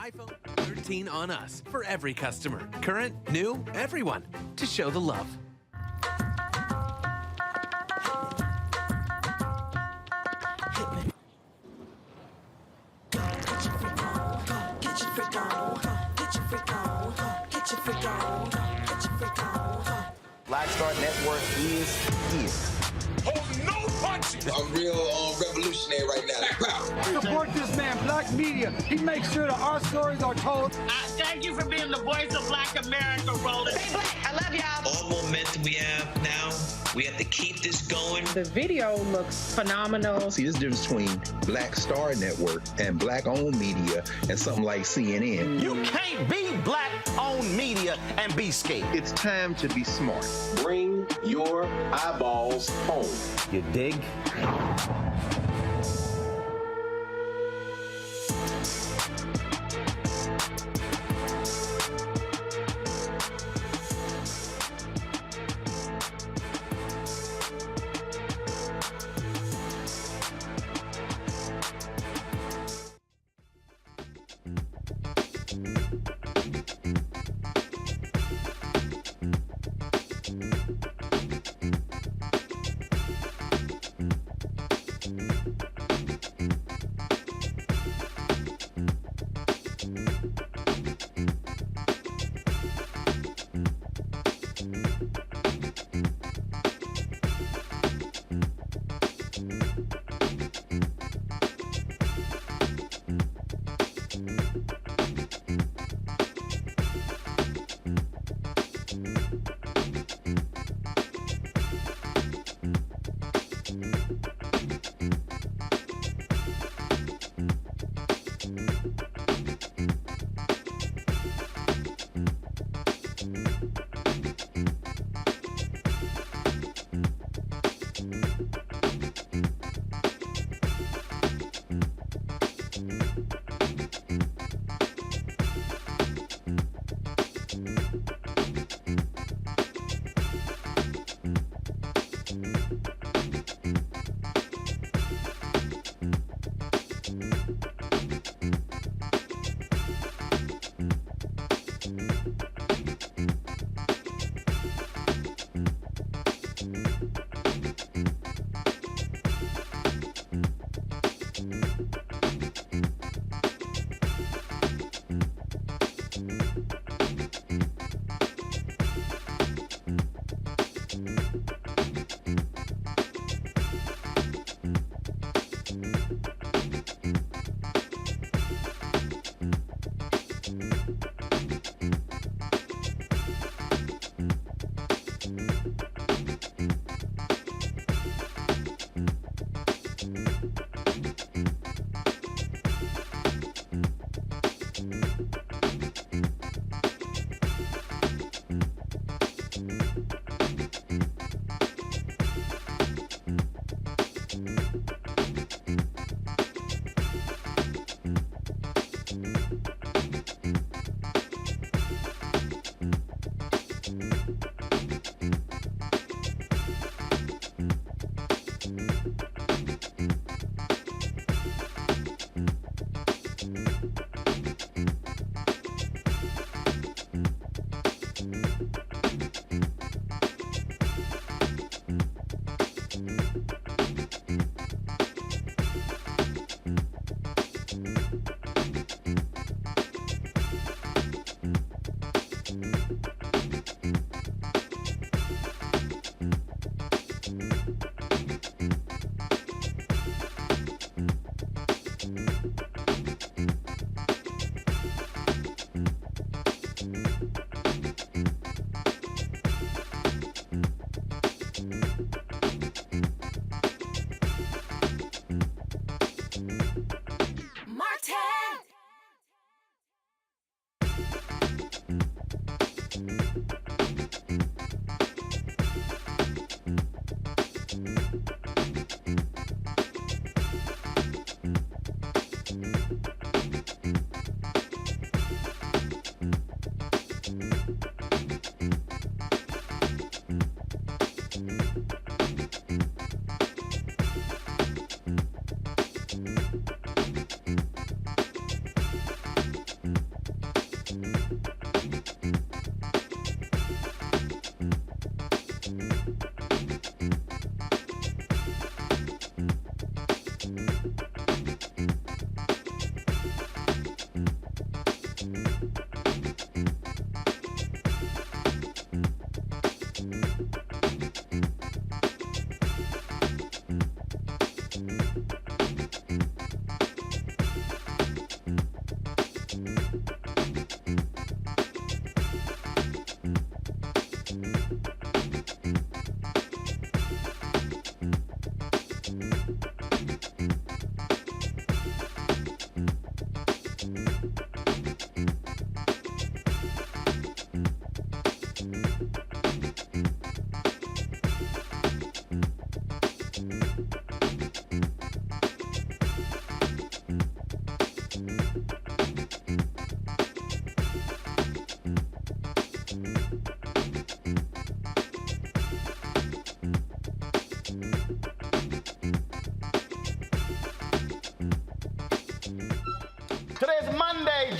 iPhone 13 on us for every customer. Current, new, everyone. To show the love. Black Star Network is. Hold no punches! I'm real revolutionary right now. Support this man, Black Media. He makes sure that our stories are told. Thank you for being the voice of Black America, Roland. Stay black. I love y'all. All momentum we have now, we have to keep this going. The video looks phenomenal. See, this difference between Black Star Network and Black-owned media and something like CNN. You can't be Black-owned media and be scared. It's time to be smart. Bring your eyeballs home. You dig?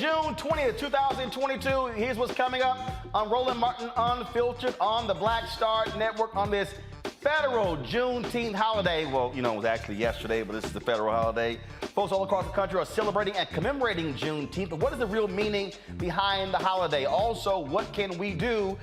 June 20th, 2022. Here's what's coming up. I'm Roland Martin Unfiltered on the Black Star Network on this federal Juneteenth holiday. Well, you know, it was actually yesterday, but this is the federal holiday. Folks all across the country are celebrating and commemorating Juneteenth. But what is the real meaning behind the holiday? Also, what can we do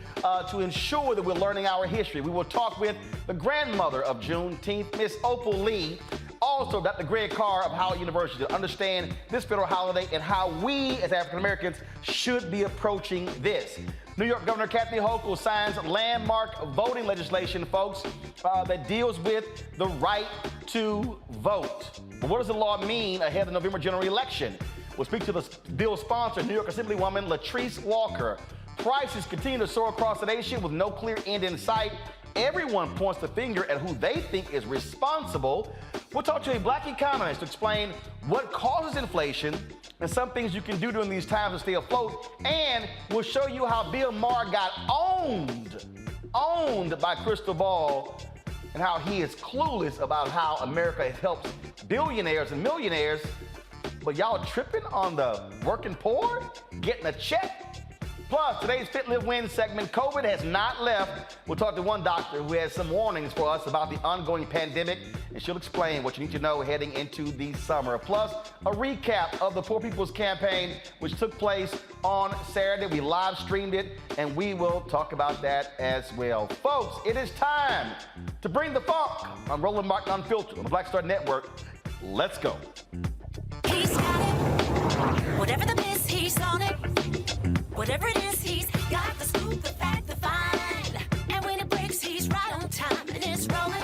to ensure that we're learning our history? We will talk with the grandmother of Juneteenth, Miss Opal Lee. Also, Dr. Carr of Howard University to understand this federal holiday and how we as African Americans should be approaching this. New York Governor Kathy Hochul signs landmark voting legislation, folks, that deals with the right to vote. But what does the law mean ahead of the November general election? We'll speak to the bill's sponsor, New York Assemblywoman Latrice Walker. Prices continue to soar across the nation with no clear end in sight. Everyone points the finger at who they think is responsible. We'll talk to a black economist to explain what causes inflation and some things you can do during these times to stay afloat. And we'll show you how Bill Maher got owned by Crystal Ball and how he is clueless about how America helps billionaires and millionaires. But y'all tripping on the working poor getting a check? Plus, today's Fit Live Win segment, COVID has not left. We'll talk to one doctor who has some warnings for us about the ongoing pandemic, and she'll explain what you need to know heading into the summer. Plus, a recap of the Poor People's Campaign, which took place on Saturday. We live streamed it, and we will talk about that as well. Folks, it is time to bring the funk. I'm Roland Martin Unfiltered on the Black Star Network. Let's go. He's got it. Whatever the miss, he's on it. Whatever it is, he's got the scoop, the fact, the find. And when it breaks, he's right on time and it's rolling.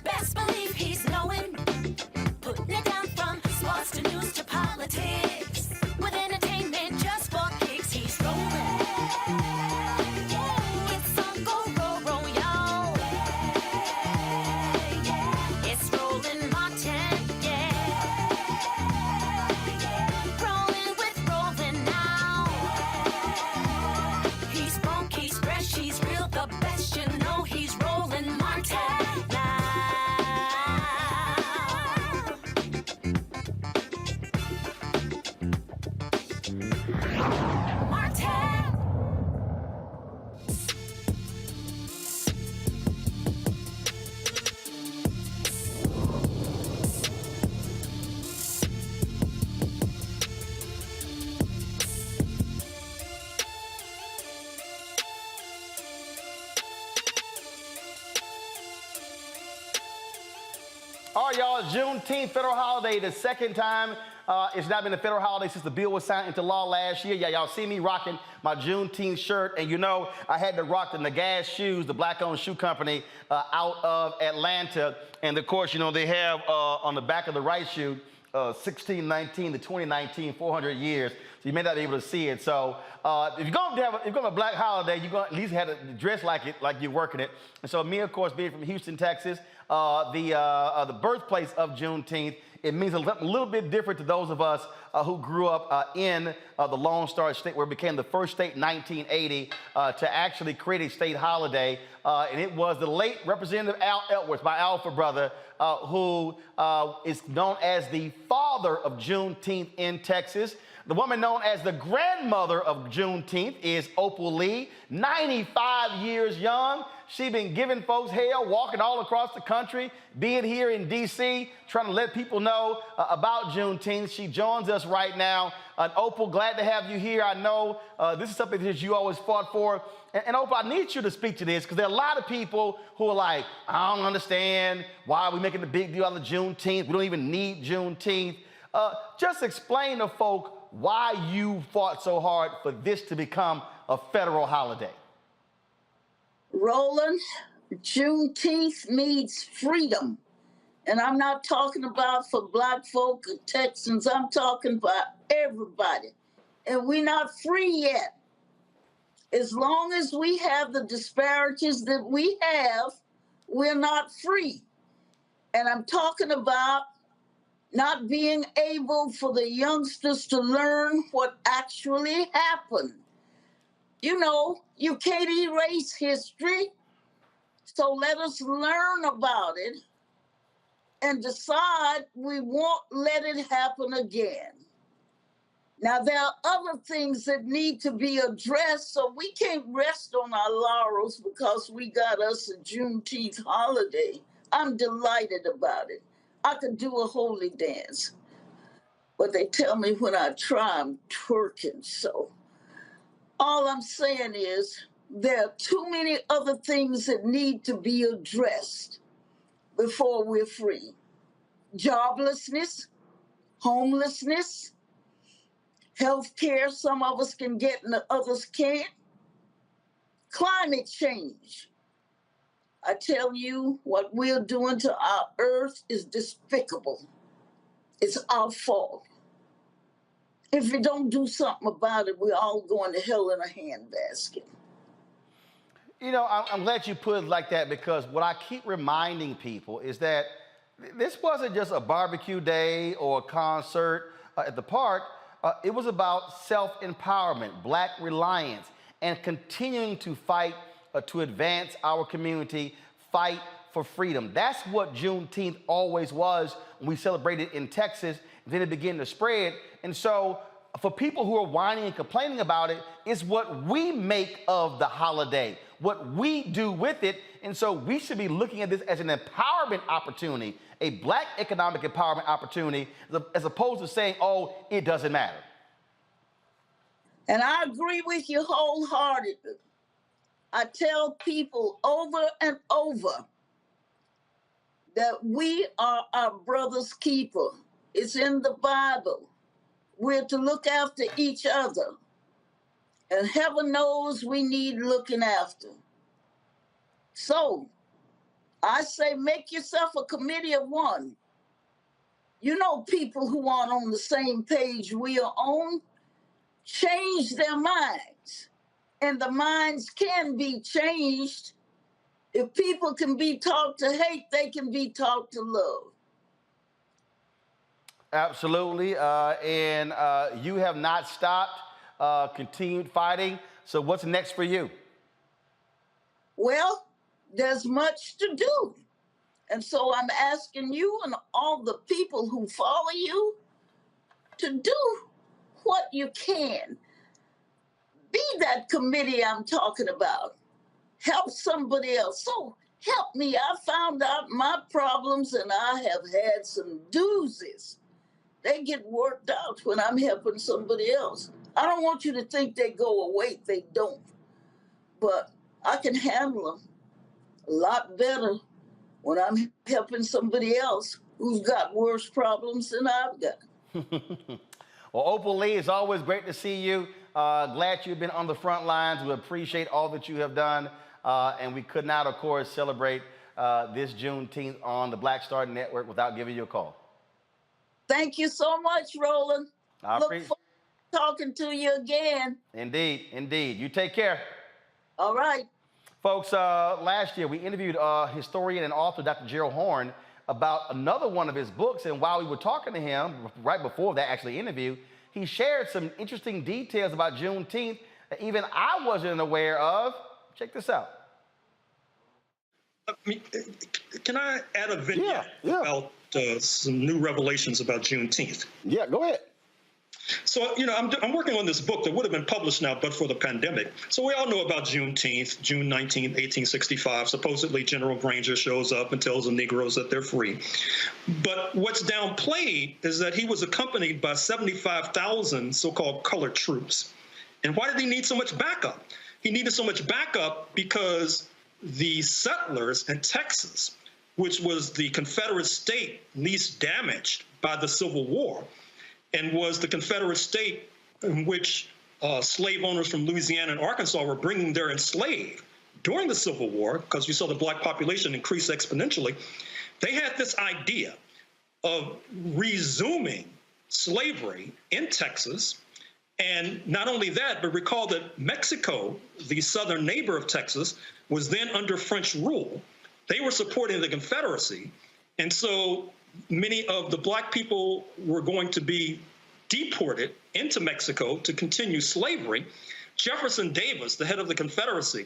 Best believe he's knowing. Putting it down from sports to news to politics. With entertainment just for kicks, he's rolling. It's on go, roll, y'all. It's Roland Martin, rolling with Roland now. He's funky, he's fresh, he's real, the best, you know he's Roland Martin now. Martin. All right, y'all, Juneteenth federal holiday, the second time it's not been a federal holiday since the bill was signed into law last year. Yeah, y'all see me rocking my Juneteenth shirt, and you know I had to rock the Nagaz shoes, the black-owned shoe company out of Atlanta. And of course, you know, they have on the back of the right shoe, 1619 to 2019, 400 years. So you may not be able to see it. So if you're going to have a black holiday, you're going to at least have to dress like you're working it. And so me, of course, being from Houston, Texas, the birthplace of Juneteenth, it means a little bit different to those of us who grew up in the Lone Star State, where it became the first state in 1980 to actually create a state holiday. And it was the late Representative Al Edwards, my alpha brother, who is known as the father of Juneteenth in Texas. The woman known as the grandmother of Juneteenth is Opal Lee, 95 years young. She's been giving folks hell, walking all across the country, being here in D.C., trying to let people know about Juneteenth. She joins us right now. Opal, glad to have you here. I know this is something that you always fought for. And Opal, I need you to speak to this because there are a lot of people who are like, I don't understand why are we making a big deal out of Juneteenth. We don't even need Juneteenth. Just explain to folk why you fought so hard for this to become a federal holiday. Roland, Juneteenth means freedom. And I'm not talking about for black folk or Texans. I'm talking about everybody. And we're not free yet. As long as we have the disparities that we have, we're not free. And I'm talking about not being able for the youngsters to learn what actually happened. You know, you can't erase history, so let us learn about it and decide we won't let it happen again. Now, there are other things that need to be addressed, so we can't rest on our laurels because we got us a Juneteenth holiday. I'm delighted about it. I could do a holy dance, but they tell me when I try, I'm twerking. So all I'm saying is there are too many other things that need to be addressed before we're free. Joblessness, homelessness, health care, some of us can get and others can't. Climate change. I tell you, what we're doing to our earth is despicable. It's our fault. If we don't do something about it, we're all going to hell in a handbasket. You know, I'm glad you put it like that, because what I keep reminding people is that this wasn't just a barbecue day or a concert at the park. It was about self-empowerment, Black reliance, and continuing to fight to advance our community, fight for freedom. That's what Juneteenth always was when we celebrated in Texas. Then it began to spread. And so for people who are whining and complaining about it, it's what we make of the holiday, what we do with it. And so we should be looking at this as an empowerment opportunity, a Black economic empowerment opportunity, as opposed to saying, oh, it doesn't matter. And I agree with you wholeheartedly. I tell people over and over that we are our brother's keeper. It's in the Bible. We're to look after each other. And heaven knows we need looking after. So I say, make yourself a committee of one. You know, people who aren't on the same page we are on, change their minds. And the minds can be changed. If people can be taught to hate, they can be taught to love. Absolutely. And you have not stopped, continued fighting. So what's next for you? Well, there's much to do. And so I'm asking you and all the people who follow you to do what you can. Be that committee I'm talking about. Help somebody else. So help me. I found out my problems and I have had some doozies. They get worked out when I'm helping somebody else. I don't want you to think they go away. They don't. But I can handle them a lot better when I'm helping somebody else who's got worse problems than I've got. Well, Opal Lee, it's always great to see you. Glad you've been on the front lines. We appreciate all that you have done. And we could not, of course, celebrate this Juneteenth on the Black Star Network without giving you a call. Thank you so much, Roland. Look forward to talking to you again. Indeed, indeed. You take care. All right. Folks, last year we interviewed historian and author Dr. Gerald Horne about another one of his books. And while we were talking to him, right before that actually interview, he shared some interesting details about Juneteenth that even I wasn't aware of. Check this out. Can I add a video about some new revelations about Juneteenth? Yeah, go ahead. So, you know, I'm working on this book that would have been published now but for the pandemic. So we all know about Juneteenth, June 19, 1865. Supposedly General Granger shows up and tells the Negroes that they're free. But what's downplayed is that he was accompanied by 75,000 so-called colored troops. And why did he need so much backup? He needed so much backup because the settlers in Texas, which was the Confederate state least damaged by the Civil War, and was the Confederate state in which slave owners from Louisiana and Arkansas were bringing their enslaved during the Civil War, because you saw the Black population increase exponentially. They had this idea of resuming slavery in Texas. And not only that, but recall that Mexico, the southern neighbor of Texas, was then under French rule. They were supporting the Confederacy. And so many of the Black people were going to be deported into Mexico to continue slavery. Jefferson Davis, the head of the Confederacy,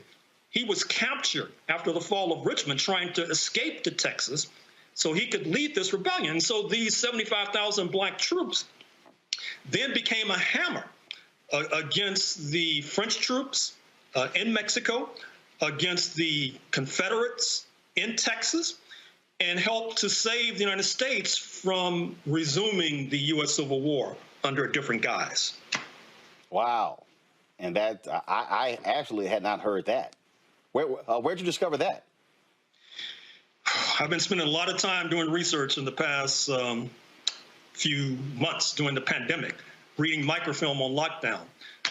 he was captured after the fall of Richmond trying to escape to Texas so he could lead this rebellion. So these 75,000 Black troops, then became a hammer against the French troops in Mexico, against the Confederates in Texas, and helped to save the United States from resuming the U.S. Civil War under a different guise. Wow. And that, I actually had not heard that. Where'd you discover that? I've been spending a lot of time doing research in the past few months during the pandemic, reading microfilm on lockdown,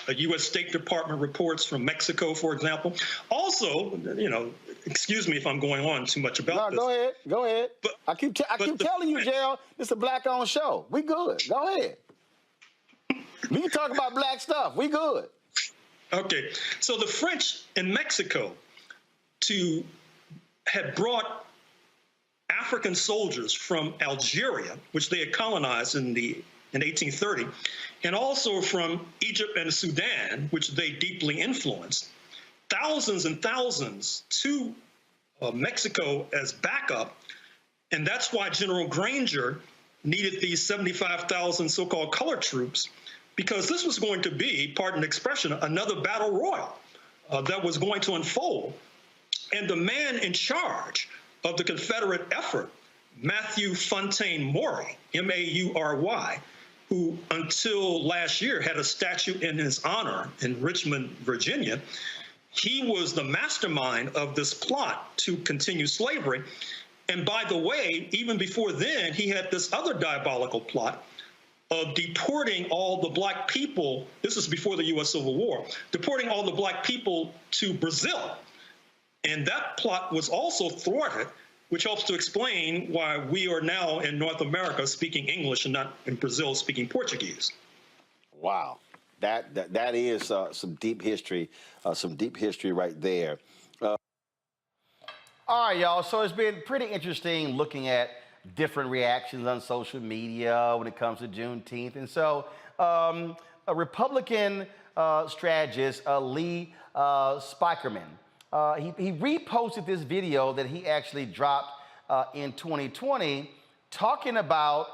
U.S. State Department reports from Mexico, for example. Also, excuse me if I'm going on too much about this. No, go ahead. But, I keep telling you, Gerald, this is a black-owned show. We good. Go ahead. We can talk about black stuff. We good. Okay. So the French in Mexico had brought African soldiers from Algeria, which they had colonized in 1830, and also from Egypt and Sudan, which they deeply influenced, thousands and thousands to Mexico as backup. And that's why General Granger needed these 75,000 so-called colored troops, because this was going to be, pardon the expression, another battle royal that was going to unfold. And the man in charge of the Confederate effort, Matthew Fontaine Maury, M-A-U-R-Y, who until last year had a statue in his honor in Richmond, Virginia, he was the mastermind of this plot to continue slavery. And by the way, even before then, he had this other diabolical plot of deporting all the black people. This is before the U.S. Civil War, deporting all the black people to Brazil. And that plot was also thwarted, which helps to explain why we are now in North America speaking English and not in Brazil speaking Portuguese. Wow, that is some deep history right there. All right, y'all. So it's been pretty interesting looking at different reactions on social media when it comes to Juneteenth. And so a Republican strategist, Lee Spikerman, he reposted this video that he actually dropped in 2020 talking about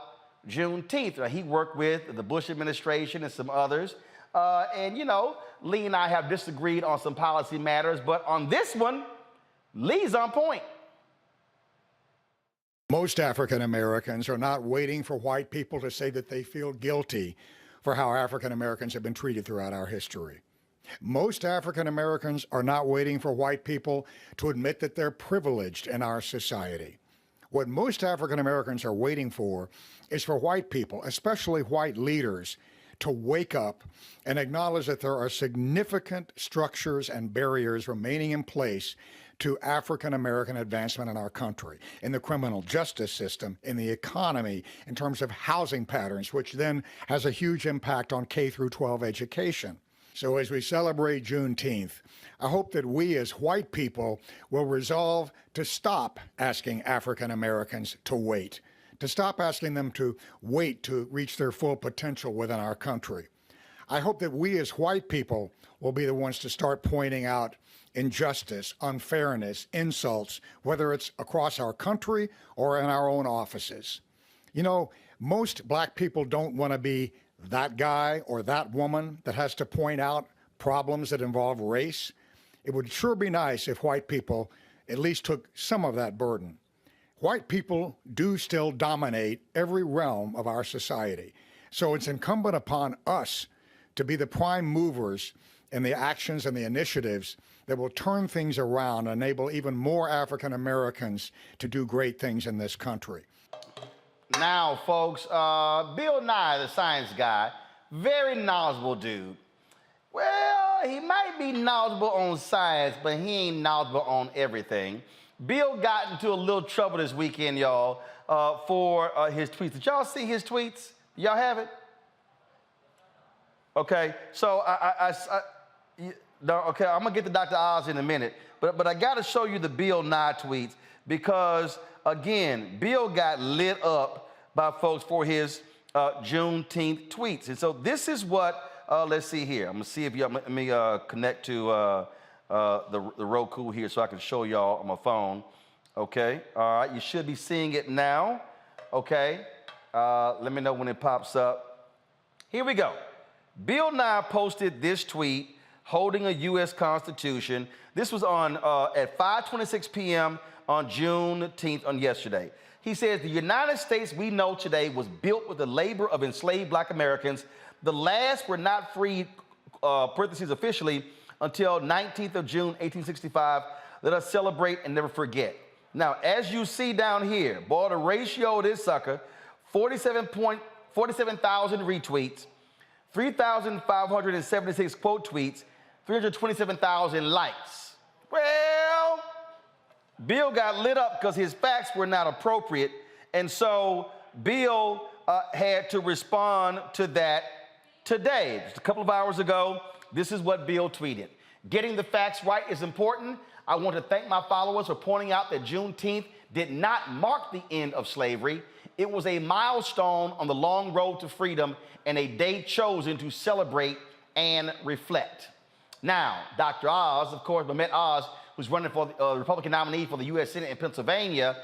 Juneteenth. He worked with the Bush administration and some others. And, Lee and I have disagreed on some policy matters, but on this one, Lee's on point. Most African Americans are not waiting for white people to say that they feel guilty for how African Americans have been treated throughout our history. Most African Americans are not waiting for white people to admit that they're privileged in our society. What most African Americans are waiting for is for white people, especially white leaders, to wake up and acknowledge that there are significant structures and barriers remaining in place to African American advancement in our country, in the criminal justice system, in the economy, in terms of housing patterns, which then has a huge impact on K through 12 education. So as we celebrate Juneteenth, I hope that we as white people will resolve to stop asking African Americans to wait, to stop asking them to wait to reach their full potential within our country. I hope that we as white people will be the ones to start pointing out injustice, unfairness, insults, whether it's across our country or in our own offices. Most black people don't want to be that guy or that woman that has to point out problems that involve race. It would sure be nice if white people at least took some of that burden. White people do still dominate every realm of our society. So it's incumbent upon us to be the prime movers in the actions and the initiatives that will turn things around and enable even more African Americans to do great things in this country. Now, folks, Bill Nye, the science guy, very knowledgeable dude. Well, he might be knowledgeable on science, but he ain't knowledgeable on everything. Bill got into a little trouble this weekend, y'all, for his tweets. Did y'all see his tweets? Y'all have it? Okay, so okay, I'm gonna get to Dr. Oz in a minute, but I gotta show you the Bill Nye tweets because, again, Bill got lit up by folks for his Juneteenth tweets. And so this is what, let's see here. I'm gonna see if let me connect to the Roku here so I can show y'all on my phone. Okay, all right, you should be seeing it now. Okay, let me know when it pops up. Here we go. Bill Nye posted this tweet holding a U.S. Constitution. This was on at 5:26 p.m. on Juneteenth on yesterday. He says, the United States we know today was built with the labor of enslaved black Americans. The last were not freed, parentheses officially, until 19th of June, 1865. Let us celebrate and never forget. Now, as you see down here, boy, the ratio of this sucker, 47,000 retweets, 3,576 quote tweets, 327,000 likes. Well, Bill got lit up because his facts were not appropriate, and so Bill had to respond to that today. Just a couple of hours ago, this is what Bill tweeted. Getting the facts right is important. I want to thank my followers for pointing out that Juneteenth did not mark the end of slavery. It was a milestone on the long road to freedom and a day chosen to celebrate and reflect. Now, Dr. Oz, of course, Mehmet Oz, who's running for the Republican nominee for the U.S. Senate in Pennsylvania,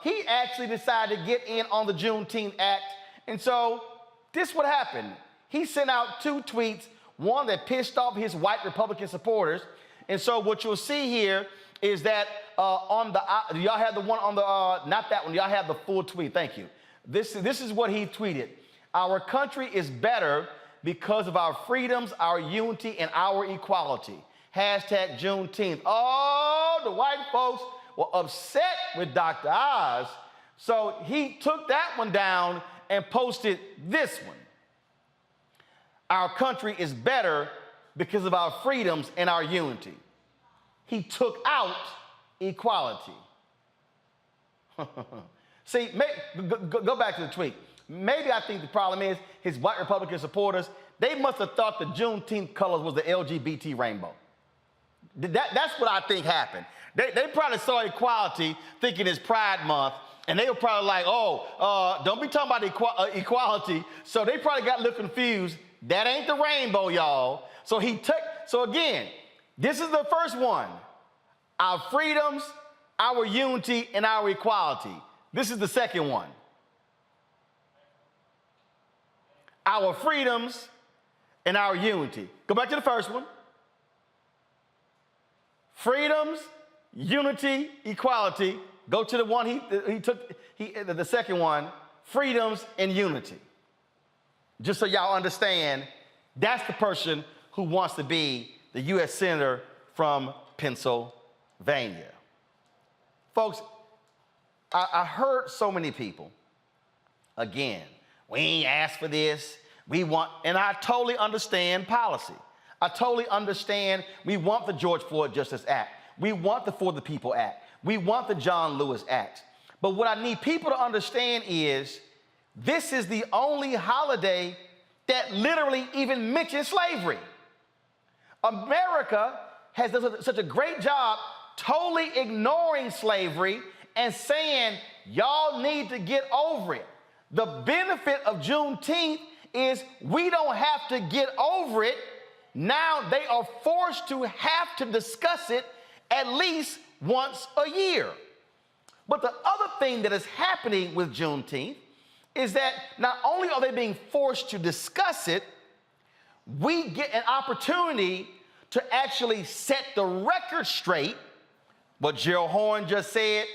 he actually decided to get in on the Juneteenth Act. And so this is what happened. He sent out two tweets, one that pissed off his white Republican supporters. And so what you'll see here is that do y'all have the one on the, not that one, y'all have the full tweet, thank you. This is what he tweeted. Our country is better because of our freedoms, our unity, and our equality. Hashtag Juneteenth. Oh, the white folks were upset with Dr. Oz, so he took that one down and posted this one. Our country is better because of our freedoms and our unity. He took out equality. See, go back to the tweet. Maybe I think the problem is his white Republican supporters, they must have thought the Juneteenth colors was the LGBT rainbow. That's what I think happened. They probably saw equality thinking it's Pride Month, and they were probably like, don't be talking about equality. So they probably got a little confused. That ain't the rainbow, y'all. So again, this is the first one. Our freedoms, our unity, and our equality. This is the second one. Our freedoms and our unity. Go back to the first one. Freedoms, unity, equality. Go to the one the second one, freedoms and unity. Just so y'all understand, that's the person who wants to be the U.S. Senator from Pennsylvania. Folks, I heard so many people, again, we ain't asked for this, and I totally understand policy. I totally understand we want the George Floyd Justice Act. We want the For the People Act. We want the John Lewis Act. But what I need people to understand is this is the only holiday that literally even mentions slavery. America has done such a great job totally ignoring slavery and saying, y'all need to get over it. The benefit of Juneteenth is we don't have to get over it. Now they are forced to have to discuss it at least once a year. But the other thing that is happening with Juneteenth is that not only are they being forced to discuss it, we get an opportunity to actually set the record straight, what Gerald Horne just said,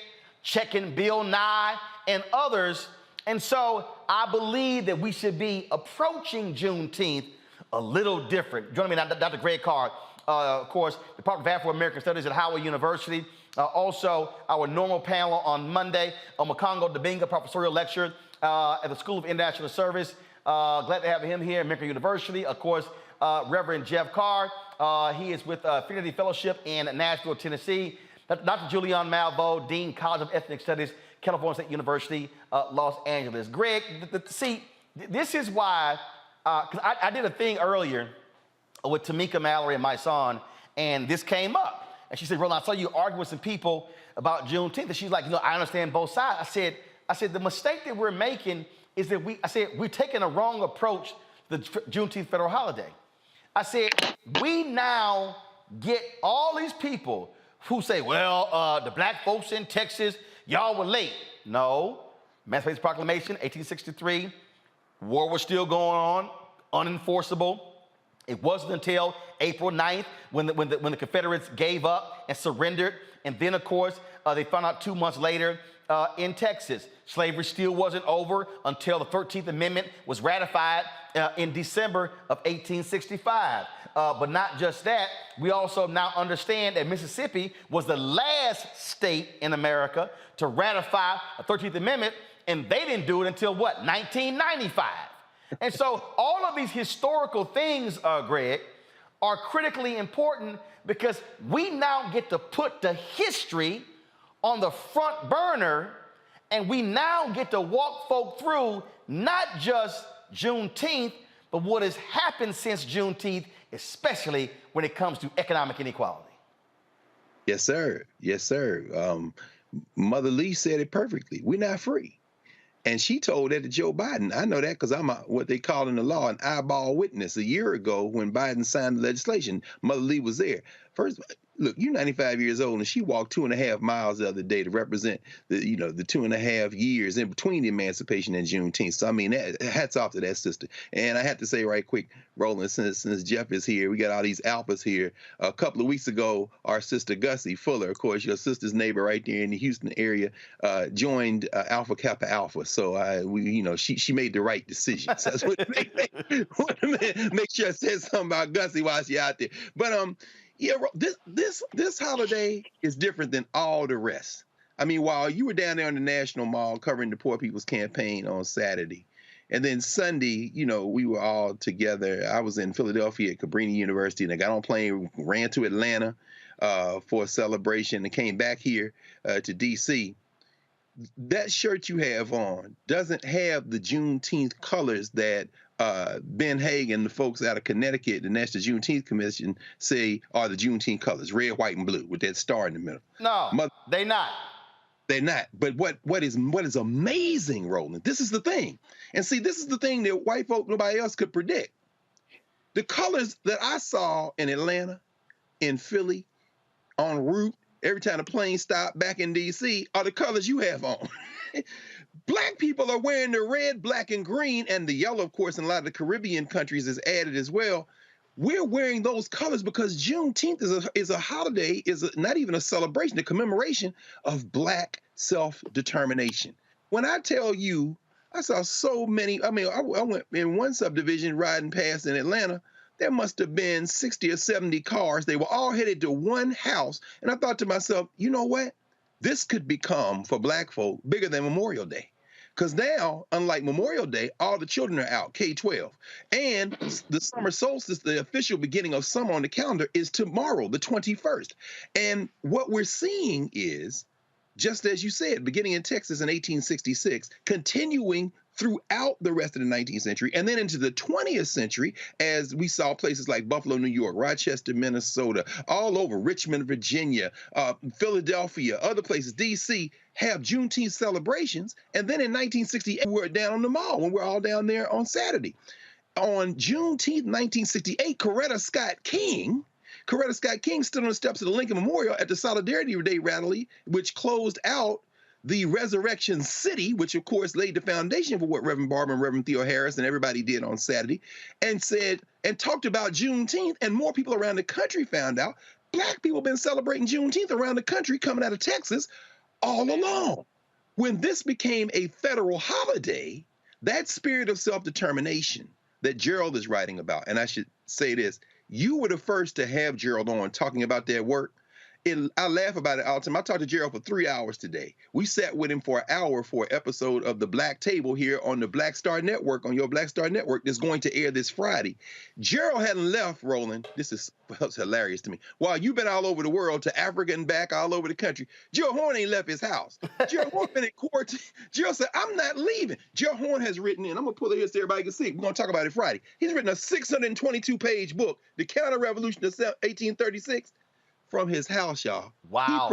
checking Bill Nye and others. And so I believe that we should be approaching Juneteenth a little different. Joining me now, Dr. Greg Carr, of course, Department of Afro-American Studies at Howard University. Also, our normal panel on Monday, Makongo Dabinga, professorial lecturer at the School of International Service. Glad to have him here at American University. Of course, Reverend Jeff Carr. He is with Trinity Fellowship in Nashville, Tennessee. Dr. Julian Malvo, Dean, College of Ethnic Studies, California State University, Los Angeles. Greg, see, this is why, because I did a thing earlier with Tamika Mallory and my son, and this came up. And she said, Roland, I saw you argue with some people about Juneteenth. And she's like, I understand both sides. I said, the mistake that we're making is that we're taking a wrong approach to the Juneteenth federal holiday. I said, we now get all these people who say, well, the black folks in Texas, y'all were late. No, Emancipation Proclamation, 1863, war was still going on. unenforceable. It wasn't until April 9th when the Confederates gave up and surrendered. And then, of course, they found out 2 months later in Texas. Slavery still wasn't over until the 13th Amendment was ratified in December of 1865. But not just that, we also now understand that Mississippi was the last state in America to ratify the 13th Amendment, and they didn't do it until what, 1995. And so all of these historical things, Greg, are critically important because we now get to put the history on the front burner, and we now get to walk folk through not just Juneteenth, but what has happened since Juneteenth, especially when it comes to economic inequality. Yes, sir. Yes, sir. Mother Lee said it perfectly. We're not free. And she told that to Joe Biden. I know that because I'm what they call in the law an eyeball witness. A year ago when Biden signed the legislation, Mother Lee was there. First, look, you're 95 years old, and she walked 2.5 miles the other day to represent the 2.5 years in between the emancipation and Juneteenth. So, I mean, hats off to that sister. And I have to say right quick, Roland, since Jeff is here, we got all these alphas here. A couple of weeks ago, our sister Gussie Fuller, of course, your sister's neighbor right there in the Houston area, joined Alpha Kappa Alpha. So, she made the right decision. So that's what make sure I said something about Gussie while she's out there. But yeah, this holiday is different than all the rest. I mean, while you were down there on the National Mall covering the Poor People's Campaign on Saturday, and then Sunday, we were all together. I was in Philadelphia at Cabrini University, and I got on a plane, ran to Atlanta for a celebration, and came back here to D.C. That shirt you have on doesn't have the Juneteenth colors that Ben Hagan, the folks out of Connecticut, the National Juneteenth Commission, say are the Juneteenth colors, red, white, and blue, with that star in the middle. No, they're not. They're not. But what is amazing, Roland, this is the thing. And see, this is the thing that white folk, nobody else could predict. The colors that I saw in Atlanta, in Philly, en route, every time the plane stopped back in D.C., are the colors you have on. Black people are wearing the red, black, and green, and the yellow, of course, in a lot of the Caribbean countries is added as well. We're wearing those colors because Juneteenth is a holiday, not even a celebration, a commemoration of Black self-determination. When I tell you, I saw so many, I went in one subdivision riding past in Atlanta, there must have been 60 or 70 cars. They were all headed to one house. And I thought to myself, you know what? This could become, for Black folk, bigger than Memorial Day. Because now, unlike Memorial Day, all the children are out, K-12. And the summer solstice, the official beginning of summer on the calendar, is tomorrow, the 21st. And what we're seeing is, just as you said, beginning in Texas in 1866, continuing throughout the rest of the 19th century, and then into the 20th century, as we saw places like Buffalo, New York, Rochester, Minnesota, all over, Richmond, Virginia, Philadelphia, other places, D.C., have Juneteenth celebrations. And then in 1968, we were down on the mall when we're all down there on Saturday. On Juneteenth, 1968, Coretta Scott King stood on the steps of the Lincoln Memorial at the Solidarity Day rally, which closed out the Resurrection City, which of course laid the foundation for what Reverend Barber and Reverend Theo Harris and everybody did on Saturday, and talked about Juneteenth, and more people around the country found out Black people have been celebrating Juneteenth around the country coming out of Texas all along. When this became a federal holiday, that spirit of self-determination that Gerald is writing about, and I should say this, you were the first to have Gerald on talking about that work. I laugh about it all the time. I talked to Gerald for 3 hours today. We sat with him for an hour for an episode of The Black Table here on the Black Star Network, on your Black Star Network, that's going to air this Friday. Gerald hadn't left, Roland. This is hilarious to me. While you've been all over the world, to Africa and back, all over the country, Gerald Horn ain't left his house. Gerald Horn been in quarantine. Gerald said, I'm not leaving. Gerald Horn has written in, I'm going to pull it here so everybody can see. We're going to talk about it Friday. He's written a 622-page book, The Counter-Revolution of 1836, from his house, y'all. Wow.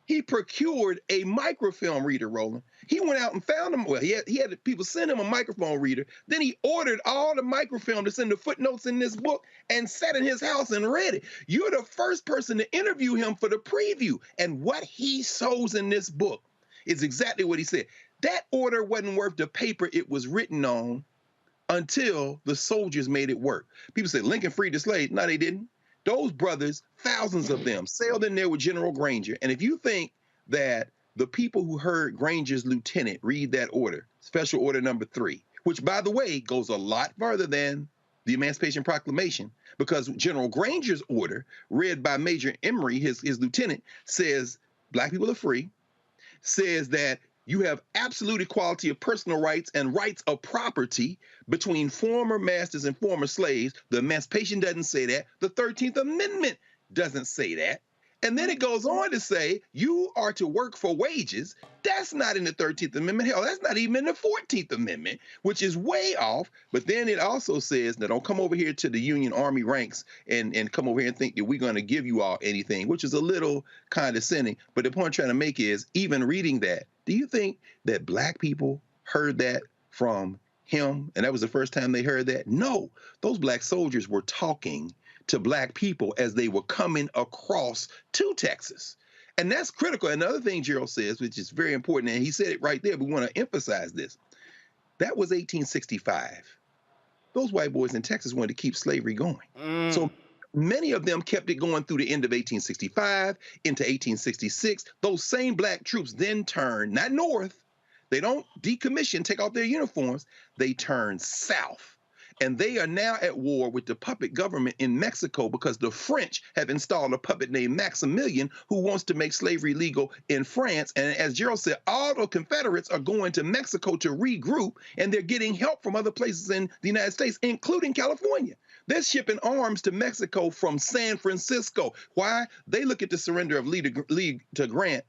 He procured a microfilm reader, Roland. He went out and found him. Well, he had people send him a microphone reader. Then he ordered all the microfilm that's in the footnotes in this book and sat in his house and read it. You're the first person to interview him for the preview. And what he shows in this book is exactly what he said. That order wasn't worth the paper it was written on until the soldiers made it work. People say Lincoln freed the slaves. No, they didn't. Those brothers, thousands of them, sailed in there with General Granger. And if you think that the people who heard Granger's lieutenant read that order, Special Order Number 3, which, by the way, goes a lot further than the Emancipation Proclamation, because General Granger's order, read by Major Emory, his lieutenant, says black people are free, says that you have absolute equality of personal rights and rights of property between former masters and former slaves. The Emancipation doesn't say that. The 13th Amendment doesn't say that. And then it goes on to say you are to work for wages. That's not in the 13th Amendment. Hell, that's not even in the 14th Amendment, which is way off. But then it also says, now don't come over here to the Union Army ranks and come over here and think that we're going to give you all anything, which is a little condescending. But the point I'm trying to make is, even reading that, do you think that black people heard that from him? And that was the first time they heard that? No, those black soldiers were talking to black people as they were coming across to Texas. And that's critical. Another thing Gerald says, which is very important, and he said it right there, but we want to emphasize this. That was 1865. Those white boys in Texas wanted to keep slavery going. So many of them kept it going through the end of 1865 into 1866. Those same black troops then turned, not north, they don't decommission, take off their uniforms, they turn south. And they are now at war with the puppet government in Mexico because the French have installed a puppet named Maximilian who wants to make slavery legal in France. And as Gerald said, all the Confederates are going to Mexico to regroup, and they're getting help from other places in the United States, including California. They're shipping arms to Mexico from San Francisco. Why? They look at the surrender of Lee to Grant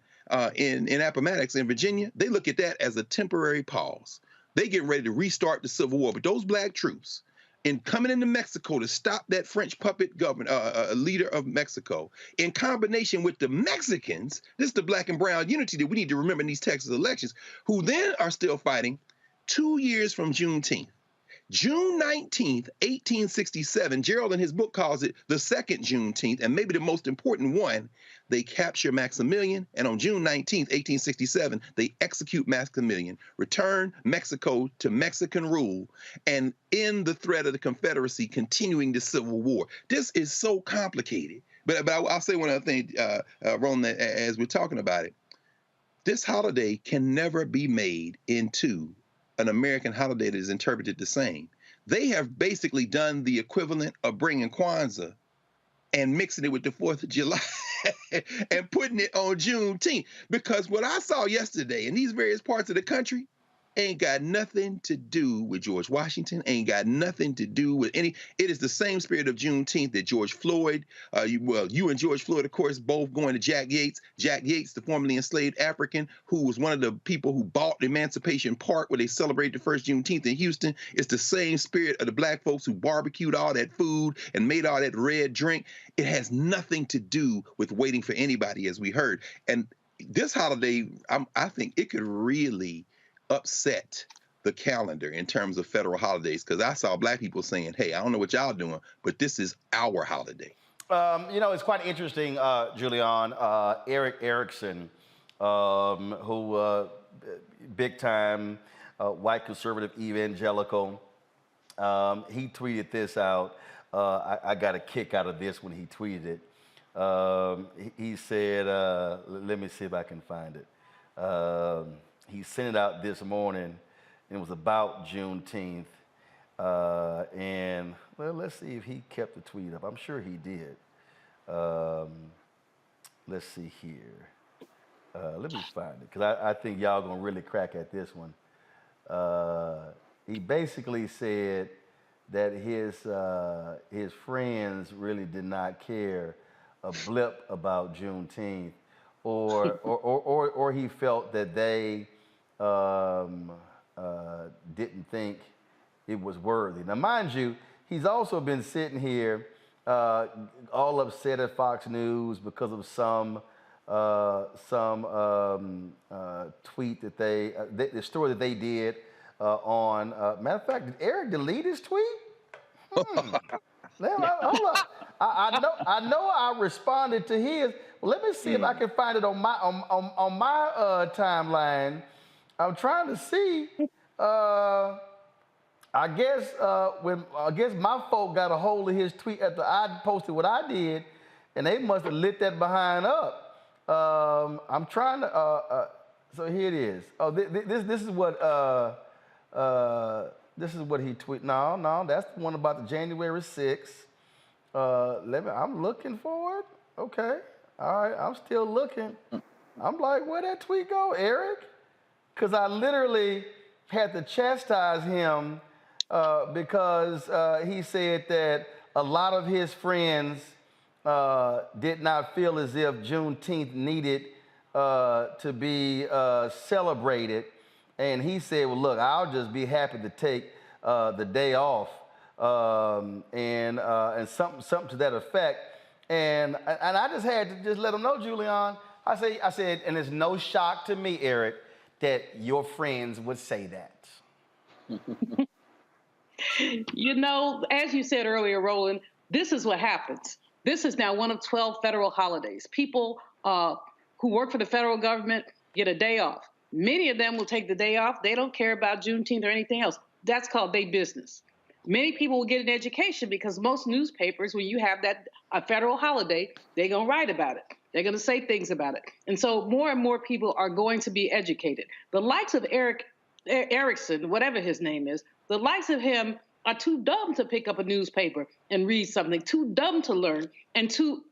in Appomattox in Virginia. They look at that as a temporary pause. They getting ready to restart the Civil War. But those black troops, in coming into Mexico to stop that French puppet governor, leader of Mexico, in combination with the Mexicans, this is the black and brown unity that we need to remember in these Texas elections, who then are still fighting 2 years from Juneteenth. June 19th, 1867, Gerald in his book calls it the second Juneteenth, and maybe the most important one. They capture Maximilian, and on June 19th, 1867, they execute Maximilian, return Mexico to Mexican rule, and end the threat of the Confederacy continuing the Civil War. This is so complicated. But I'll say one other thing, Roland, as we're talking about it. This holiday can never be made into an American holiday that is interpreted the same. They have basically done the equivalent of bringing Kwanzaa and mixing it with the 4th of July and putting it on Juneteenth. Because what I saw yesterday in these various parts of the country ain't got nothing to do with George Washington, ain't got nothing to do with any. It is the same spirit of Juneteenth that George Floyd, you and George Floyd, of course, both going to Jack Yates. Jack Yates, the formerly enslaved African, who was one of the people who bought Emancipation Park, where they celebrated the first Juneteenth in Houston. It's the same spirit of the black folks who barbecued all that food and made all that red drink. It has nothing to do with waiting for anybody, as we heard. And this holiday, I think it could really upset the calendar in terms of federal holidays, because I saw black people saying, hey, I don't know what y'all doing, but this is our holiday. You know, it's quite interesting, Julian. Eric Erickson, who big time white conservative evangelical, he tweeted this out. I got a kick out of this when he tweeted it. He said, let me see if I can find it. He sent it out this morning, and it was about Juneteenth. And well, let's see if he kept the tweet up. I'm sure he did. Let's see here. Let me find it, because I think y'all gonna really crack at this one. He basically said that his friends really did not care a blip about Juneteenth, or he felt that they didn't think it was worthy. Now, mind you, he's also been sitting here all upset at Fox News because of some tweet that the story that they did on. Matter of fact, did Eric delete his tweet? Hold up. I know I responded to his. Well, let me see if I can find it on my timeline. I'm trying to see. I guess my folk got a hold of his tweet after I posted what I did, and they must have lit that behind up. I'm trying to. So here it is. Oh, this is what he tweeted. No, that's the one about the January 6th. I'm looking for it. Okay. All right. I'm still looking. I'm like, where'd that tweet go, Eric? Because I literally had to chastise him because he said that a lot of his friends did not feel as if Juneteenth needed to be celebrated. And he said, well, look, I'll just be happy to take the day off and something to that effect. And I just had to just let him know, Julian, I said, and it's no shock to me, Eric, that your friends would say that. You know, as you said earlier, Roland, this is what happens. This is now one of 12 federal holidays. People who work for the federal government get a day off. Many of them will take the day off. They don't care about Juneteenth or anything else. That's called their business. Many people will get an education because most newspapers, when you have a federal holiday, they're going to write about it. They're going to say things about it. And so more and more people are going to be educated. The likes of Erickson, whatever his name is, the likes of him are too dumb to pick up a newspaper and read something, too dumb to learn, and too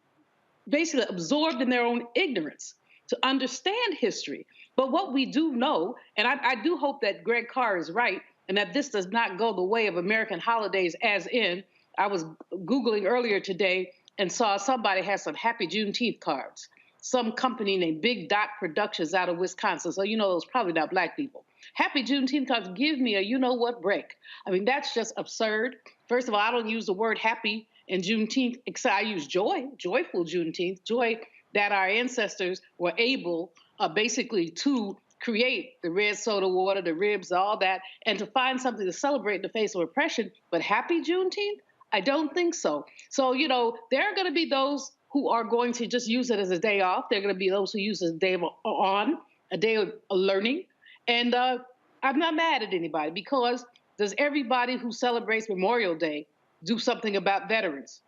basically absorbed in their own ignorance to understand history. But what we do know, and I do hope that Greg Carr is right, and that this does not go the way of American holidays, as in, I was Googling earlier today and saw somebody had some Happy Juneteenth cards. Some company named Big Dot Productions out of Wisconsin. So you know those probably not black people. Happy Juneteenth cards, give me a you-know-what break. I mean, that's just absurd. First of all, I don't use the word happy in Juneteenth, except I use joy, joyful Juneteenth, joy that our ancestors were able basically to create the red soda water, the ribs, all that, and to find something to celebrate in the face of oppression. But happy Juneteenth? I don't think so. So, you know, there are going to be those who are going to just use it as a day off. There are going to be those who use it as a day a day of learning. And I'm not mad at anybody, because does everybody who celebrates Memorial Day do something about veterans?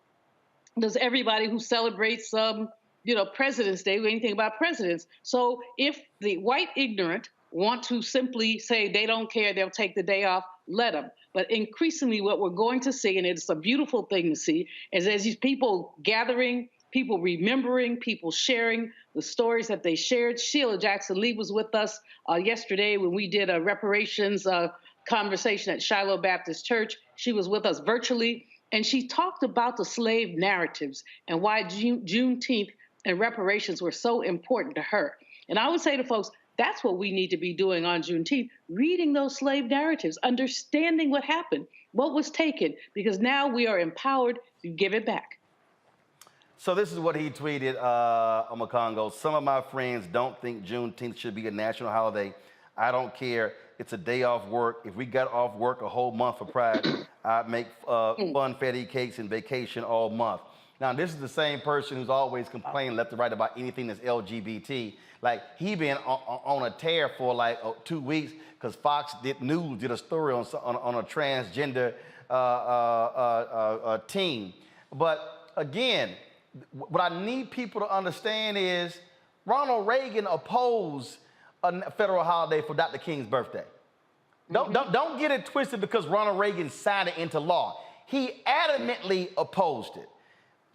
Does everybody who celebrates President's Day do anything about presidents? So if the white ignorant want to simply say they don't care, they'll take the day off, let them. But increasingly what we're going to see, and it's a beautiful thing to see, is as these people gathering, people remembering, people sharing the stories that they shared. Sheila Jackson Lee was with us yesterday when we did a reparations conversation at Shiloh Baptist Church. She was with us virtually, and she talked about the slave narratives and why Juneteenth and reparations were so important to her. And I would say to folks, that's what we need to be doing on Juneteenth, reading those slave narratives, understanding what happened, what was taken, because now we are empowered to give it back. So this is what he tweeted on Congo. Some of my friends don't think Juneteenth should be a national holiday. I don't care. It's a day off work. If we got off work a whole month for Pride, I'd make funfetti cakes and vacation all month. Now, this is the same person who's always complaining left and right about anything that's LGBT. Like, he been on a tear for like 2 weeks because Fox News did a story on a transgender teen. But again, what I need people to understand is Ronald Reagan opposed a federal holiday for Dr. King's birthday. Don't get it twisted because Ronald Reagan signed it into law. He adamantly opposed it.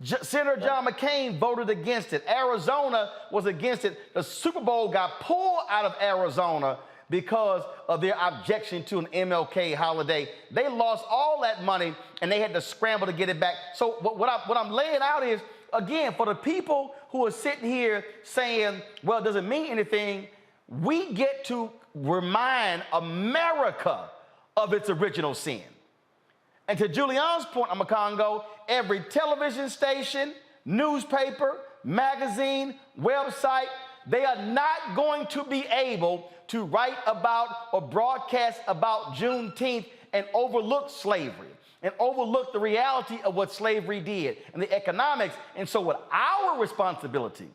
Senator John McCain voted against it. Arizona was against it. The Super Bowl got pulled out of Arizona because of their objection to an MLK holiday. They lost all that money and they had to scramble to get it back. So what I'm laying out is, again, for the people who are sitting here saying, well, it doesn't mean anything, we get to remind America of its original sin. And to Julian's point, Congo, every television station, newspaper, magazine, website, they are not going to be able to write about or broadcast about Juneteenth and overlook slavery and overlook the reality of what slavery did and the economics. And so what our responsibility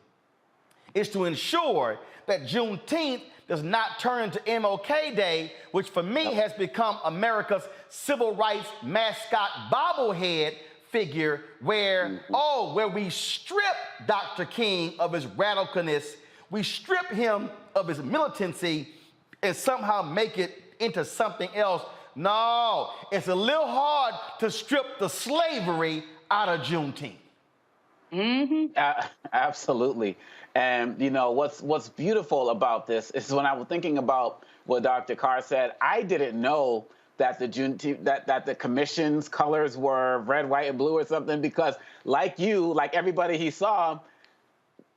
is to ensure that Juneteenth does not turn into MLK Day, which for me has become America's civil rights mascot bobblehead figure, where, where we strip Dr. King of his radicalness, we strip him of his militancy, and somehow make it into something else. No, it's a little hard to strip the slavery out of Juneteenth. Absolutely. And you know what's beautiful about this is when I was thinking about what Dr. Carr said, I didn't know that the Juneteenth, that the commission's colors were red, white, and blue or something, because like you, like everybody he saw,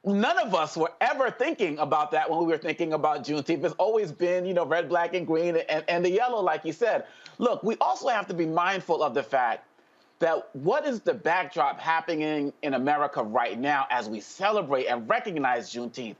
none of us were ever thinking about that when we were thinking about Juneteenth. It's always been, you know, red, black, and green, and the yellow, like you said. Look, we also have to be mindful of the fact that what is the backdrop happening in America right now as we celebrate and recognize Juneteenth?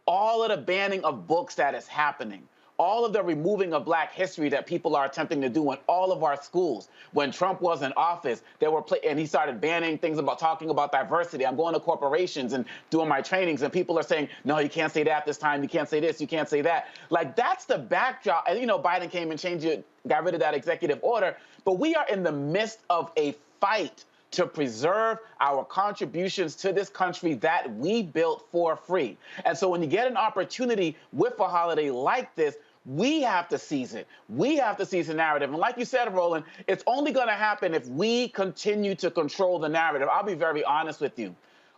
All of the banning of books that is happening, all of the removing of Black history that people are attempting to do in all of our schools. When Trump was in office, and he started banning things about talking about diversity. I'm going to corporations and doing my trainings, and people are saying, no, you can't say that this time. You can't say this. You can't say that. Like, that's the backdrop. And, you know, Biden came and changed it, got rid of that executive order. But we are in the midst of a fight to preserve our contributions to this country that we built for free. And so when you get an opportunity with a holiday like this, we have to seize it. We have to seize the narrative. And like you said, Roland, it's only going to happen if we continue to control the narrative. I'll be very honest with you.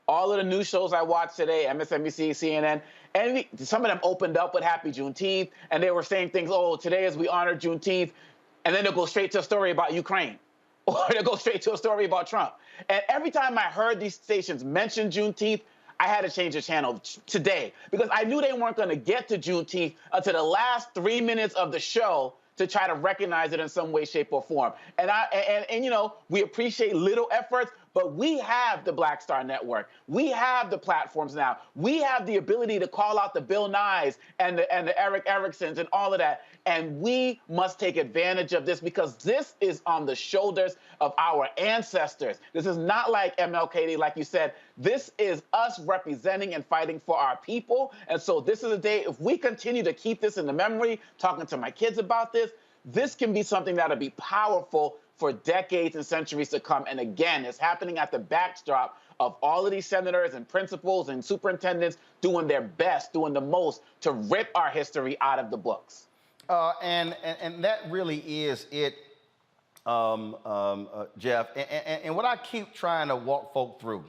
All of the news shows I watched today, MSNBC, CNN, and some of them opened up with Happy Juneteenth, and they were saying things, oh, today as we honor Juneteenth, and then they'll go straight to a story about Ukraine. Or they'll go straight to a story about Trump. And every time I heard these stations mention Juneteenth, I had to change the channel today because I knew they weren't going to get to Juneteenth until the last 3 minutes of the show to try to recognize it in some way, shape, or form. And you know, we appreciate little efforts, but we have the Black Star Network. We have the platforms now. We have the ability to call out the Bill Nyes and the Eric Ericksons and all of that. And we must take advantage of this because this is on the shoulders of our ancestors. This is not like MLK, like you said. This is us representing and fighting for our people. And so this is a day, if we continue to keep this in the memory, talking to my kids about this, this can be something that'll be powerful for decades and centuries to come. And again, it's happening at the backdrop of all of these senators and principals and superintendents doing their best, doing the most to rip our history out of the books. And that really is it, Jeff. And what I keep trying to walk folk through,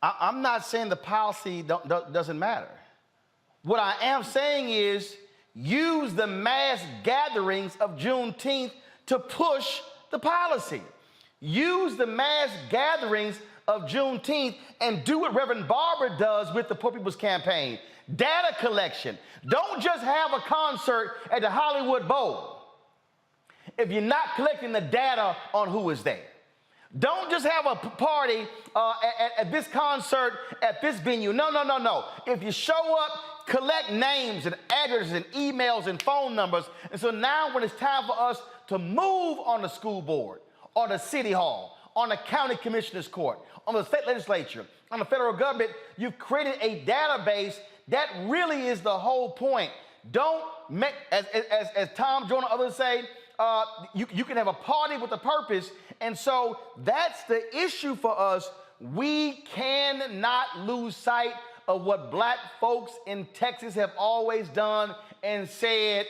I'm not saying the policy doesn't matter. What I am saying is use the mass gatherings of Juneteenth to push the policy. Use the mass gatherings of Juneteenth and do what Reverend Barber does with the Poor People's Campaign. Data collection. Don't just have a concert at the Hollywood Bowl if you're not collecting the data on who is there. Don't just have a party at this concert, at this venue. No. If you show up, collect names and addresses and emails and phone numbers. And so now when it's time for us to move on the school board, on the city hall, on the county commissioner's court, on the state legislature, on the federal government, you've created a database. That really is the whole point. Don't make, as Tom, Joan, and others say, you can have a party with a purpose. And so that's the issue for us. We cannot lose sight of what Black folks in Texas have always done and said,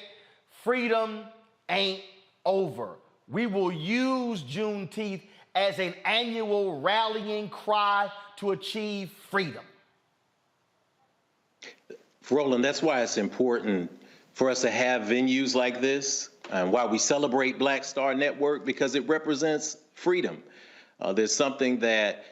freedom ain't over. We will use Juneteenth as an annual rallying cry to achieve freedom. Roland, that's why it's important for us to have venues like this, and why we celebrate Black Star Network, because it represents freedom. There's something that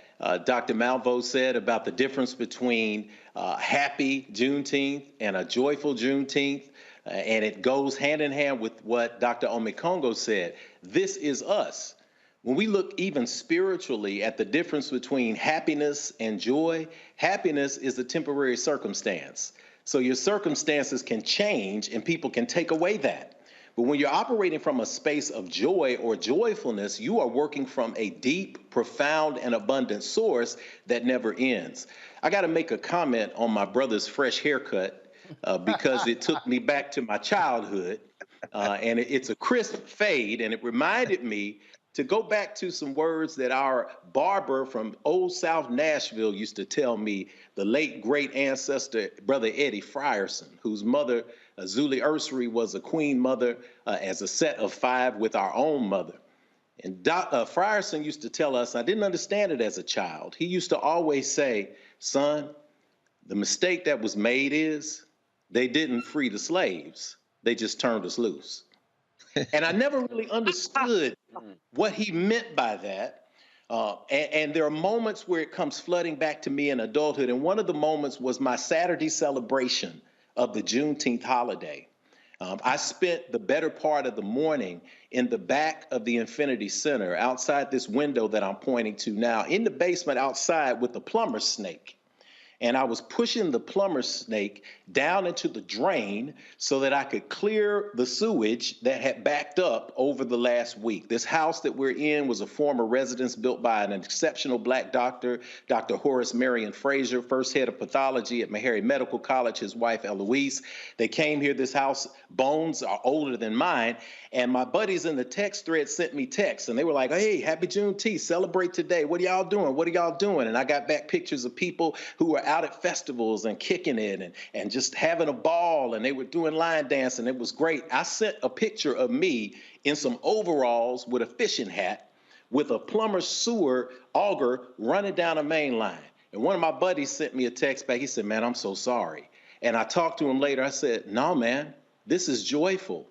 Dr. Malvo said about the difference between happy Juneteenth and a joyful Juneteenth, and it goes hand in hand with what Dr. Omekongo said. This is us. When we look even spiritually at the difference between happiness and joy, happiness is a temporary circumstance. So your circumstances can change and people can take away that. But when you're operating from a space of joy or joyfulness, you are working from a deep, profound, and abundant source that never ends. I got to make a comment on my brother's fresh haircut because it took me back to my childhood. And it's a crisp fade, and it reminded me to go back to some words that our barber from Old South Nashville used to tell me, the late great ancestor, Brother Eddie Frierson, whose mother, Zuli Ursary, was a queen mother as a set of 5 with our own mother. And Frierson used to tell us, I didn't understand it as a child. He used to always say, son, the mistake that was made is they didn't free the slaves. They just turned us loose. And I never really understood what he meant by that. And there are moments where it comes flooding back to me in adulthood. And one of the moments was my Saturday celebration of the Juneteenth holiday. I spent the better part of the morning in the back of the Infinity Center, outside this window that I'm pointing to now, in the basement outside with the plumber's snake. And I was pushing the plumber's snake down into the drain so that I could clear the sewage that had backed up over the last week. This house that we're in was a former residence built by an exceptional Black doctor, Dr. Horace Marion Frazier, first head of pathology at Meharry Medical College, his wife Eloise. They came here. This house, bones are older than mine. And my buddies in the text thread sent me texts, and they were like, hey, happy Juneteenth, celebrate today. What are y'all doing? What are y'all doing? And I got back pictures of people who were out at festivals and kicking it and just having a ball, and they were doing line dancing. It was great. I sent a picture of me in some overalls with a fishing hat with a plumber's sewer auger running down a main line. And one of my buddies sent me a text back. He said, man, I'm so sorry. And I talked to him later. I said, no, man, this is joyful.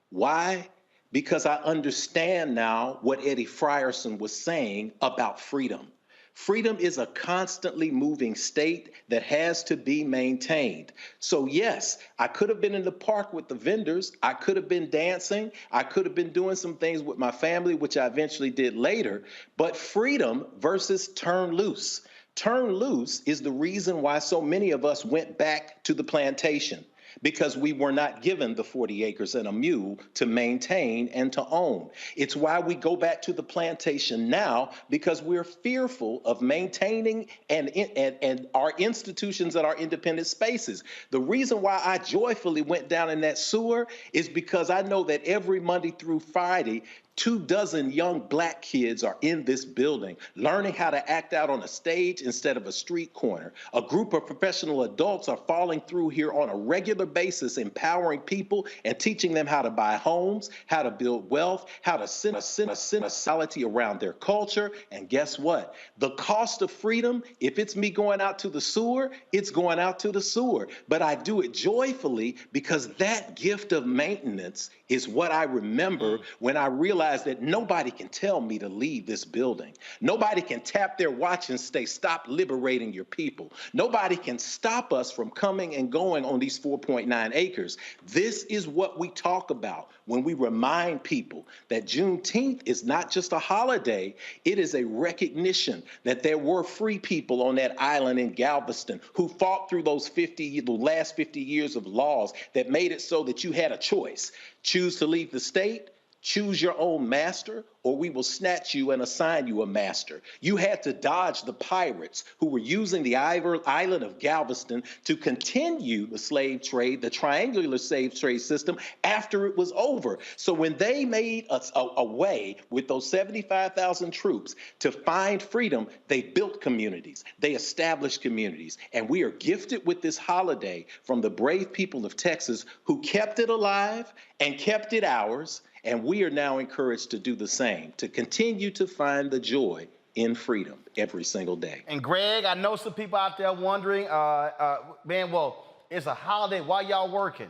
Why? Because I understand now what Eddie Frierson was saying about freedom. Freedom is a constantly moving state that has to be maintained. So yes, I could have been in the park with the vendors. I could have been dancing. I could have been doing some things with my family, which I eventually did later. But freedom versus turn loose. Turn loose is the reason why so many of us went back to the plantation, because we were not given the 40 acres and a mule to maintain and to own. It's why we go back to the plantation now, because we're fearful of maintaining and our institutions and our independent spaces. The reason why I joyfully went down in that sewer is because I know that every Monday through Friday, 24 young Black kids are in this building learning how to act out on a stage instead of a street corner. A group of professional adults are falling through here on a regular basis, empowering people and teaching them how to buy homes, how to build wealth, how to send a society around their culture. And guess what? The cost of freedom, if it's me going out to the sewer, it's going out to the sewer. But I do it joyfully because that gift of maintenance is what I remember when I realized that nobody can tell me to leave this building. Nobody can tap their watch and say, stop liberating your people. Nobody can stop us from coming and going on these 4.9 acres. This is what we talk about when we remind people that Juneteenth is not just a holiday, it is a recognition that there were free people on that island in Galveston who fought through the last 50 years of laws that made it so that you had a choice. Choose to leave the state, choose your own master, or we will snatch you and assign you a master. You had to dodge the pirates who were using the island of Galveston to continue the slave trade, the triangular slave trade system, after it was over. So when they made a way with those 75,000 troops to find freedom, they built communities, they established communities, and we are gifted with this holiday from the brave people of Texas who kept it alive and kept it ours. And we are now encouraged to do the same, to continue to find the joy in freedom every single day. And Greg, I know some people out there wondering, man, well, it's a holiday. Why y'all working?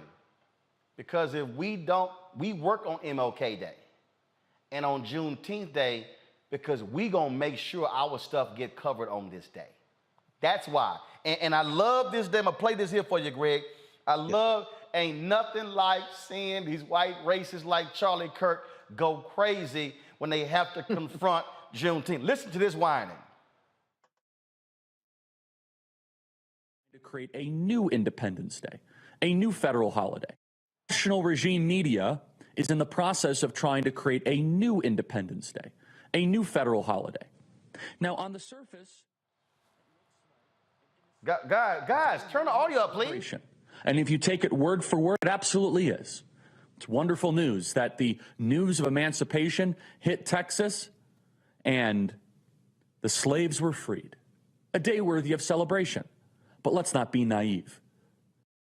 Because if we work on MLK Day and on Juneteenth Day, because we gonna make sure our stuff get covered on this day. That's why. And I love this day. I'm gonna play this here for you, Greg. Ain't nothing like seeing these white racists like Charlie Kirk go crazy when they have to confront Juneteenth. Listen to this whining. To create a new Independence Day, a new federal holiday. National regime media is in the process of trying to create a new Independence Day, a new federal holiday. Now, on the surface... Guys, turn the audio up, please. And if you take it word for word, it absolutely is. It's wonderful news that the news of emancipation hit Texas and the slaves were freed. A day worthy of celebration. But let's not be naive.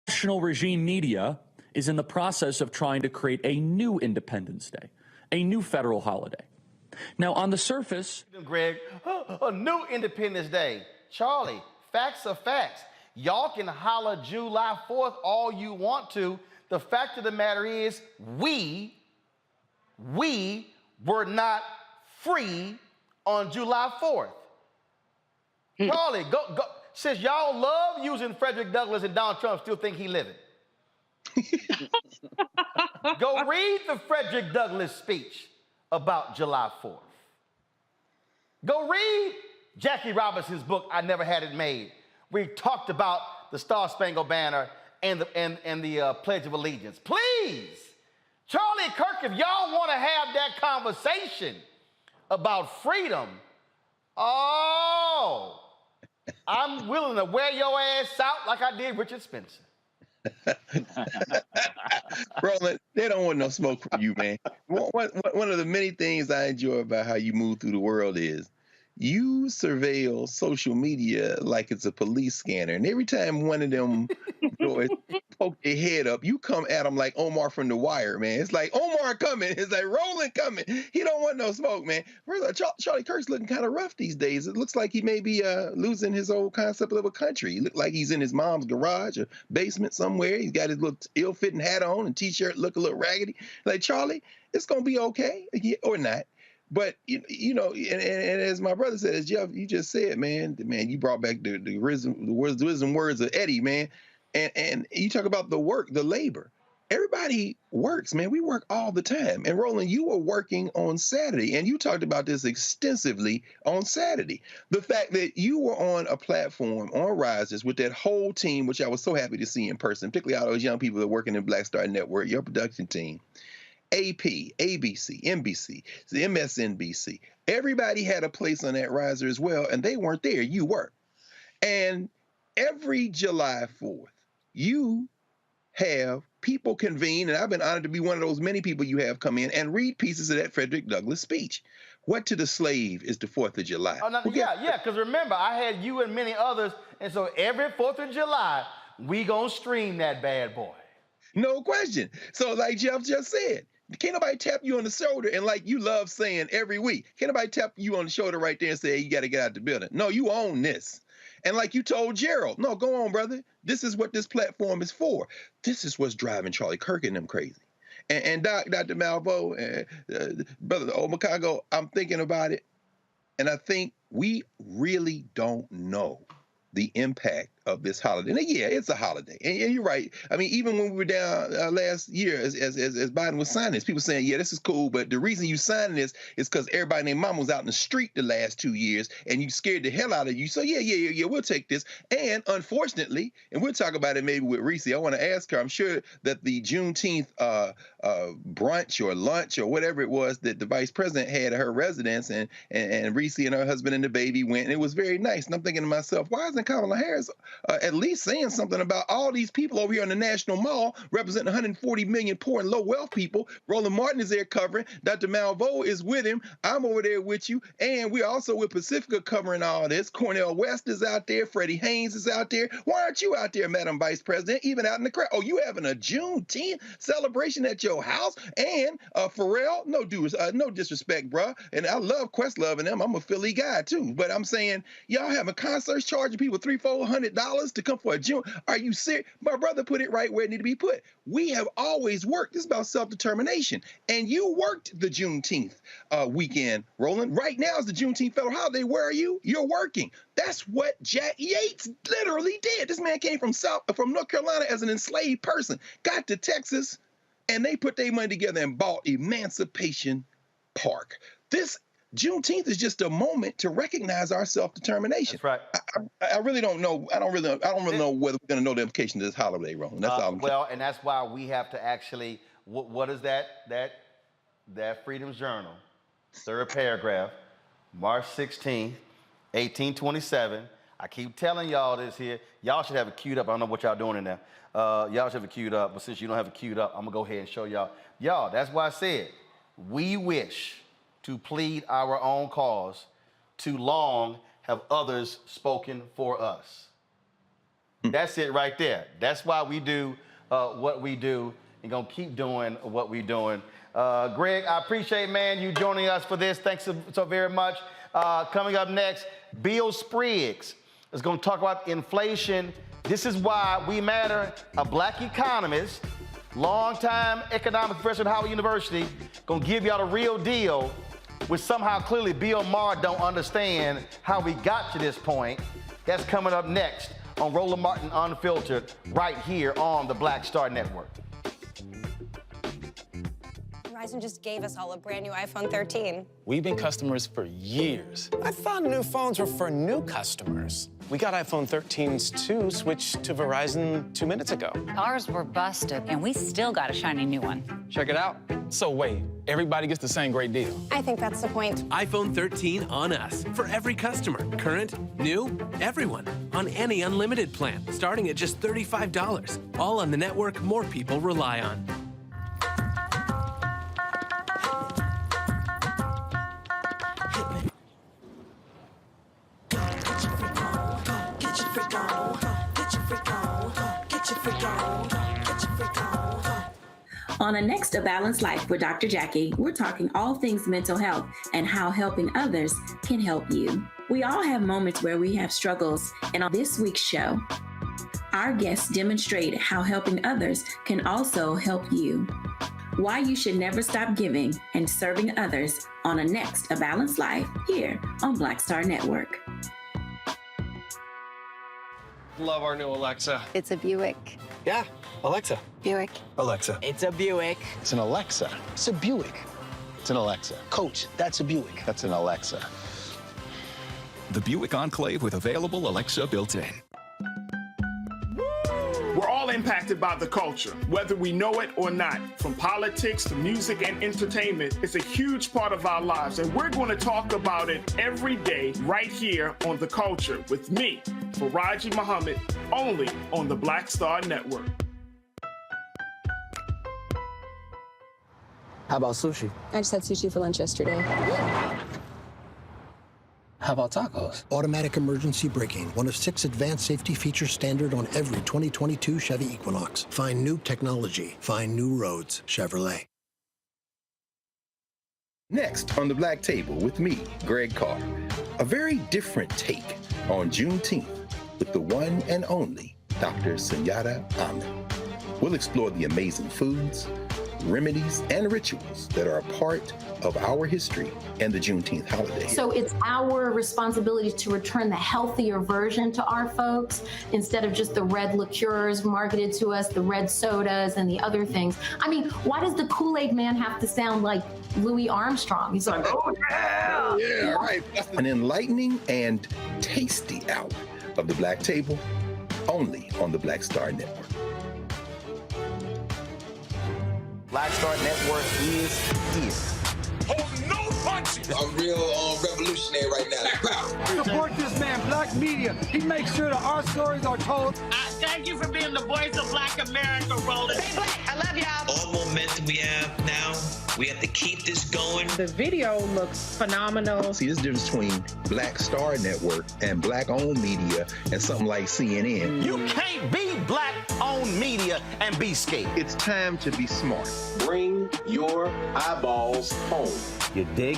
National regime media is in the process of trying to create a new Independence Day, a new federal holiday. Now, on the surface... Greg, a new Independence Day. Charlie, facts are facts. Y'all can holler July 4th all you want to. The fact of the matter is we were not free on July 4th. Charlie, go. Since y'all love using Frederick Douglass and Donald Trump still think he living. Go read the Frederick Douglass speech about July 4th. Go read Jackie Robinson's book, I Never Had It Made. We talked about the Star-Spangled Banner and the Pledge of Allegiance. Please, Charlie Kirk, if y'all want to have that conversation about freedom, I'm willing to wear your ass out like I did Richard Spencer. Roland, they don't want no smoke from you, man. One of the many things I enjoy about how you move through the world is you surveil social media like it's a police scanner. And every time one of them poke their head up, you come at them like Omar from The Wire, man. It's like Omar coming. It's like Roland coming. He don't want no smoke, man. Charlie Kirk's looking kind of rough these days. It looks like he may be losing his old concept of a country. He look like he's in his mom's garage or basement somewhere. He's got his little ill-fitting hat on and T-shirt look a little raggedy. Like, Charlie, it's going to be okay, or not. But, you know, and as my brother said, as Jeff, you just said, man, you brought back the wisdom words of Eddie, man. And you talk about the work, the labor. Everybody works, man. We work all the time. And Roland, you were working on Saturday, and you talked about this extensively on Saturday. The fact that you were on a platform on Risers with that whole team, which I was so happy to see in person, particularly all those young people that are working in Black Star Network, your production team. AP, ABC, NBC, the MSNBC. Everybody had a place on that riser as well, and they weren't there. You were. And every July 4th, you have people convene, and I've been honored to be one of those many people you have come in and read pieces of that Frederick Douglass speech. What to the slave is the 4th of July. Because remember, I had you and many others, and so every 4th of July, we gonna stream that bad boy. No question. So like Jeff just said, can't nobody tap you on the shoulder and like you love saying every week, can't nobody tap you on the shoulder right there and say, hey, you got to get out the building. No, you own this. And like you told Gerald, no, go on, brother. This is what this platform is for. This is what's driving Charlie Kirk and them crazy. And Dr. Malvo, Brother Omakago, I'm thinking about it. And I think we really don't know the impact of this holiday. And yeah, it's a holiday. And you're right. I mean, even when we were down last year, as Biden was signing this, people saying, yeah, this is cool, but the reason you signing this is because everybody and their mama was out in the street the last 2 years, and you scared the hell out of you. So yeah, we'll take this. And unfortunately, and we'll talk about it maybe with Reese, I want to ask her, I'm sure that the Juneteenth brunch or lunch or whatever it was that the vice president had at her residence, and Reese and her husband and the baby went, and it was very nice. And I'm thinking to myself, why isn't Kamala Harris at least saying something about all these people over here on the National Mall representing 140 million poor and low wealth people? Roland Martin is there covering. Dr. Malvo is with him. I'm over there with you. And we're also with Pacifica covering all this. Cornel West is out there. Freddie Haynes is out there. Why aren't you out there, Madam Vice President, even out in the crowd? Oh, you having a Juneteenth celebration at your house? And Pharrell, no disrespect, bruh. And I love Questlove and them. I'm a Philly guy, too. But I'm saying, y'all having concerts charging people $300-400 to come for a June. Are you serious? My brother put it right where it needed to be put. We have always worked. This is about self-determination. And you worked the Juneteenth weekend, Roland. Right now is the Juneteenth federal holiday. Where are you? You're working. That's what Jack Yates literally did. This man came from North Carolina as an enslaved person, got to Texas, and they put their money together and bought Emancipation Park. This Juneteenth is just a moment to recognize our self-determination. That's right. I really don't know. I don't really know whether we're going to know the implications of this holiday, Roland. That's all. Well, and that's why we have to actually what is that Freedom's Journal, third paragraph, March 16th, 1827. I keep telling y'all this here. Y'all should have it queued up. I don't know what y'all doing in there. Y'all should have it queued up, but since you don't have it queued up, I'm gonna go ahead and show y'all. Y'all, that's why I said, we wish to plead our own cause. Too long have others spoken for us. That's it right there. That's why we do what we do and gonna keep doing what we doing. Greg, I appreciate, man, you joining us for this. Thanks so very much. Coming up next, Bill Spriggs is gonna talk about inflation. This is why we matter. A black economist, longtime economic professor at Howard University, gonna give y'all the real deal, which somehow clearly Bill Maher don't understand how we got to this point. That's coming up next on Roland Martin Unfiltered, right here on the Black Star Network. Verizon just gave us all a brand new iPhone 13. We've been customers for years. I thought new phones were for new customers. We got iPhone 13s too, switched to Verizon 2 minutes ago. Ours were busted, and we still got a shiny new one. Check it out. So wait, everybody gets the same great deal. I think that's the point. iPhone 13 on us for every customer. Current, new, everyone. On any unlimited plan, starting at just $35. All on the network more people rely on. On the next A Balanced Life with Dr. Jackie, we're talking all things mental health and how helping others can help you. We all have moments where we have struggles, and on this week's show, our guests demonstrate how helping others can also help you. Why you should never stop giving and serving others on a next A Balanced Life here on Black Star Network. Love our new Alexa. It's a Buick. Yeah, Alexa. Buick. Alexa. It's a Buick. It's an Alexa. It's a Buick. It's an Alexa. Coach, that's a Buick. That's an Alexa. The Buick Enclave with available Alexa built in. We're all impacted by the culture, whether we know it or not. From politics to music and entertainment, it's a huge part of our lives, and we're going to talk about it every day right here on The Culture with me, Faraji Muhammad, only on the Black Star Network. How about sushi? I just had sushi for lunch yesterday. How about tacos? Automatic emergency braking, one of 6 advanced safety features standard on every 2022 Chevy Equinox. Find new technology. Find new roads. Chevrolet. Next on the Black Table with me, Greg Carr. A very different take on Juneteenth with the one and only Dr. Sunyata Ahmed. We'll explore the amazing foods, remedies, and rituals that are a part of our history and the Juneteenth holiday. So it's our responsibility to return the healthier version to our folks instead of just the red liqueurs marketed to us, the red sodas and the other things. I mean, why does the Kool-Aid man have to sound like Louis Armstrong? He's like, oh yeah! Yeah, right. An enlightening and tasty hour of the Black Table, only on the Black Star Network. Black Star Network is here. Oh, no punches! I'm real revolutionary right now. Support this man, Black Media. He makes sure that our stories are told. Thank you for being the voice of Black America, Roland. Stay black. I love y'all. All momentum we have now, we have to keep this going. The video looks phenomenal. See, there's a difference between Black Star Network and Black-owned media and something like CNN. You can't be Black-owned media and be scared. It's time to be smart. Bring your eyeballs home. You dig?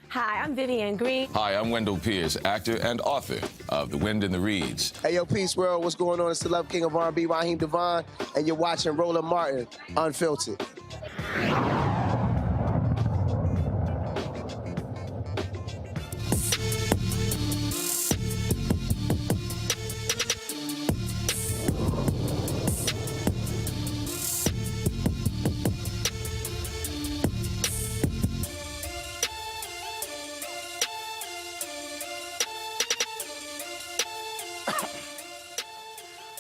Hi, I'm Vivian Green. Hi, I'm Wendell Pierce, actor and author of The Wind in the Reeds. Hey, yo, Peace World, what's going on? It's the Love King of R&B, Raheem Devon, and you're watching Roland Martin Unfiltered.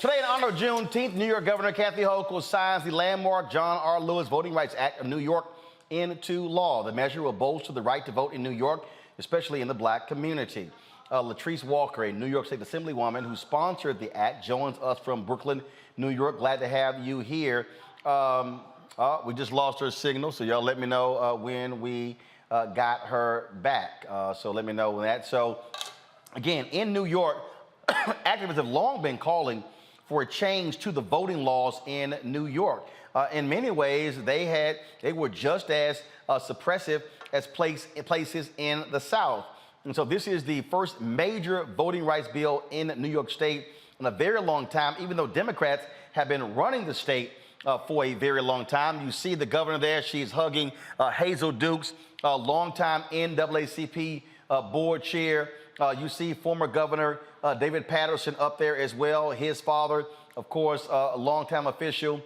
Today, in honor of Juneteenth, New York Governor Kathy Hochul signs the landmark John R. Lewis Voting Rights Act of New York into law. The measure will bolster the right to vote in New York, especially in the black community. Latrice Walker, a New York State Assemblywoman who sponsored the act, joins us from Brooklyn, New York. Glad to have you here. We just lost her signal, so y'all let me know when we got her back. So let me know that. So again, in New York, activists have long been calling for a change to the voting laws in New York. In many ways, they were just as suppressive as places in the South. And so this is the first major voting rights bill in New York State in a very long time, even though Democrats have been running the state for a very long time. You see the governor there. She's hugging Hazel Dukes, longtime NAACP board chair. You see former Governor David Patterson up there as well. His father, of course, a longtime official.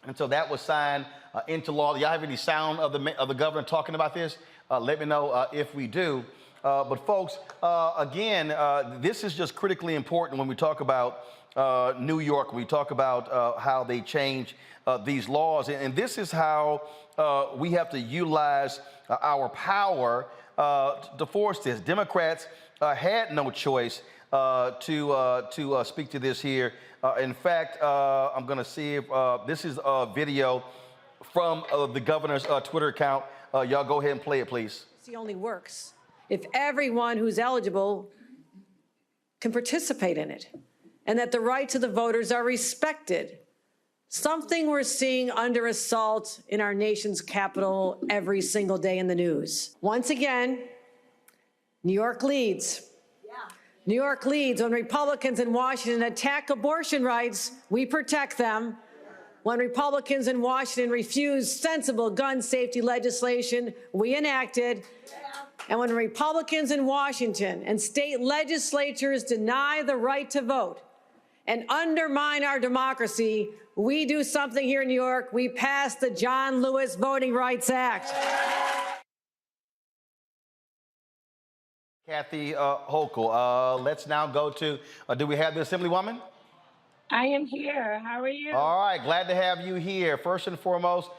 And so that was signed into law. Y'all have any sound of the governor talking about this? Let me know if we do. But folks, again, this is just critically important when we talk about New York. We talk about how they change these laws. And this is how we have to utilize our power to force this. Democrats had no choice to speak to this here. In fact, I'm going to see if this is a video from the governor's Twitter account. Y'all go ahead and play it, please. It only works if everyone who's eligible can participate in it and that the rights of the voters are respected. Something we're seeing under assault in our nation's capital every single day in the news. Once again, New York leads. New York leads. When Republicans in Washington attack abortion rights, we protect them. When Republicans in Washington refuse sensible gun safety legislation, we enact it. And when Republicans in Washington and state legislatures deny the right to vote and undermine our democracy, we do something here in New York. We pass the John Lewis Voting Rights Act. Kathy Hochul. Let's now go to, do we have the Assemblywoman? I am here. How are you? All right, glad to have you here. First and foremost,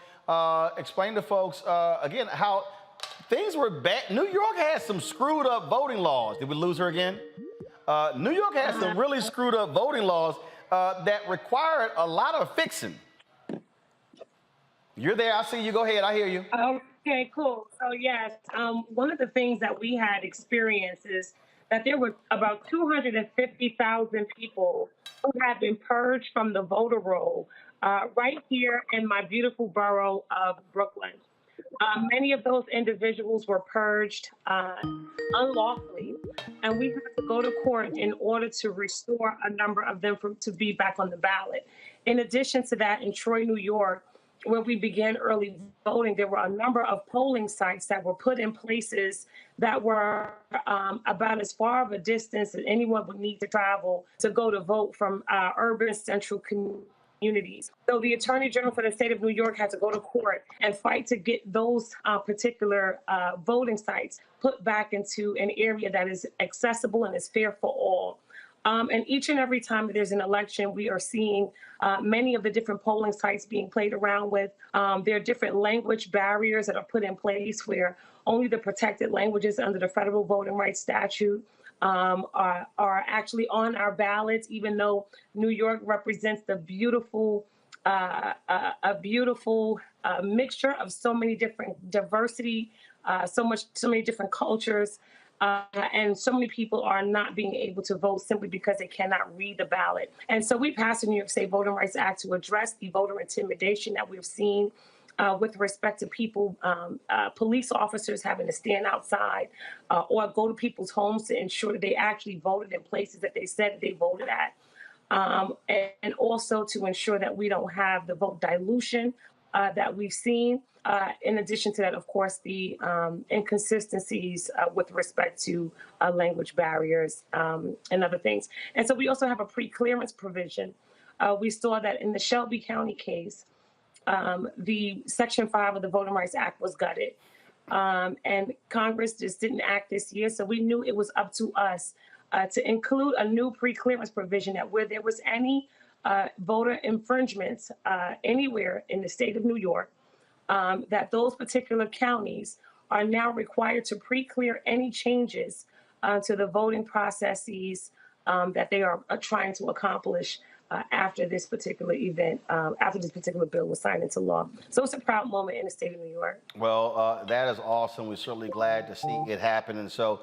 explain to folks, again, how things were bad. New York has some screwed up voting laws. Did we lose her again? New York has some really screwed up voting laws that required a lot of fixing. You're there. I see you. Go ahead. I hear you. Okay, cool. So, yes, one of the things that we had experienced is that there were about 250,000 people who had been purged from the voter roll right here in my beautiful borough of Brooklyn. Many of those individuals were purged unlawfully, and we had to go to court in order to restore a number of them to be back on the ballot. In addition to that, in Troy, New York, where we began early voting, there were a number of polling sites that were put in places that were about as far of a distance as anyone would need to travel to go to vote from urban central communities. So the Attorney General for the state of New York had to go to court and fight to get those particular voting sites put back into an area that is accessible and is fair for all. And each and every time that there's an election, we are seeing many of the different polling sites being played around with. There are different language barriers that are put in place where only the protected languages under the federal voting rights statute are actually on our ballots, even though New York represents the beautiful, a beautiful mixture of so many different diversity, so many different cultures. And so many people are not being able to vote simply because they cannot read the ballot. And so we passed the New York State Voting Rights Act to address the voter intimidation that we've seen with respect to people, police officers having to stand outside or go to people's homes to ensure that they actually voted in places that they said that they voted at. And also to ensure that we don't have the vote dilution that we've seen. In addition to that, of course, the inconsistencies with respect to language barriers and other things. And so we also have a pre-clearance provision. We saw that in the Shelby County case, the Section 5 of the Voting Rights Act was gutted. And Congress just didn't act this year, so we knew it was up to us to include a new pre-clearance provision that where there was any voter infringements anywhere in the state of New York, that those particular counties are now required to pre-clear any changes to the voting processes that they are trying to accomplish after this particular event, after this particular bill was signed into law. So it's a proud moment in the state of New York. Well, that is awesome. We're certainly glad to see it happen. And so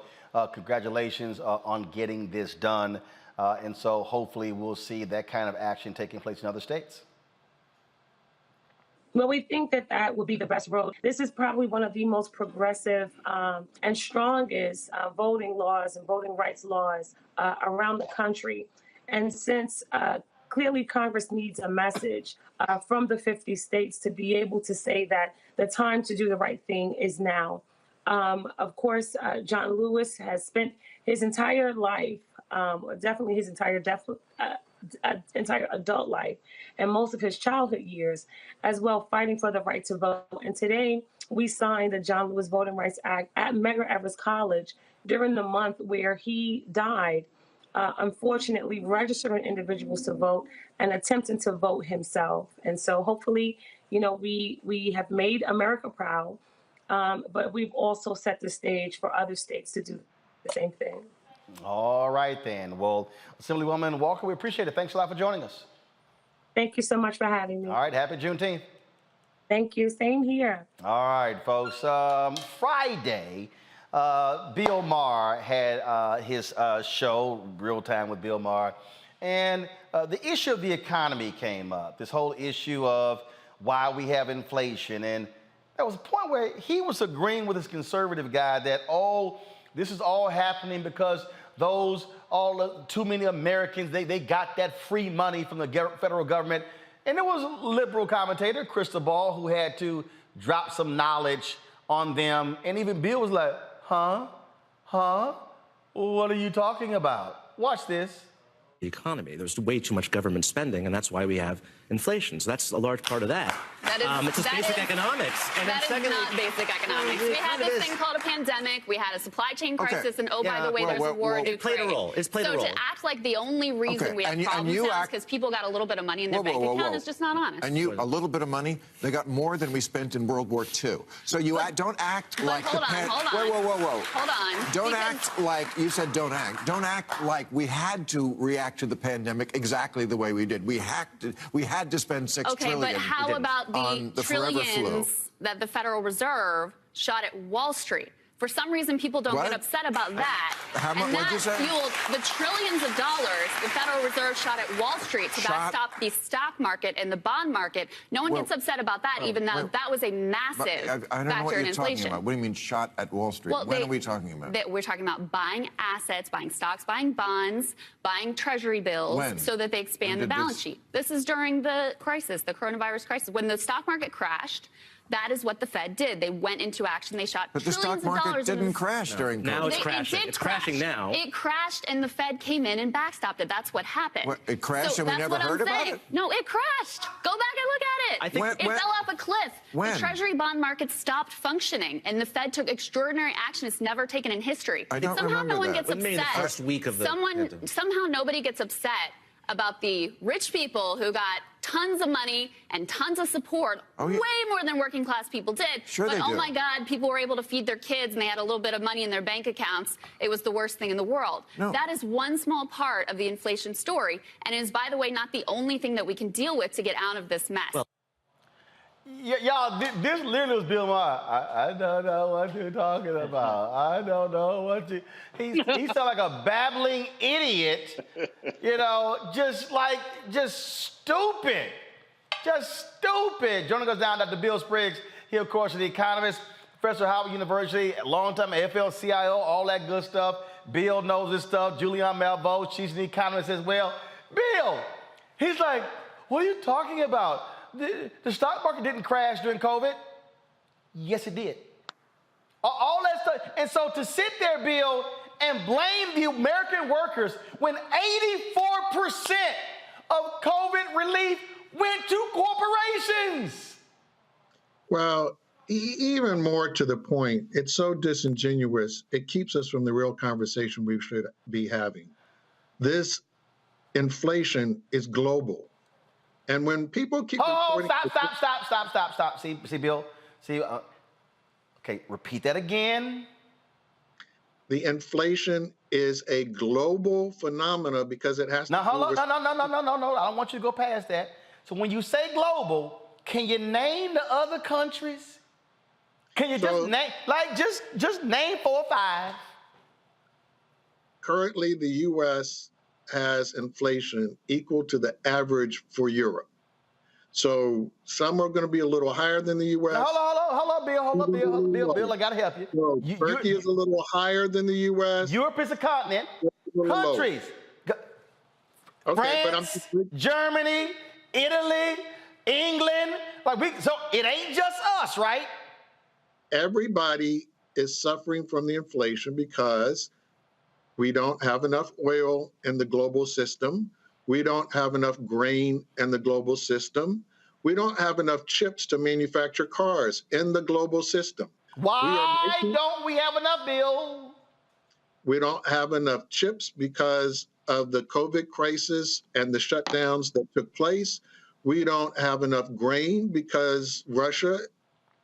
congratulations on getting this done. And so hopefully we'll see that kind of action taking place in other states. Well, we think that that would be the best road. This is probably one of the most progressive and strongest voting laws and voting rights laws around the country. And since clearly Congress needs a message from the 50 states to be able to say that the time to do the right thing is now. Of course, John Lewis has spent his entire life, definitely his entire adult life and most of his childhood years as well, fighting for the right to vote. And today we signed the John Lewis Voting Rights Act at Medgar Evers College during the month where he died, unfortunately registering individuals to vote and attempting to vote himself. And so hopefully, you know, we have made America proud, but we've also set the stage for other states to do the same thing. All right, then. Well, Assemblywoman Walker, we appreciate it. Thanks a lot for joining us. Thank you so much for having me. All right, happy Juneteenth. Thank you. Same here. All right, folks. Friday, Bill Maher had his show, Real Time with Bill Maher, and the issue of the economy came up, this whole issue of why we have inflation. And there was a point where he was agreeing with his conservative guy that, this is all happening because too many Americans, they got that free money from the federal government. And there was a liberal commentator, Crystal Ball, who had to drop some knowledge on them. And even Bill was like, huh? What are you talking about? Watch this. The economy. There's way too much government spending, and that's why we have inflation. So that's a large part of that. It's just basic economics. And that is not basic economics. We had this thing called a pandemic. We had a supply chain crisis, and by the way, there's a war in Ukraine. It played a role. It's played a role. So to act like the only reason we have problems now is because people got a little bit of money in their bank account is just not honest. And a little bit of money, they got more than we spent in World War II. So you don't act like hold on. Don't act like, you said don't act. Don't act like we had to react to the pandemic exactly the way we did. We had to spend $6 trillion. Okay, but how about the forever flu? trillions that the Federal Reserve shot at Wall Street? For some reason, people don't get upset about that. How much? What'd you say? Fueled the trillions of dollars the Federal Reserve shot at Wall Street to backstop the stock market and the bond market. No one gets upset about that, even though that was a massive I don't know what factor in you're inflation. talking about. What do you mean shot at Wall Street? Well, when are we talking about? We're talking about buying assets, buying stocks, buying bonds, buying treasury bills so that they expand the balance sheet. This is during the crisis, the coronavirus crisis. When the stock market crashed, that is what the Fed did. They went into action. They shot trillions of dollars. But the stock market didn't crash during COVID. Now it's crashing. It's crashing now. It crashed, and the Fed came in and backstopped it. That's what happened. What, it crashed and we never heard about it? No, it crashed. Go back and look at it. It fell off a cliff. When? The Treasury bond market stopped functioning, and the Fed took extraordinary action. It's never taken in history. I don't Somehow remember no one that. gets upset. Maybe the first week of the Somehow nobody gets upset about the rich people who got tons of money and tons of support, way more than working class people did. Sure but they oh do. my God, people were able to feed their kids and they had a little bit of money in their bank accounts. It was the worst thing in the world. No. That is one small part of the inflation story, and it is, by the way, not the only thing that we can deal with to get out of this mess. Y'all, this literally was Bill Maher. I don't know what you're talking about. I don't know what you... He sounds like a babbling idiot, just stupid. Just stupid. Joining us now, Dr. Bill Spriggs. He, of course, is the economist, professor at Howard University, long-time AFL-CIO, all that good stuff. Bill knows this stuff. Julianne Malveaux, she's an economist as well. Bill, he's like, what are you talking about? The stock market didn't crash during COVID. Yes, it did. All that stuff. And so to sit there, Bill, and blame the American workers when 84% of COVID relief went to corporations. Well, even more to the point, it's so disingenuous, it keeps us from the real conversation we should be having. This inflation is global. And when people keep reporting... Stop. See, Bill? See, okay, repeat that again. The inflation is a global phenomena because it has to do with... No. I don't want you to go past that. So when you say global, can you name the other countries? Can you just name 4 or 5? Currently, the U.S. has inflation equal to the average for Europe. So some are going to be a little higher than the U.S. Now, hold on, Bill, I got to help you. So Turkey is a little higher than the U.S. Europe is a continent. Countries. Okay, France, Germany, Italy, England. So it ain't just us, right? Everybody is suffering from the inflation because we don't have enough oil in the global system. We don't have enough grain in the global system. We don't have enough chips to manufacture cars in the global system. Why don't we have enough, Bill? We don't have enough chips because of the COVID crisis and the shutdowns that took place. We don't have enough grain because Russia,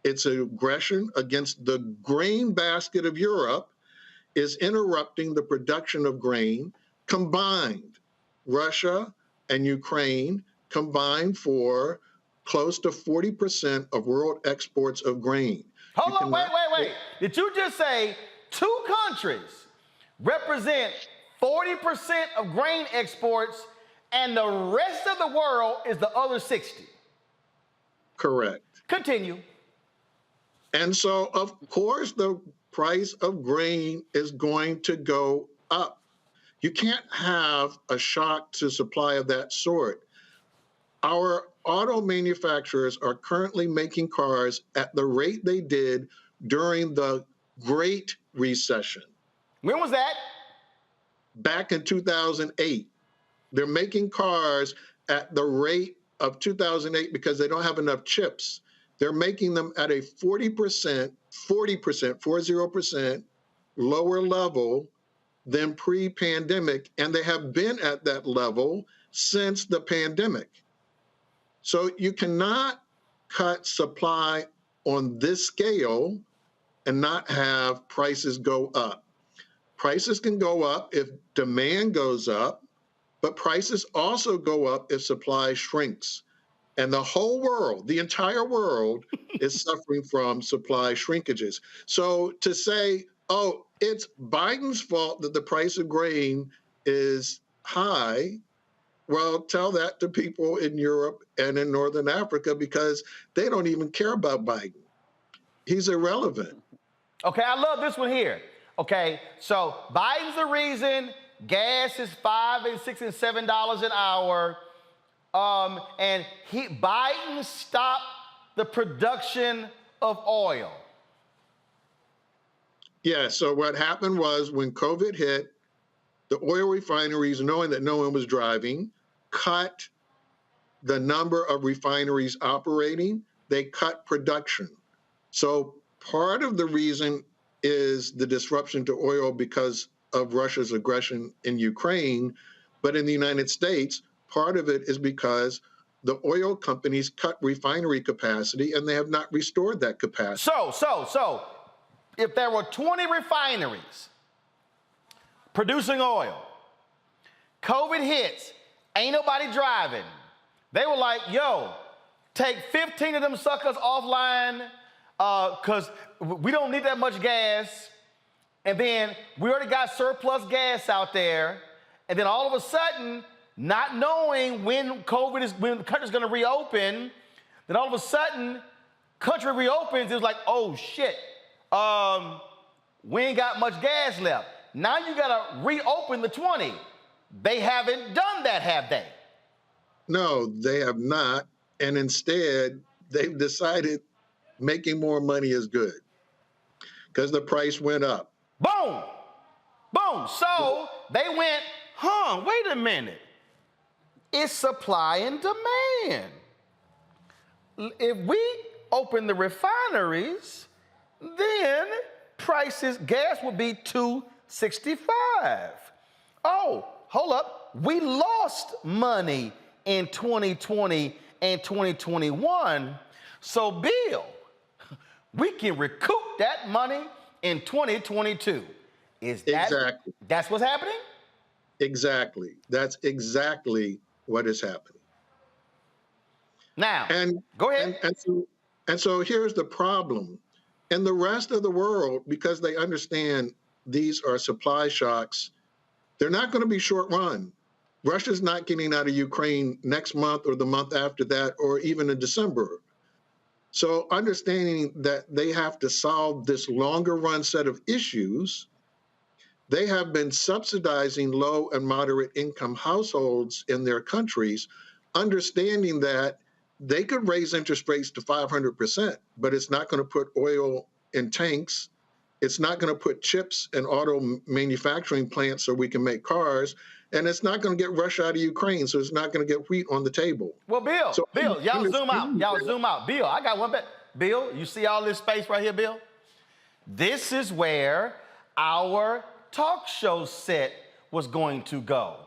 its aggression against the grain basket of Europe, is interrupting the production of grain. Combined, Russia and Ukraine combined for close to 40% of world exports of grain. Hold on, wait. Did you just say 2 countries represent 40% of grain exports and the rest of the world is the other 60? Correct. Continue. And so, of course, the price of grain is going to go up. You can't have a shock to supply of that sort. Our auto manufacturers are currently making cars at the rate they did during the Great Recession. When was that? Back in 2008. They're making cars at the rate of 2008 because they don't have enough chips. They're making them at a 40% lower level than pre-pandemic, and they have been at that level since the pandemic. So you cannot cut supply on this scale and not have prices go up. Prices can go up if demand goes up, but prices also go up if supply shrinks. And the whole world, the entire world, is suffering from supply shrinkages. So to say, oh, it's Biden's fault that the price of grain is high, well, tell that to people in Europe and in Northern Africa because they don't even care about Biden. He's irrelevant. Okay, I love this one here. Okay, so Biden's the reason gas is $5 and $6 and $7 an hour. And Biden stopped the production of oil. Yeah, so what happened was when COVID hit, the oil refineries, knowing that no one was driving, cut the number of refineries operating. They cut production. So part of the reason is the disruption to oil because of Russia's aggression in Ukraine. But in the United States, part of it is because the oil companies cut refinery capacity and they have not restored that capacity. So, if there were 20 refineries producing oil, COVID hits, ain't nobody driving. They were like, yo, take 15 of them suckers offline because we don't need that much gas. And then we already got surplus gas out there. And then all of a sudden, not knowing when the country's going to reopen, then all of a sudden, country reopens. It's like, oh shit, we ain't got much gas left. Now you got to reopen the 20. They haven't done that, have they? No, they have not. And instead, they've decided making more money is good because the price went up. Boom. Boom. So they went, wait a minute. It's supply and demand. If we open the refineries, then gas will be $2.65. Oh, hold up. we lost money in 2020 and 2021. So, Bill, we can recoup that money in 2022. Is that exactly? That's what's happening? Exactly. That's exactly what is happening. Now, and go ahead. And so here's the problem. In the rest of the world, because they understand these are supply shocks, they're not going to be short run. Russia's not getting out of Ukraine next month or the month after that, or even in December. So understanding that they have to solve this longer run set of issues, they have been subsidizing low and moderate income households in their countries, understanding that they could raise interest rates to 500%, but it's not going to put oil in tanks. It's not going to put chips in auto manufacturing plants so we can make cars. And it's not going to get Russia out of Ukraine, so it's not going to get wheat on the table. Well, Bill, so, Bill, y'all zoom out. Y'all zoom out. Bill, I got one bet. Bill, you see all this space right here, Bill? This is where our talk show set was going to go.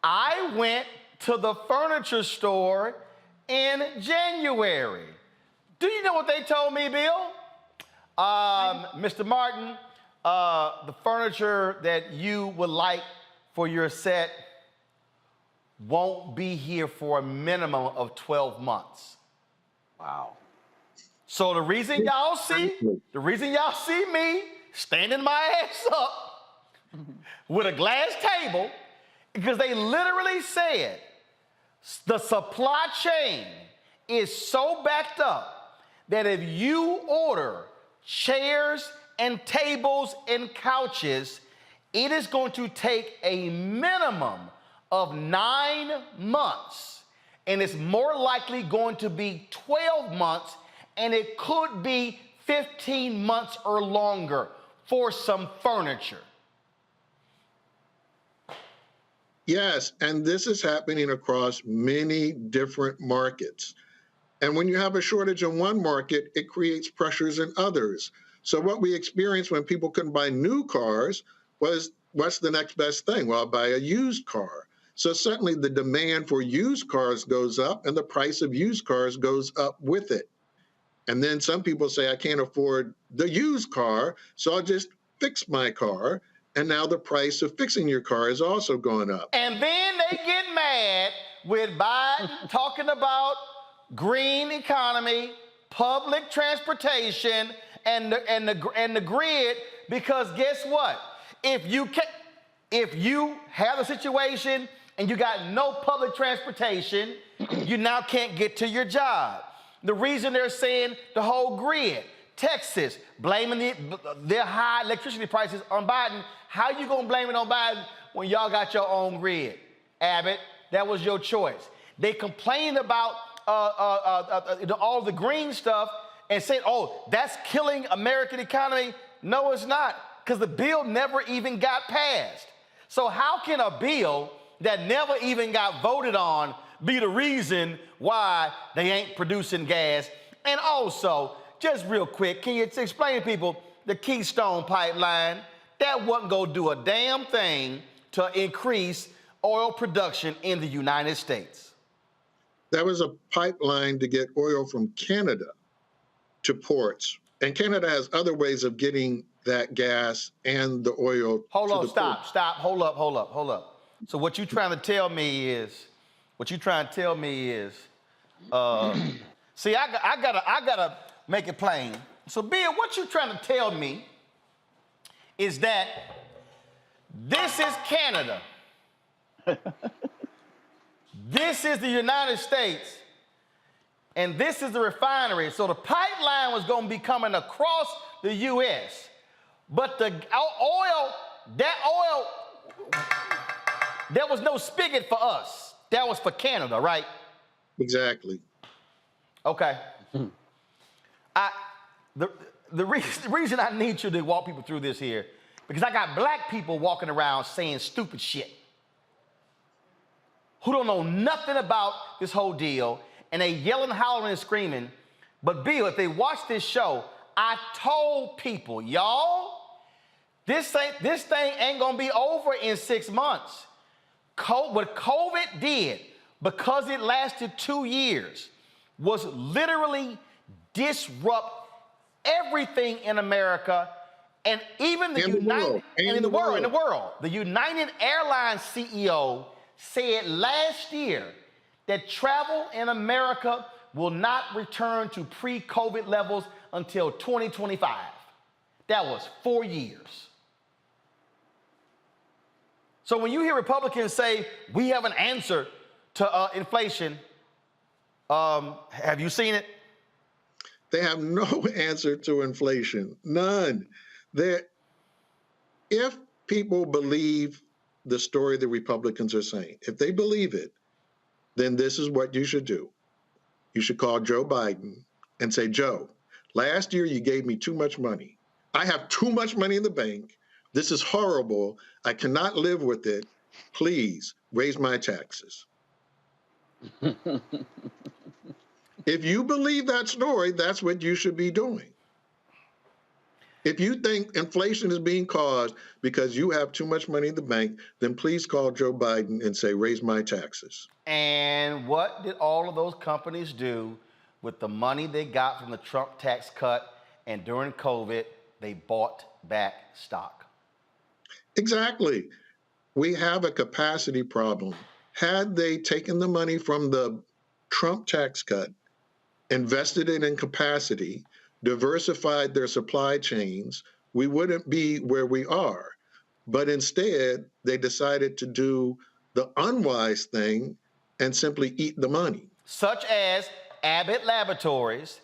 I went to the furniture store in January. Do you know what they told me, Bill? Mr. Martin, the furniture that you would like for your set won't be here for a minimum of 12 months. Wow. So the reason y'all see me standing my ass up with a glass table, because they literally said the supply chain is so backed up that if you order chairs and tables and couches, it is going to take a minimum of 9 months, and it's more likely going to be 12 months, and it could be 15 months or longer for some furniture. Yes, and this is happening across many different markets. And when you have a shortage in one market, it creates pressures in others. So what we experienced when people couldn't buy new cars was, what's the next best thing? Well, I'll buy a used car. So certainly the demand for used cars goes up and the price of used cars goes up with it. And then some people say, I can't afford the used car, so I'll just fix my car. And now the price of fixing your car is also going up. And then they get mad with Biden talking about green economy, public transportation, and the grid, because guess what? If you have a situation and you got no public transportation, you now can't get to your job. The reason they're saying the whole grid, Texas, blaming their high electricity prices on Biden. How you gonna blame it on Biden when y'all got your own grid? Abbott, that was your choice. They complained about all the green stuff and said, oh, that's killing American economy. No, it's not, because the bill never even got passed. So how can a bill that never even got voted on be the reason why they ain't producing gas? And also, just real quick, can you explain to people the Keystone Pipeline? That wasn't gonna do a damn thing to increase oil production in the United States. That was a pipeline to get oil from Canada to ports. And Canada has other ways of getting that gas and the oil. Hold up, stop, hold up. So what you trying to tell me is, see, I gotta make it plain. So Bill, what you trying to tell me is that this is Canada. This is the United States, and this is the refinery. So the pipeline was going to be coming across the U.S., but the oil, there was no spigot for us. That was for Canada, right? Exactly. Okay. The reason I need you to walk people through this here, because I got black people walking around saying stupid shit, who don't know nothing about this whole deal, and they yelling, hollering, and screaming. But Bill, if they watch this show, I told people, y'all, this thing ain't gonna be over in 6 months. What COVID did, because it lasted 2 years, was literally disrupt everything in America and even the United in the world. The United Airlines CEO said last year that travel in America will not return to pre-COVID levels until 2025. That was 4 years. So when you hear Republicans say, we have an answer to inflation, have you seen it? They have no answer to inflation, none. If people believe the story the Republicans are saying, if they believe it, then this is what you should do. You should call Joe Biden and say, Joe, last year you gave me too much money. I have too much money in the bank. This is horrible. I cannot live with it. Please raise my taxes. If you believe that story, that's what you should be doing. If you think inflation is being caused because you have too much money in the bank, then please call Joe Biden and say, raise my taxes. And what did all of those companies do with the money they got from the Trump tax cut? And during COVID, they bought back stock. Exactly. We have a capacity problem. Had they taken the money from the Trump tax cut, invested it in capacity, diversified their supply chains, we wouldn't be where we are. But instead, they decided to do the unwise thing and simply eat the money. Such as Abbott Laboratories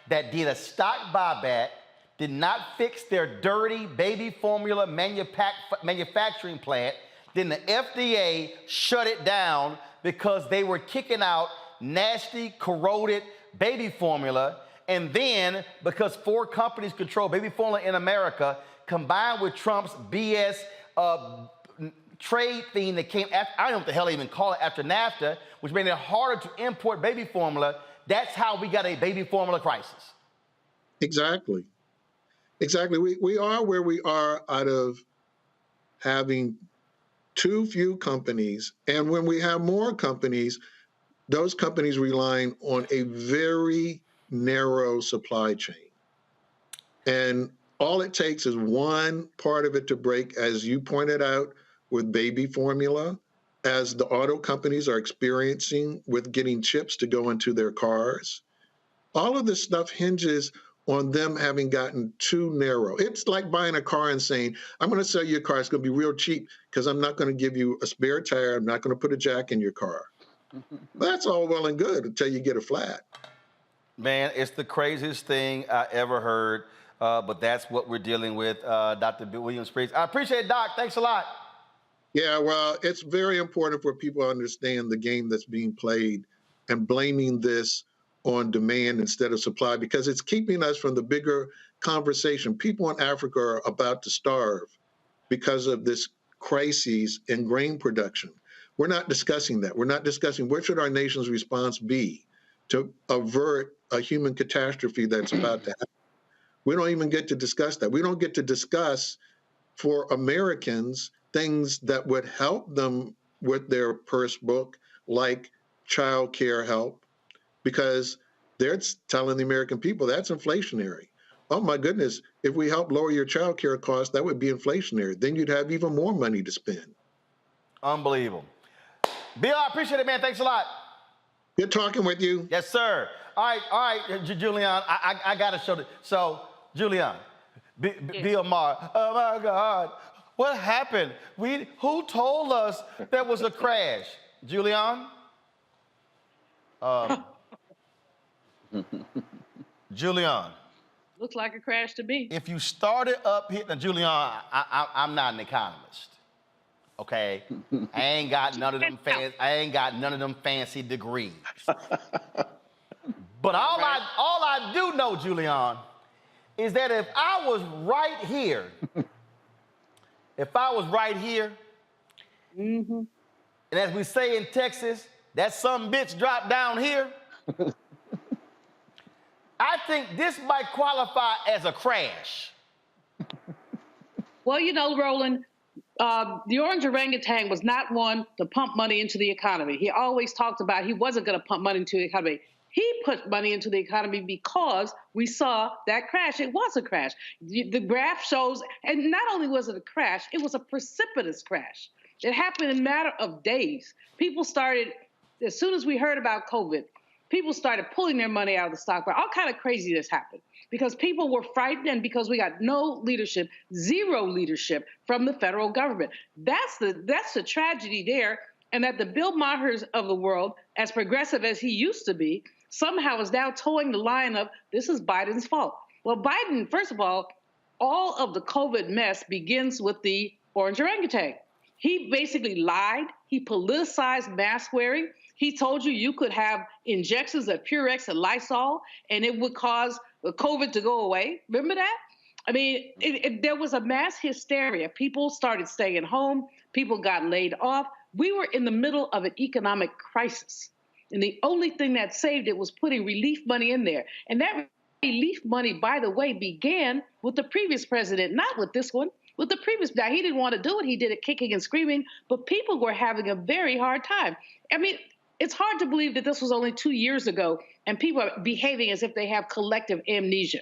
that did a stock buyback, did not fix their dirty baby formula manufacturing plant, then the FDA shut it down because they were kicking out nasty, corroded baby formula. And then, because 4 companies control baby formula in America, combined with Trump's BS trade thing that came after, I don't know what the hell they even call it, after NAFTA, which made it harder to import baby formula, that's how we got a baby formula crisis. Exactly. Exactly. We are where we are out of having too few companies. And when we have more companies, those companies relying on a very narrow supply chain. And all it takes is one part of it to break, as you pointed out, with baby formula, as the auto companies are experiencing with getting chips to go into their cars. All of this stuff hinges on them having gotten too narrow. It's like buying a car and saying, I'm going to sell you a car. It's going to be real cheap because I'm not going to give you a spare tire. I'm not going to put a jack in your car. That's all well and good until you get a flat. Man, it's the craziest thing I ever heard, but that's what we're dealing with, Dr. Williams-Priest. I appreciate it, Doc. Thanks a lot. Yeah, well, it's very important for people to understand the game that's being played and blaming this on demand instead of supply, because it's keeping us from the bigger conversation. People in Africa are about to starve because of this crisis in grain production. We're not discussing that. We're not discussing what should our nation's response be to avert a human catastrophe that's about to happen. We don't even get to discuss that. We don't get to discuss for Americans things that would help them with their purse book, like child care help, because they're telling the American people that's inflationary. Oh my goodness, if we help lower your child care costs, that would be inflationary. Then you'd have even more money to spend. Unbelievable. Bill, I appreciate it, man. Thanks a lot. Good talking with you. Yes, sir. All right, Julian, I got to show this. So, Julian, Bill Maher, oh my God, what happened? Who told us there was a crash? Julian? Julian. Looks like a crash to me. If you started up here, now Julian, I'm not an economist, okay? I ain't got none of them fancy degrees. But all I do know, Julian, is that if I was right here, and as we say in Texas, that some bitch dropped down here, I think this might qualify as a crash. Well, you know, Roland, the orange orangutan was not one to pump money into the economy. He always talked about he wasn't going to pump money into the economy. He put money into the economy because we saw that crash. It was a crash. The graph shows, and not only was it a crash, it was a precipitous crash. It happened in a matter of days. People started, as soon as we heard about COVID, people started pulling their money out of the stock market. All kind of craziness happened because people were frightened and because we got no leadership, zero leadership from the federal government. That's the tragedy there, and that the Bill Mahers of the world, as progressive as he used to be, somehow is now towing the line of this is Biden's fault. Well, Biden, first of all of the COVID mess begins with the orange orangutan. He basically lied. He politicized mask wearing. He told you could have injections of Purex and Lysol and it would cause COVID to go away. Remember that? I mean, there was a mass hysteria. People started staying home. People got laid off. We were in the middle of an economic crisis. And the only thing that saved it was putting relief money in there. And that relief money, by the way, began with the previous president, not with this one, with the previous. Now, he didn't want to do it. He did it kicking and screaming, but people were having a very hard time. I mean, it's hard to believe that this was only 2 years ago and people are behaving as if they have collective amnesia.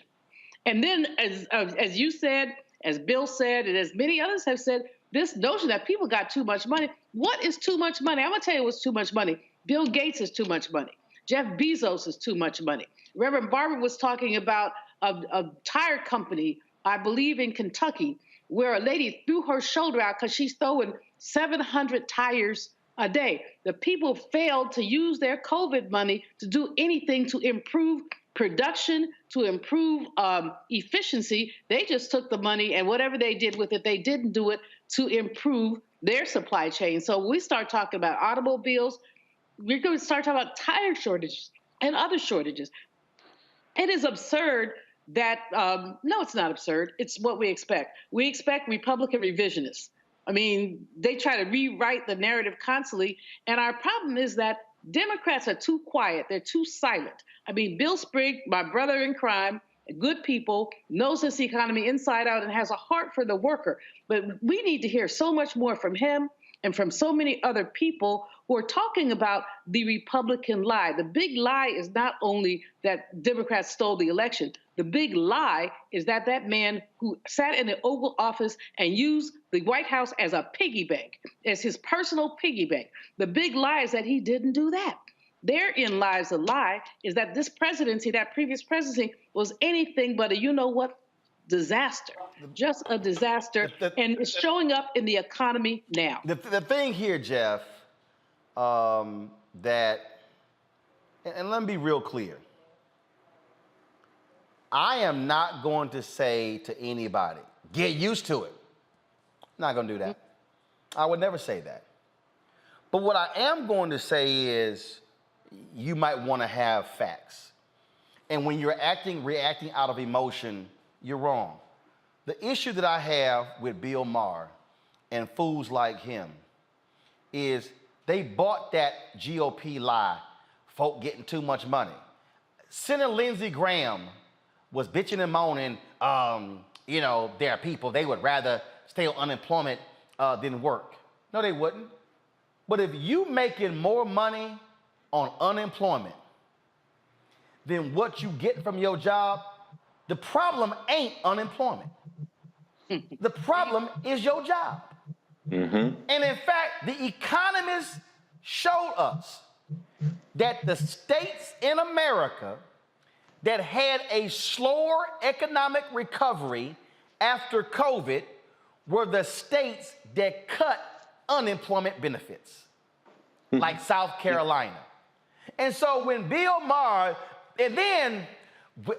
And then, as you said, as Bill said, and as many others have said, this notion that people got too much money. What is too much money? I'm going to tell you what's too much money. Bill Gates is too much money. Jeff Bezos is too much money. Reverend Barber was talking about a tire company, I believe in Kentucky, where a lady threw her shoulder out because she's throwing 700 tires a day. The people failed to use their COVID money to do anything to improve production, to improve efficiency. They just took the money and whatever they did with it, they didn't do it to improve their supply chain. So we start talking about automobiles. We're going to start talking about tire shortages and other shortages. It is absurd that, no, it's not absurd. It's what we expect. We expect Republican revisionists. I mean, they try to rewrite the narrative constantly. And our problem is that Democrats are too quiet. They're too silent. I mean, Bill Sprigg, my brother in crime, good people, knows this economy inside out and has a heart for the worker. But we need to hear so much more from him and from so many other people who are talking about the Republican lie. The big lie is not only that Democrats stole the election. The big lie is that that man who sat in the Oval Office and used the White House as a piggy bank, as his personal piggy bank. The big lie is that he didn't do that. Therein lies the lie, is that this presidency, that previous presidency, was anything but a you-know-what disaster, just a disaster, and it's showing up in the economy now. The thing here, Jeff, and let me be real clear. I am not going to say to anybody, get used to it. I'm not going to do that. I would never say that. But what I am going to say is you might want to have facts. And when you're reacting out of emotion, you're wrong. The issue that I have with Bill Maher and fools like him is they bought that GOP lie, folk getting too much money. Senator Lindsey Graham was bitching and moaning, there are people, they would rather stay on unemployment than work. No, they wouldn't. But if you making more money on unemployment than what you get from your job, the problem ain't unemployment. The problem is your job. Mm-hmm. And in fact, the economists showed us that the states in America that had a slower economic recovery after COVID were the states that cut unemployment benefits, like South Carolina. And so when Bill Maher, and then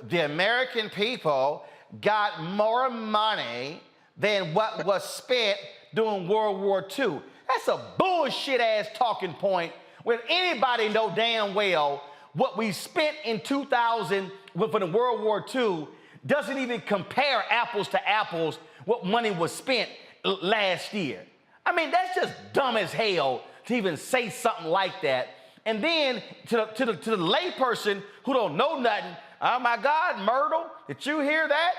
the American people got more money than what was spent during World War II. That's a bullshit-ass talking point when anybody know damn well what we spent in 2000 for the World War II doesn't even compare apples to apples what money was spent last year. I mean, that's just dumb as hell to even say something like that. And then to the layperson who don't know nothing, oh my God, Myrtle, did you hear that?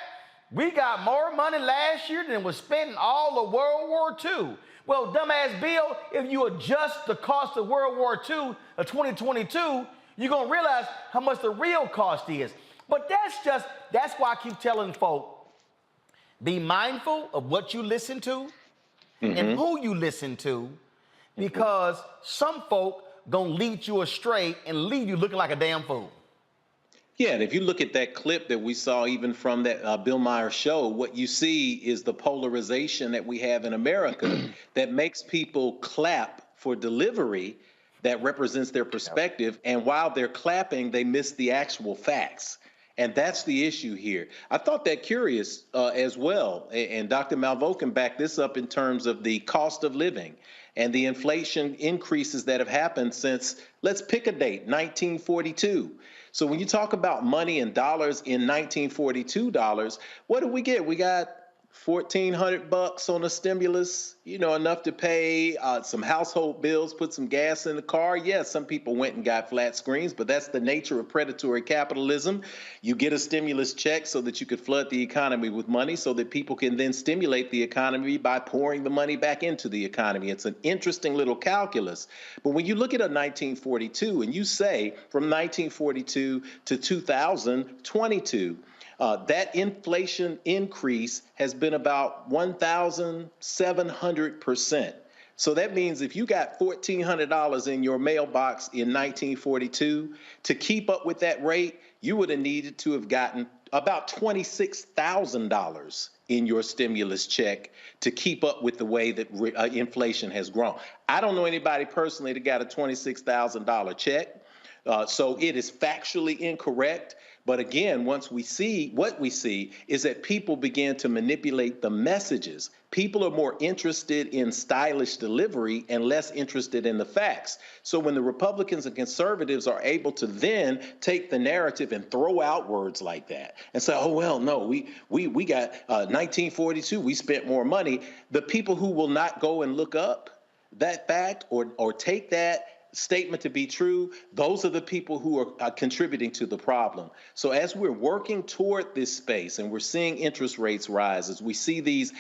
We got more money last year than was spent in all of World War II. Well, dumbass Bill, if you adjust the cost of World War II of 2022, you're going to realize how much the real cost is. But that's why I keep telling folk, be mindful of what you listen to and who you listen to, because some folk going to lead you astray and leave you looking like a damn fool. Yeah, and if you look at that clip that we saw even from that Bill Maher show, what you see is the polarization that we have in America that makes people clap for delivery that represents their perspective. And while they're clapping, they miss the actual facts. And that's the issue here. I thought that curious as well. And Dr. Malveaux can back this up in terms of the cost of living and the inflation increases that have happened since, let's pick a date, 1942. So when you talk about money and dollars in 1942 dollars, what do we get? We got $1,400 on a stimulus, enough to pay some household bills, put some gas in the car. Yes, some people went and got flat screens, but that's the nature of predatory capitalism. You get a stimulus check so that you could flood the economy with money so that people can then stimulate the economy by pouring the money back into the economy. It's an interesting little calculus. But when you look at a 1942 and you say from 1942 to 2022, that inflation increase has been about 1,700%. So that means if you got $1,400 in your mailbox in 1942, to keep up with that rate, you would have needed to have gotten about $26,000 in your stimulus check to keep up with the way that inflation has grown. I don't know anybody personally that got a $26,000 check. So it is factually incorrect. But again, once we see what we see is that people begin to manipulate the messages. People are more interested in stylish delivery and less interested in the facts. So when the Republicans and conservatives are able to then take the narrative and throw out words like that and say, oh, well, no, we got 1942, we spent more money. The people who will not go and look up that fact or take that statement to be true, those are the people who are contributing to the problem. So as we're working toward this space and we're seeing interest rates rise, as we see these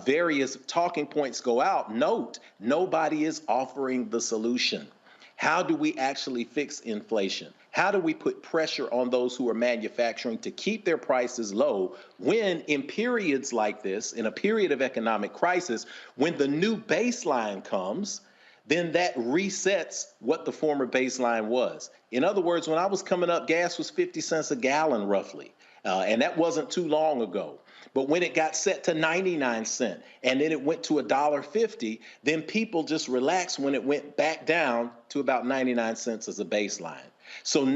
various talking points go out, note, nobody is offering the solution. How do we actually fix inflation? How do we put pressure on those who are manufacturing to keep their prices low when in periods like this, in a period of economic crisis, when the new baseline comes, then that resets what the former baseline was. In other words, when I was coming up, gas was 50 cents a gallon roughly, and that wasn't too long ago. But when it got set to 99 cents and then it went to $1.50, then people just relaxed when it went back down to about 99 cents as a baseline. So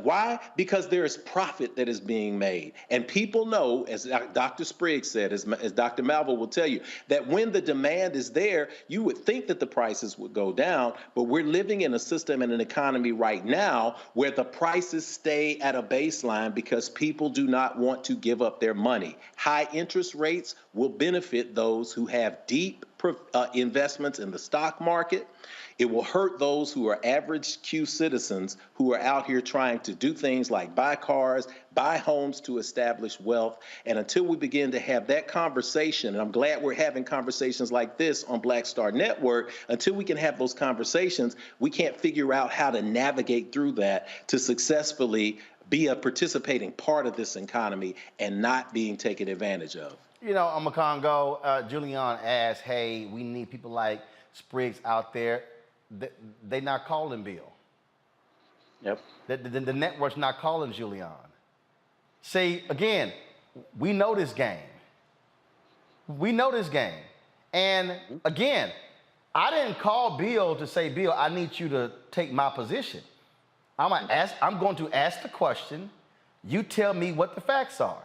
why? Because there is profit that is being made. And people know, as Dr. Spriggs said, as Dr. Malveaux will tell you, that when the demand is there, you would think that the prices would go down. But we're living in a system and an economy right now where the prices stay at a baseline because people do not want to give up their money. High interest rates will benefit those who have deep investments in the stock market. It will hurt those who are average Q citizens who are out here trying to do things like buy cars, buy homes to establish wealth. And until we begin to have that conversation, and I'm glad we're having conversations like this on Black Star Network, until we can have those conversations, we can't figure out how to navigate through that to successfully be a participating part of this economy and not being taken advantage of. On Congo, Julian asked, hey, we need people like Spriggs out there. They not calling Bill. Yep. The network's not calling Julian. See, again, we know this game. And again, I didn't call Bill to say, Bill, I need you to take my position. I'm going to ask the question. You tell me what the facts are.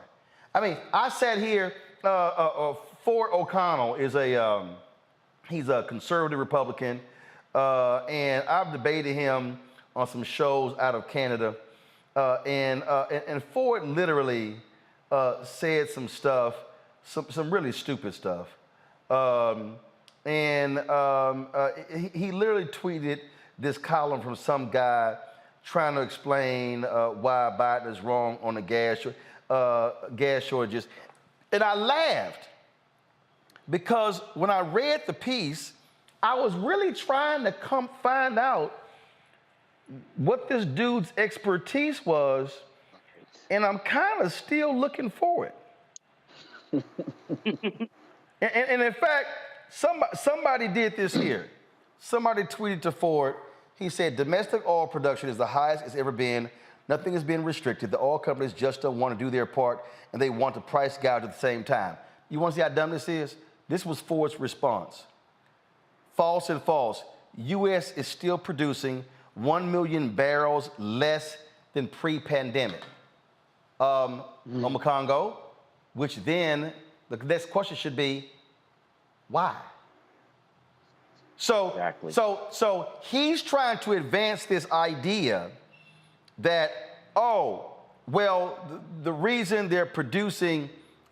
I mean, I sat here. Ford O'Connell is he's a conservative Republican. And I've debated him on some shows out of Canada. And Ford literally said some stuff, some really stupid stuff. He literally tweeted this column from some guy trying to explain why Biden is wrong on the gas shortages. And I laughed because when I read the piece, I was really trying to find out what this dude's expertise was, and I'm kind of still looking for it. and in fact, somebody did this here. Somebody tweeted to Ford. He said, domestic oil production is the highest it's ever been. Nothing is being restricted. The oil companies just don't want to do their part, and they want to price gouge at the same time. You want to see how dumb this is? This was Ford's response. False and false. U.S. is still producing 1 million barrels less than pre-pandemic. Congo, which then the next question should be, why? So he's trying to advance this idea that, oh, well, the reason they're producing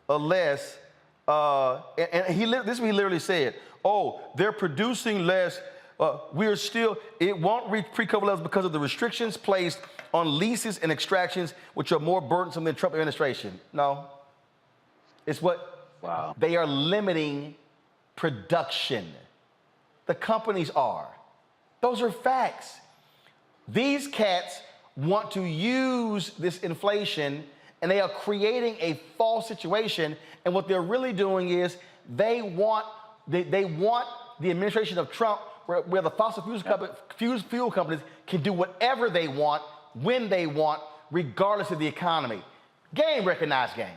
less, this is what he literally said, oh, they're producing less, it won't reach pre-COVID levels because of the restrictions placed on leases and extractions, which are more burdensome than Trump administration. No, it's they are limiting production. The companies are. Those are facts. These cats want to use this inflation, and they are creating a false situation. And what they're really doing is they want the administration of Trump, where the fossil fuel companies can do whatever they want, when they want, regardless of the economy. Game recognized game.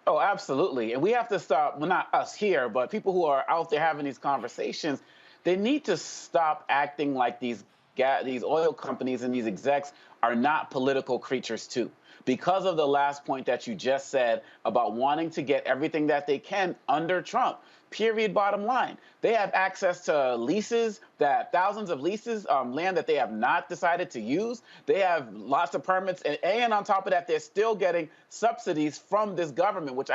Oh, absolutely. And we have to stop, well, not us here, but people who are out there having these conversations, they need to stop acting like these oil companies and these execs are not political creatures too. Because of the last point that you just said about wanting to get everything that they can under Trump. Period, bottom line. They have access to leases, thousands of leases, land that they have not decided to use. They have lots of permits, and on top of that, they're still getting subsidies from this government, which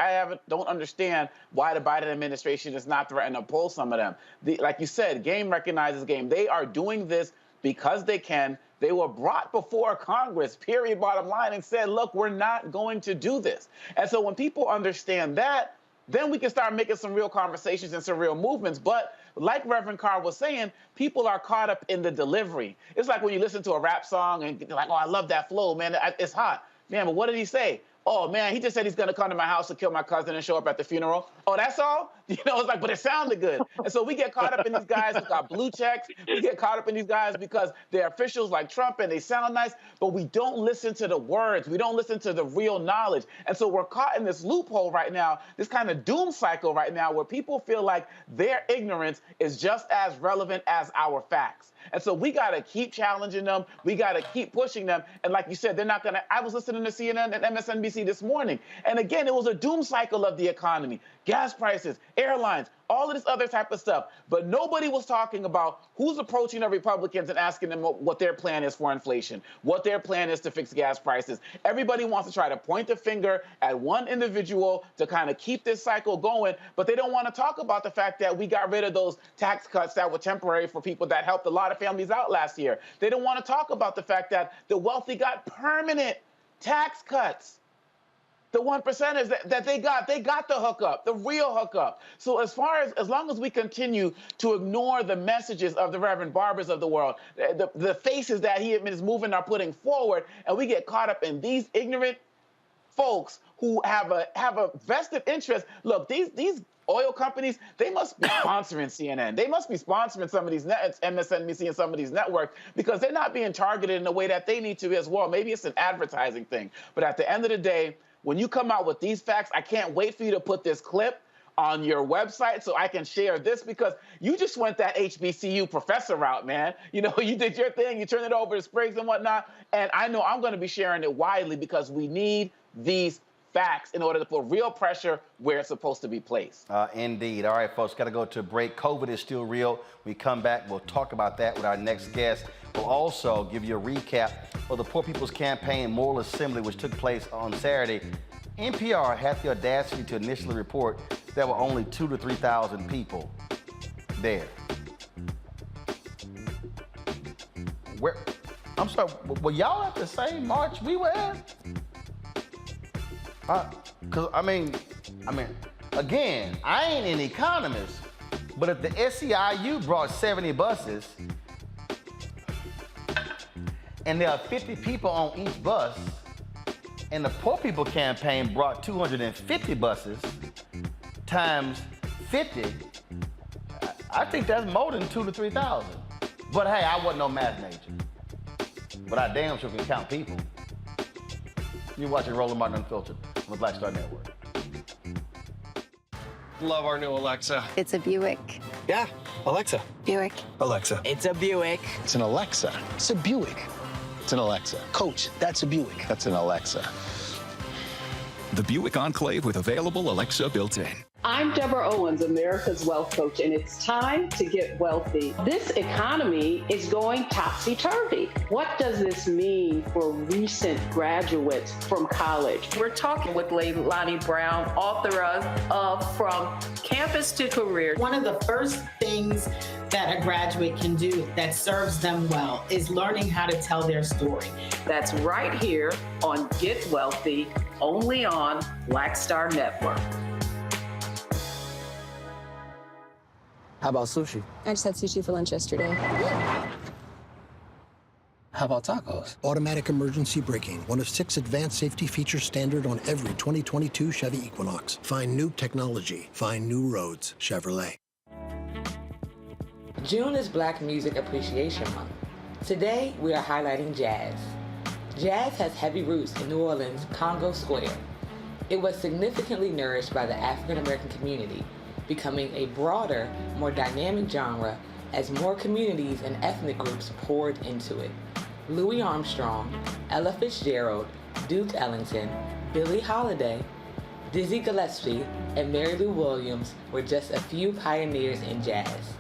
don't understand why the Biden administration is not threatening to pull some of them. Like you said, game recognizes game. They are doing this because they can. They were brought before Congress, period, bottom line, and said, look, we're not going to do this. And so when people understand that, then we can start making some real conversations and some real movements. But like Reverend Carr was saying, people are caught up in the delivery. It's like when you listen to a rap song and you're like, oh, I love that flow, man. It's hot. Man, but what did he say? Oh, man, he just said he's going to come to my house to kill my cousin and show up at the funeral. Oh, that's all? It's like, but it sounded good. And so we get caught up in these guys who got blue checks. We get caught up in these guys because they're officials like Trump and they sound nice, but we don't listen to the words. We don't listen to the real knowledge. And so we're caught in this loophole right now, this kind of doom cycle right now where people feel like their ignorance is just as relevant as our facts. And so we got to keep challenging them. We got to keep pushing them. And like you said, they're not going to. I was listening to CNN and MSNBC this morning. And again, it was a doom cycle of the economy, gas prices, airlines, all of this other type of stuff. But nobody was talking about who's approaching the Republicans and asking them what their plan is for inflation, what their plan is to fix gas prices. Everybody wants to try to point the finger at one individual to kind of keep this cycle going, but they don't want to talk about the fact that we got rid of those tax cuts that were temporary for people that helped a lot of families out last year. They don't want to talk about the fact that the wealthy got permanent tax cuts. The 1%ers that they got the hookup, the real hookup. So as long as we continue to ignore the messages of the Reverend Barbers of the world, the faces that he is moving are putting forward, and we get caught up in these ignorant folks who have a vested interest. Look, these oil companies, they must be sponsoring CNN. They must be sponsoring some of these MSNBC and some of these networks because they're not being targeted in the way that they need to as well. Maybe it's an advertising thing. But at the end of the day, when you come out with these facts, I can't wait for you to put this clip on your website so I can share this because you just went that HBCU professor route, man. You did your thing. You turned it over to Spriggs and whatnot. And I know I'm going to be sharing it widely because we need these facts in order to put real pressure where it's supposed to be placed. Indeed. All right, folks, got to go to a break. COVID is still real. We come back, we'll talk about that with our next guest. We'll also give you a recap of the Poor People's Campaign Moral Assembly, which took place on Saturday. NPR had the audacity to initially report there were only 2,000 to 3,000 people there. I'm sorry, were y'all at the same march we were at? Because, I mean, again, I ain't an economist, but if the SEIU brought 70 buses, and there are 50 people on each bus, and the Poor People Campaign brought 250 buses times 50, I think that's more than 2,000 to 3,000. But hey, I wasn't no math major. But I damn sure can count people. You're watching Roland Martin Unfiltered on the Black Star Network. Love our new Alexa. It's a Buick. Yeah, Alexa. Buick. Alexa. It's a Buick. It's an Alexa. It's a Buick. It's an Alexa. Coach, that's a Buick. That's an Alexa. The Buick Enclave with available Alexa built-in. I'm Deborah Owens, America's Wealth Coach, and it's time to get wealthy. This economy is going topsy-turvy. What does this mean for recent graduates from college? We're talking with Leilani Brown, author of From Campus to Career. One of the first things that a graduate can do that serves them well is learning how to tell their story. That's right here on Get Wealthy, only on Black Star Network. How about sushi? I just had sushi for lunch yesterday. How about tacos? Automatic emergency braking, one of 6 advanced safety features standard on every 2022 Chevy Equinox. Find new technology. Find new roads. Chevrolet. June is Black Music Appreciation Month. Today, we are highlighting jazz. Jazz has heavy roots in New Orleans' Congo Square. It was significantly nourished by the African American community, becoming a broader, more dynamic genre as more communities and ethnic groups poured into it. Louis Armstrong, Ella Fitzgerald, Duke Ellington, Billie Holiday, Dizzy Gillespie, and Mary Lou Williams were just a few pioneers in jazz.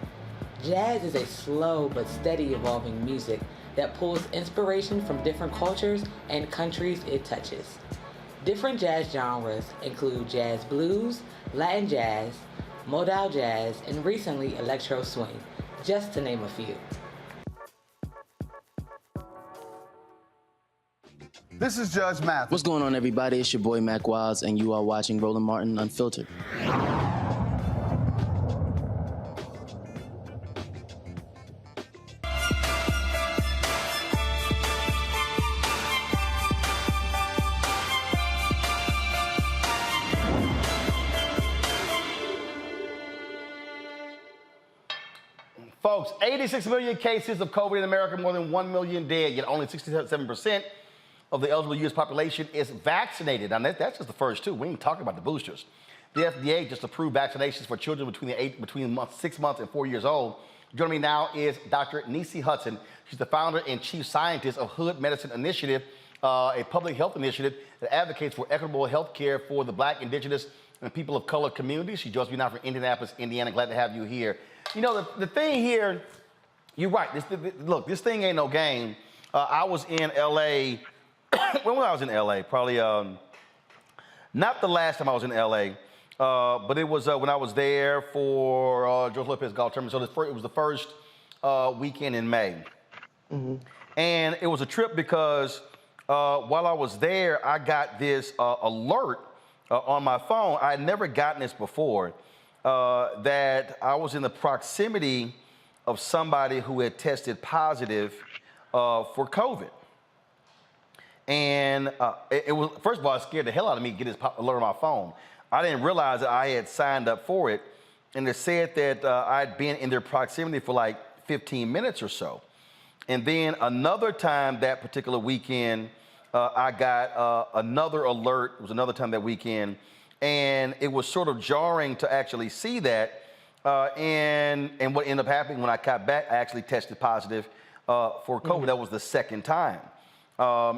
Jazz is a slow but steady evolving music that pulls inspiration from different cultures and countries it touches. Different jazz genres include jazz blues, Latin jazz, modal jazz, and recently electro swing, just to name a few. This is Judge Mathis. What's going on, everybody? It's your boy Mac Wiles, and you are watching Roland Martin Unfiltered. Folks, 86 million cases of COVID in America, more than 1 million dead, yet only 67% of the eligible U.S. population is vaccinated. Now, that's just the first two. We ain't talking about the boosters. The FDA just approved vaccinations for children between 6 months and 4 years old. Joining me now is Dr. Nisi Hudson. She's the founder and chief scientist of Hood Medicine Initiative, a public health initiative that advocates for equitable health care for the Black, Indigenous, and people of color communities. She joins me now from Indianapolis, Indiana. Glad to have you here. You know, the thing here, you're right. Look, this thing ain't no game. I was in L.A. when I was in L.A., probably not the last time I was in L.A., but it was when I was there for George Lopez Golf Tournament. So it was the first weekend in May. Mm-hmm. And it was a trip because while I was there, I got this alert on my phone. I had never gotten this before, that I was in the proximity of somebody who had tested positive for COVID. And it was, first of all, it scared the hell out of me to get this alert on my phone. I didn't realize that I had signed up for it. And it said that I'd been in their proximity for like 15 minutes or so. And then another time that particular weekend, I got another alert. It was another time that weekend. And it was sort of jarring to actually see that. And what ended up happening when I got back, I actually tested positive for COVID. Mm-hmm. That was the second time.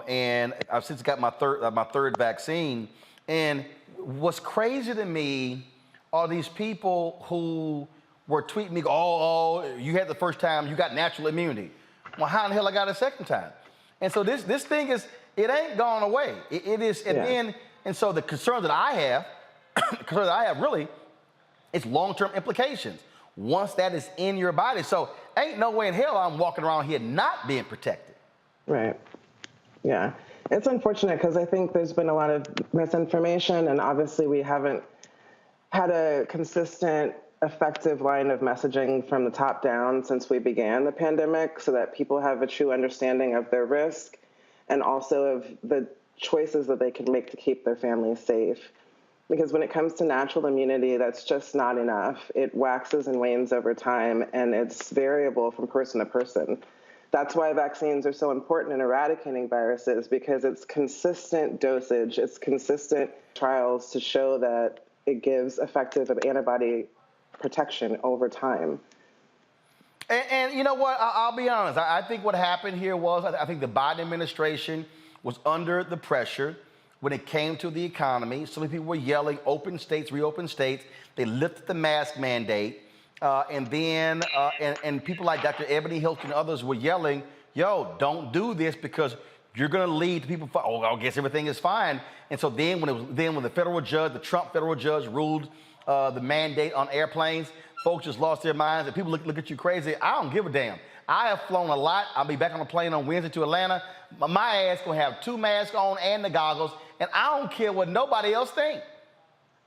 And I've since got my third vaccine. And what's crazy to me are these people who were tweeting me, oh, you had the first time, you got natural immunity. Well, how in the hell I got it a second time? And so this thing is, it ain't gone away. It is, and then, and so the concern that I have, really, it's long-term implications once that is in your body. So ain't no way in hell I'm walking around here not being protected. Right. Yeah. It's unfortunate because I think there's been a lot of misinformation, and obviously we haven't had a consistent, effective line of messaging from the top down since we began the pandemic so that people have a true understanding of their risk and also of the choices that they can make to keep their families safe. Because when it comes to natural immunity, that's just not enough. It waxes and wanes over time, and it's variable from person to person. That's why vaccines are so important in eradicating viruses, because it's consistent dosage, it's consistent trials to show that it gives effective antibody protection over time. And you know what? I'll be honest. I think what happened here was I think the Biden administration was under the pressure when it came to the economy. So many people were yelling, open states, reopen states. They lifted the mask mandate. And then people like Dr. Ebony Hilton and others were yelling, yo, don't do this because you're going to lead to people, I guess everything is fine. And so then when the federal judge, the Trump federal judge ruled the mandate on airplanes, folks just lost their minds and people look at you crazy. I don't give a damn. I have flown a lot. I'll be back on a plane on Wednesday to Atlanta. My ass going to have 2 masks on and the goggles, and I don't care what nobody else thinks.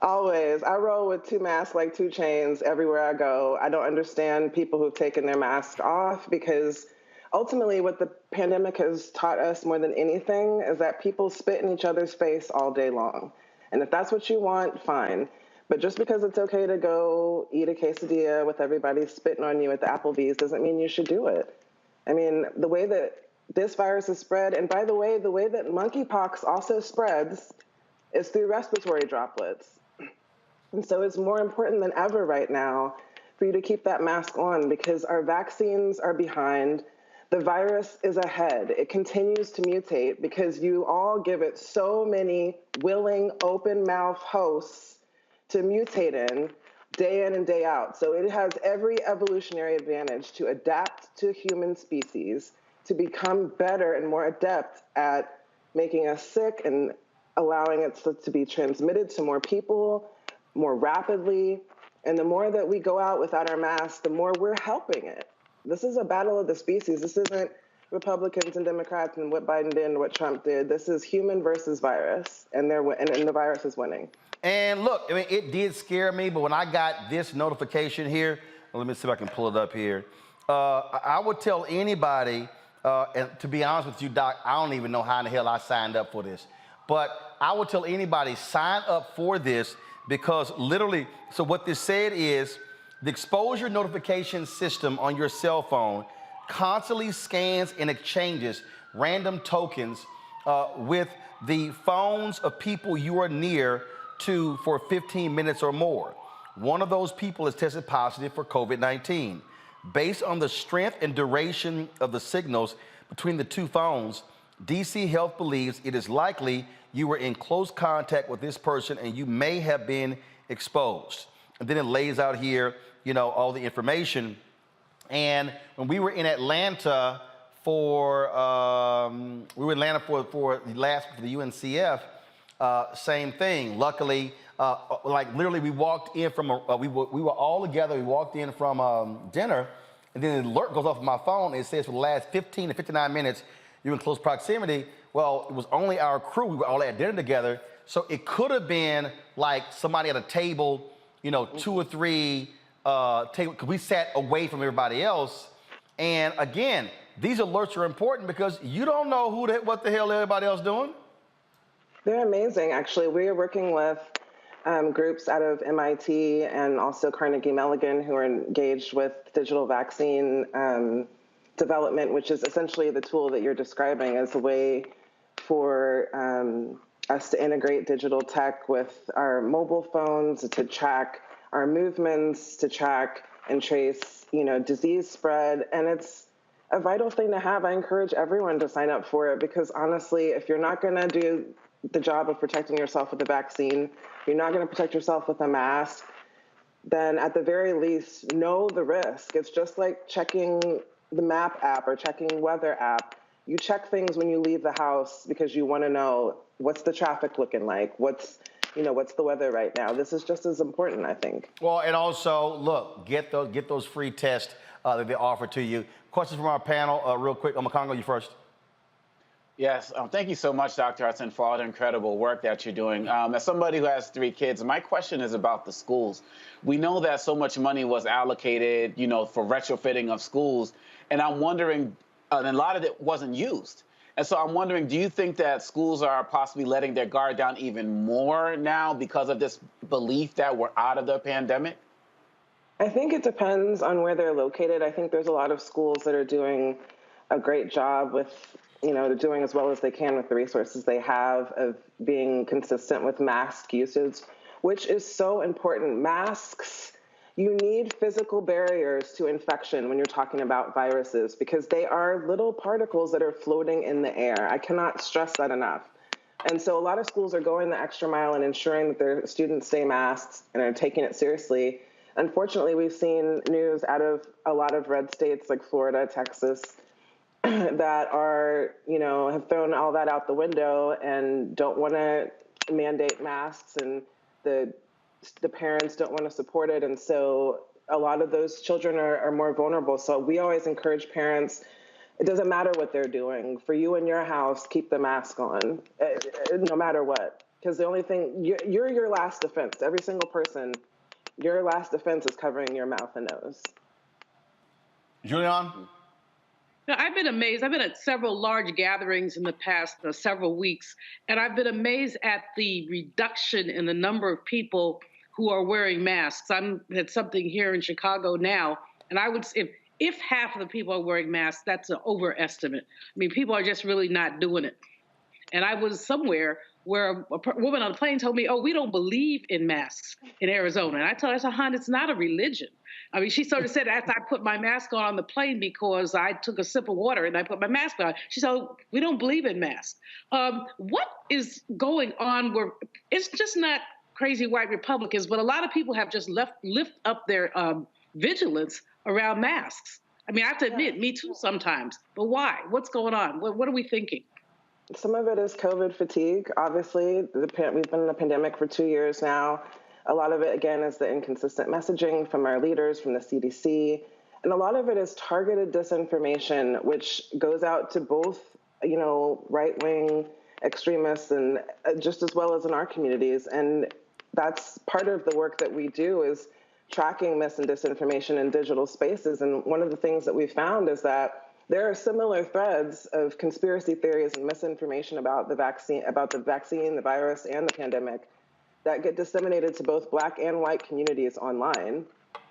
Always. I roll with 2 masks like 2 chains everywhere I go. I don't understand people who've taken their mask off because ultimately what the pandemic has taught us more than anything is that people spit in each other's face all day long. And if that's what you want, fine. But just because it's okay to go eat a quesadilla with everybody spitting on you at the Applebee's doesn't mean you should do it. I mean, the way that this virus is spread, and by the way that monkeypox also spreads is through respiratory droplets. And so it's more important than ever right now for you to keep that mask on because our vaccines are behind. The virus is ahead. It continues to mutate because you all give it so many willing, open mouth hosts to mutate in day in and day out. So it has every evolutionary advantage to adapt to human species, to become better and more adept at making us sick and allowing it to be transmitted to more people more rapidly. And the more that we go out without our masks, the more we're helping it. This is a battle of the species. This isn't Republicans and Democrats and what Biden did and what Trump did. This is human versus virus, and the virus is winning. And look, I mean, it did scare me, but when I got this notification here, let me see if I can pull it up here. I would tell anybody, and to be honest with you, Doc, I don't even know how in the hell I signed up for this, but I would tell anybody, sign up for this because literally, so what this said is the exposure notification system on your cell phone constantly scans and exchanges random tokens with the phones of people you are near to for 15 minutes or more. One of those people is tested positive for COVID-19. Based on the strength and duration of the signals between the 2 phones, DC Health believes it is likely you were in close contact with this person and you may have been exposed. And then it lays out here, all the information. And when we were in Atlanta for the UNCF, same thing. Luckily, literally we walked in from, we were all together, we walked in from dinner, and then an alert goes off my phone, and it says for the last 15 to 59 minutes, you're in close proximity. Well, it was only our crew, we were all at dinner together, so it could have been like somebody at a table, 2 or 3 tables, because we sat away from everybody else. And again, these alerts are important because you don't know what the hell everybody else doing. They're amazing, actually. We are working with groups out of MIT and also Carnegie Mellon who are engaged with digital vaccine development, which is essentially the tool that you're describing as a way for us to integrate digital tech with our mobile phones to track our movements, to track and trace, disease spread. And it's a vital thing to have. I encourage everyone to sign up for it because honestly, if you're not going to do the job of protecting yourself with the vaccine, you're not going to protect yourself with a mask, then at the very least, know the risk. It's just like checking the map app or checking weather app. You check things when you leave the house because you want to know what's the traffic looking like, what's the weather right now. This is just as important, I think. Well, and also, look, get those free tests that they offer to you. Questions from our panel, real quick. Congo, you first. Yes, thank you so much, Dr. Hudson, for all the incredible work that you're doing. As somebody who has 3 kids, my question is about the schools. We know that so much money was allocated, for retrofitting of schools, and I'm wondering, and a lot of it wasn't used. And so I'm wondering, do you think that schools are possibly letting their guard down even more now because of this belief that we're out of the pandemic? I think it depends on where they're located. I think there's a lot of schools that are doing a great job with, doing as well as they can with the resources they have of being consistent with mask usage, which is so important. Masks, you need physical barriers to infection when you're talking about viruses because they are little particles that are floating in the air. I cannot stress that enough. And so a lot of schools are going the extra mile and ensuring that their students stay masked and are taking it seriously. Unfortunately, we've seen news out of a lot of red states like Florida, Texas, that are, have thrown all that out the window and don't want to mandate masks, and the parents don't want to support it. And so a lot of those children are more vulnerable. So we always encourage parents, it doesn't matter what they're doing. For you in your house, keep the mask on, no matter what. Because the only thing, you're your last defense. Every single person, your last defense is covering your mouth and nose. Julian? I've been amazed. I've been at several large gatherings in the past several weeks, and I've been amazed at the reduction in the number of people who are wearing masks. I'm at something here in Chicago now, and I would say if half of the people are wearing masks, that's an overestimate. I mean, people are just really not doing it. And I was somewhere where a woman on a plane told me, "Oh, we don't believe in masks in Arizona." And I told her, I said, "Hon, it's not a religion." I mean, she sort of said after I put my mask on the plane because I took a sip of water and I put my mask on, she said, "Oh, we don't believe in masks." What is going on where it's just not crazy white Republicans, but a lot of people have just lift up their vigilance around masks. I mean, I have to admit, me too sometimes. But why? What's going on? What are we thinking? Some of it is COVID fatigue. Obviously, we've been in a pandemic for 2 years now. A lot of it, again, is the inconsistent messaging from our leaders, from the CDC. And a lot of it is targeted disinformation, which goes out to both, right-wing extremists and just as well as in our communities. And that's part of the work that we do is tracking mis and disinformation in digital spaces. And one of the things that we found is that there are similar threads of conspiracy theories and misinformation about the vaccine, the virus, and the pandemic that get disseminated to both Black and white communities online.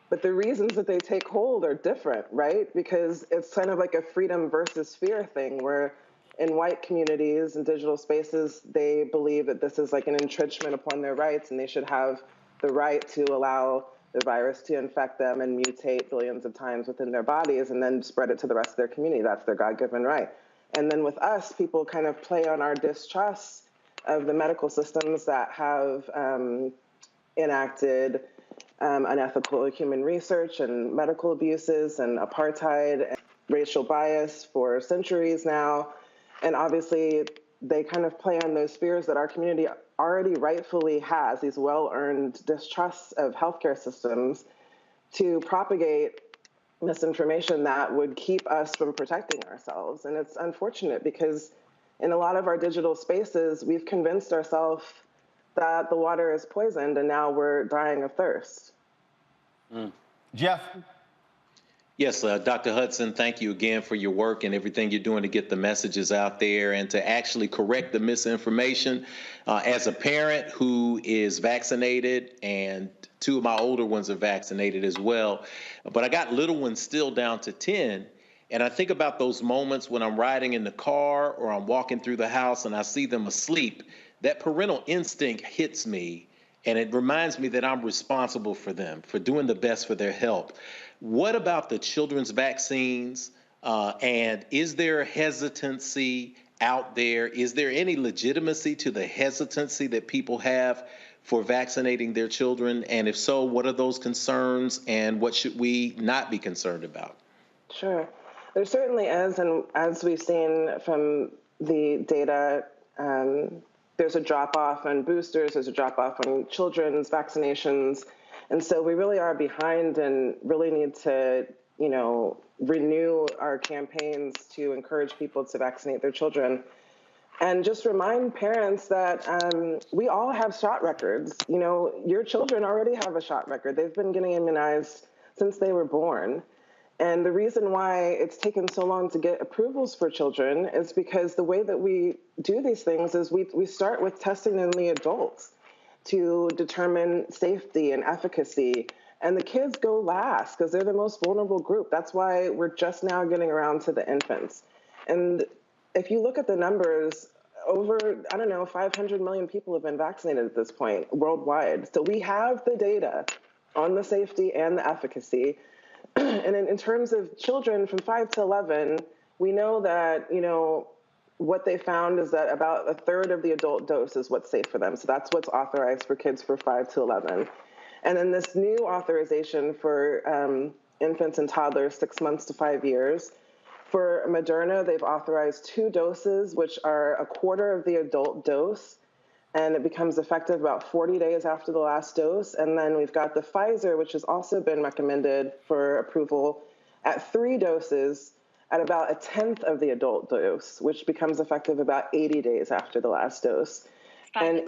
But the reasons that they take hold are different, right? Because it's kind of like a freedom versus fear thing where in white communities and digital spaces, they believe that this is like an entrenchment upon their rights and they should have the right to allow the virus to infect them and mutate billions of times within their bodies and then spread it to the rest of their community. That's their God-given right. And then with us, people kind of play on our distrust of the medical systems that have enacted unethical human research and medical abuses and apartheid and racial bias for centuries now. And obviously, they kind of play on those fears that our community already rightfully has, these well-earned distrusts of healthcare systems, to propagate misinformation that would keep us from protecting ourselves. And it's unfortunate because in a lot of our digital spaces, we've convinced ourselves that the water is poisoned and now we're dying of thirst. Jeff? Yes, Dr. Hudson, thank you again for your work and everything you're doing to get the messages out there and to actually correct the misinformation. As a parent who is vaccinated, and 2 of my older ones are vaccinated as well, but I got little ones still down to 10, and I think about those moments when I'm riding in the car or I'm walking through the house and I see them asleep, that parental instinct hits me, and it reminds me that I'm responsible for them, for doing the best for their health. What about the children's vaccines? And is there hesitancy out there? Is there any legitimacy to the hesitancy that people have for vaccinating their children? And if so, what are those concerns and what should we not be concerned about? Sure. There certainly is. And as we've seen from the data, there's a drop-off on boosters, there's a drop-off on children's vaccinations. And so we really are behind and really need to, renew our campaigns to encourage people to vaccinate their children. And just remind parents that we all have shot records. You know, your children already have a shot record. They've been getting immunized since they were born. And the reason why it's taken so long to get approvals for children is because the way that we do these things is we start with testing in the adults to determine safety and efficacy. And the kids go last because they're the most vulnerable group. That's why we're just now getting around to the infants. And if you look at the numbers, over, 500 million people have been vaccinated at this point worldwide. So we have the data on the safety and the efficacy. And in terms of children from 5 to 11, we know that, what they found is that about a third of the adult dose is what's safe for them. So that's what's authorized for kids for 5 to 11. And then this new authorization for infants and toddlers 6 months to 5 years. For Moderna, they've authorized 2 doses, which are a quarter of the adult dose, and it becomes effective about 40 days after the last dose. And then we've got the Pfizer, which has also been recommended for approval at 3 doses at about a tenth of the adult dose, which becomes effective about 80 days after the last dose. And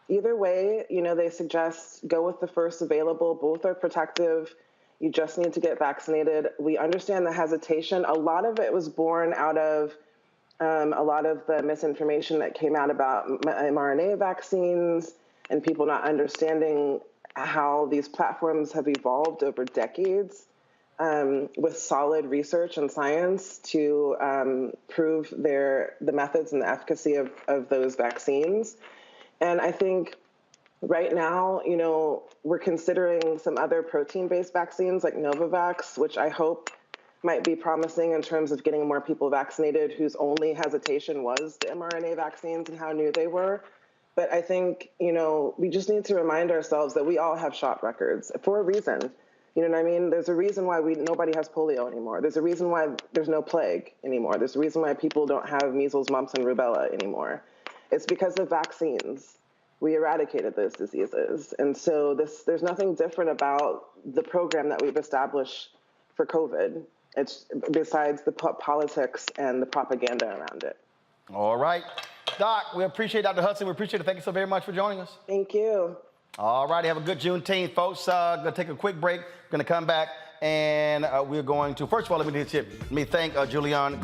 either way, they suggest go with the first available. Both are protective. You just need to get vaccinated. We understand the hesitation. A lot of it was born out of a lot of the misinformation that came out about mRNA vaccines and people not understanding how these platforms have evolved over decades with solid research and science to prove the methods and the efficacy of those vaccines. And I think right now, we're considering some other protein-based vaccines like Novavax, which I hope might be promising in terms of getting more people vaccinated whose only hesitation was the mRNA vaccines and how new they were. But I think, we just need to remind ourselves that we all have shot records for a reason. You know what I mean? There's a reason why nobody has polio anymore. There's a reason why there's no plague anymore. There's a reason why people don't have measles, mumps, and rubella anymore. It's because of vaccines. We eradicated those diseases. And so there's nothing different about the program that we've established for COVID. It's besides the politics and the propaganda around it. All right. Doc, we appreciate Dr. Hudson. We appreciate it. Thank you so very much for joining us. Thank you. All righty. Have a good Juneteenth, folks. Going to take a quick break. Going to come back. And we're going to, first of all, let me thank Julian,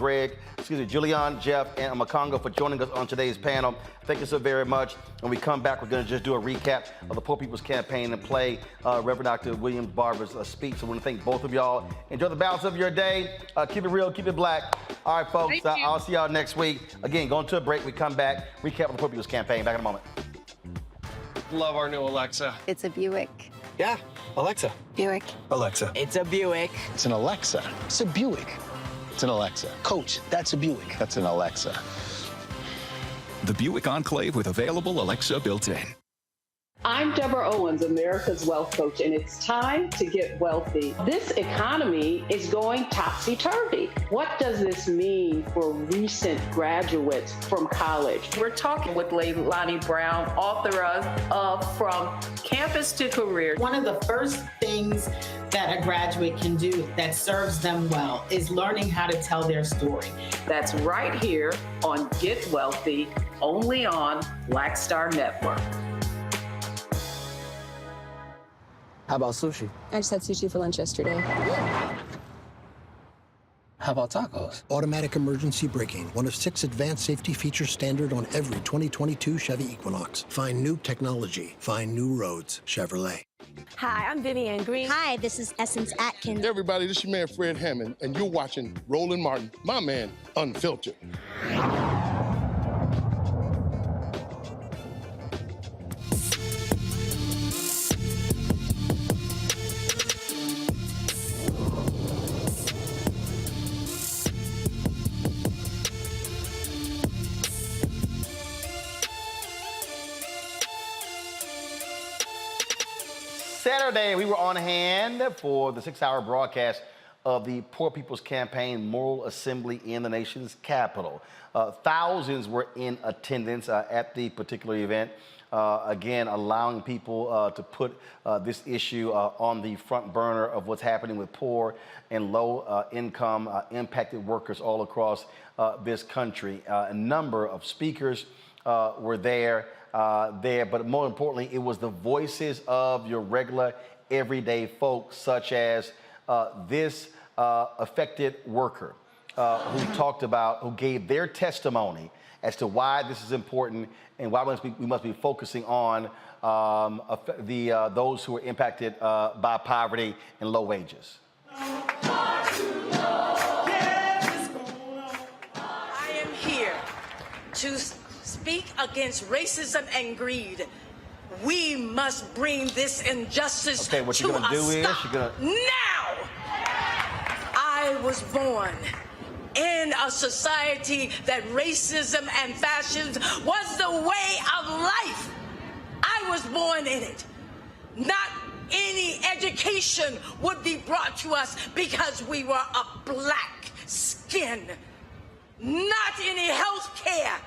Jeff, and Makongo for joining us on today's panel. Thank you so very much. When we come back, we're going to just do a recap of the Poor People's Campaign and play Reverend Dr. Williams Barber's speech. So I want to thank both of y'all. Enjoy the balance of your day. Keep it real, keep it black. All right, folks, I'll see y'all next week. Again, going to a break. We come back, recap of the Poor People's Campaign. Back in a moment. Love our new Alexa. It's a Buick. Yeah, Alexa. Buick. Alexa. It's a Buick. It's an Alexa. It's a Buick. It's an Alexa. Coach, that's a Buick. That's an Alexa. The Buick Enclave with available Alexa built-in. I'm Deborah Owens, America's Wealth Coach, and it's time to get wealthy. This economy is going topsy-turvy. What does this mean for recent graduates from college? We're talking with Leilani Brown, author of From Campus to Career. One of the first things that a graduate can do that serves them well is learning how to tell their story. That's right here on Get Wealthy, only on Black Star Network. How about sushi? I just had sushi for lunch yesterday. How about tacos? Automatic emergency braking, one of 6 advanced safety features standard on every 2022 Chevy Equinox. Find new technology. Find new roads. Chevrolet. Hi, I'm Vivian Green. Hi, this is Essence Atkins. Hey everybody, this is your man Fred Hammond, and you're watching Roland Martin, my man, Unfiltered. Saturday, we were on hand for the 6-hour broadcast of the Poor People's Campaign Moral Assembly in the nation's capital. Thousands were in attendance at the particular event. again, allowing people to put this issue on the front burner of what's happening with poor and low income impacted workers all across this country. A number of speakers were there, but more importantly, it was the voices of your regular everyday folks, such as this affected worker who gave their testimony as to why this is important and why we must be focusing on those who are impacted by poverty and low wages. I am here to speak against racism and greed. We must bring this injustice to a stop. Okay, what you're gonna do is you're gonna now. I was born in a society that racism and fascism was the way of life. I was born in it. Not any education would be brought to us because we were a black skin. Not any health care.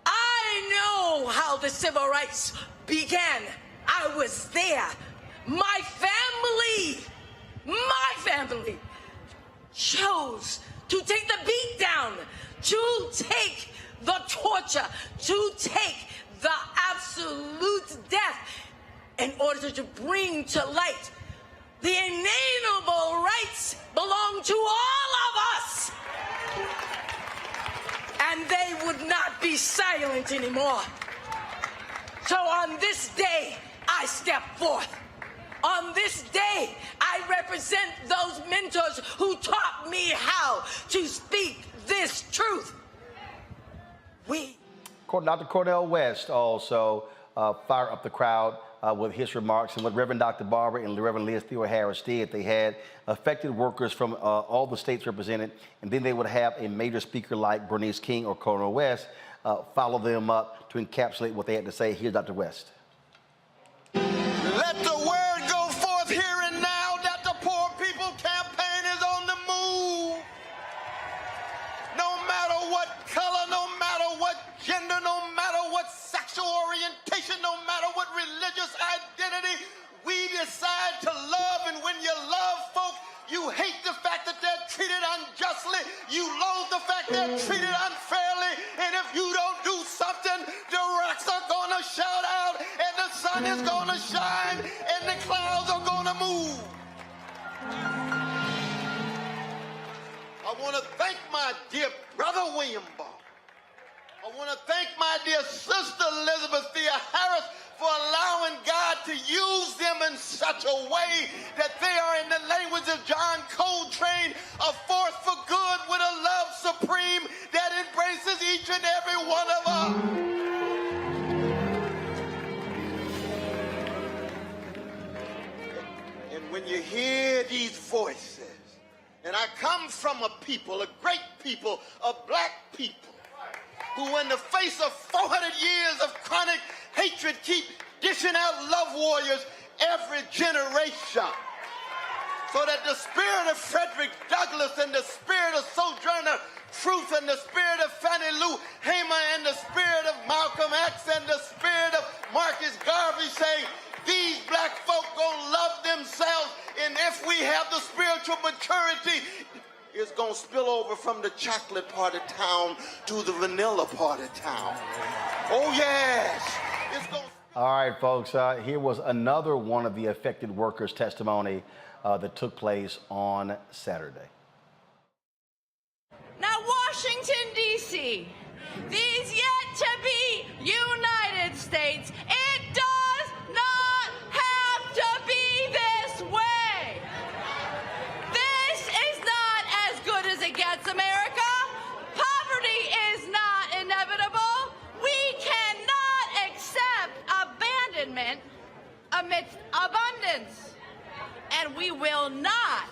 I know how the civil rights began. I was there. My family chose to take the beat down, to take the torture, to take the absolute death in order to bring to light the inalienable rights belong to all of us. And they would not be silent anymore. So on this day, I step forth. On this day, I represent those mentors who taught me how to speak this truth. Dr. Cornel West also fired up the crowd with his remarks, and what Reverend Dr. Barber and Reverend Liz Theo-Harris did, they had affected workers from all the states represented, and then they would have a major speaker like Bernice King or Cornel West follow them up to encapsulate what they had to say. Here's Dr. West. Let the word go forth here and now that the Poor People Campaign is on the move. No matter what color, no matter what gender, no matter what sexual orientation, no matter what religious identity, we decide to love. And when you love folk, you hate the fact that they're treated unjustly. You loathe the fact they're treated unfairly. And if you don't do something, the rocks are going to shout out, and the sun is going to shine, and the clouds are going to move. I want to thank my dear brother William Barr. I want to thank my dear sister Elizabeth Theo-Harris for allowing God to use them in such a way that they are, in the language of John Coltrane, a force for good with a love supreme that embraces each and every one of us. And when you hear these voices, and I come from a people, a great people, a black people, who in the face of 400 years of chronic hatred keep dishing out love warriors every generation. So that the spirit of Frederick Douglass and the spirit of Sojourner Truth and the spirit of Fannie Lou Hamer and the spirit of Malcolm X and the spirit of Marcus Garvey say, these black folk gonna love themselves, and if we have the spiritual maturity, it's going to spill over from the chocolate part of town to the vanilla part of town. Oh, yes. All right, folks, here was another one of the affected workers' testimony that took place on Saturday. Now, Washington, D.C., these yet to be United States, it does not have to be this way. It gets America. Poverty is not inevitable. We cannot accept abandonment amidst abundance. And we will not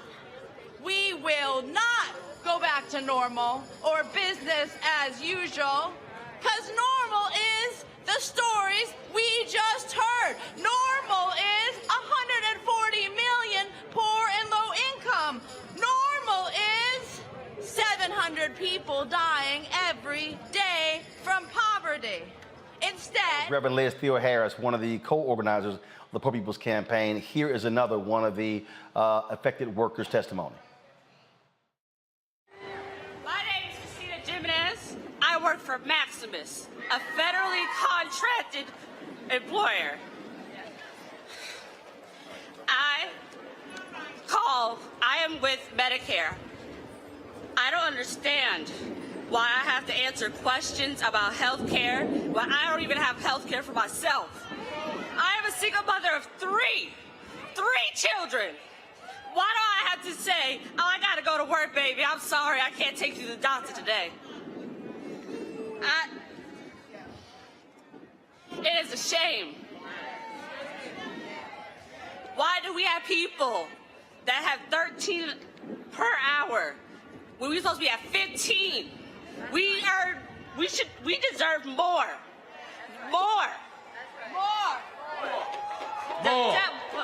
go back to normal or business as usual, because normal is the stories we just heard. Normal is 140 million poor and low income. Normal is 700 people dying every day from poverty. In Instead, Reverend Liz Theo Harris, one of the co-organizers of the Poor People's Campaign. Here is another one of the affected workers' testimony. my name is Christina Jimenez. I work for Maximus, a federally contracted employer. I am with Medicare. I don't understand why I have to answer questions about health care when I don't even have health care for myself. I am a single mother of three children. Why do I have to say, oh, I gotta go to work, baby, I'm sorry, I can't take you to the doctor today? It is a shame. Why do we have people that have 13 per hour when we're supposed to be at 15? We deserve more. More.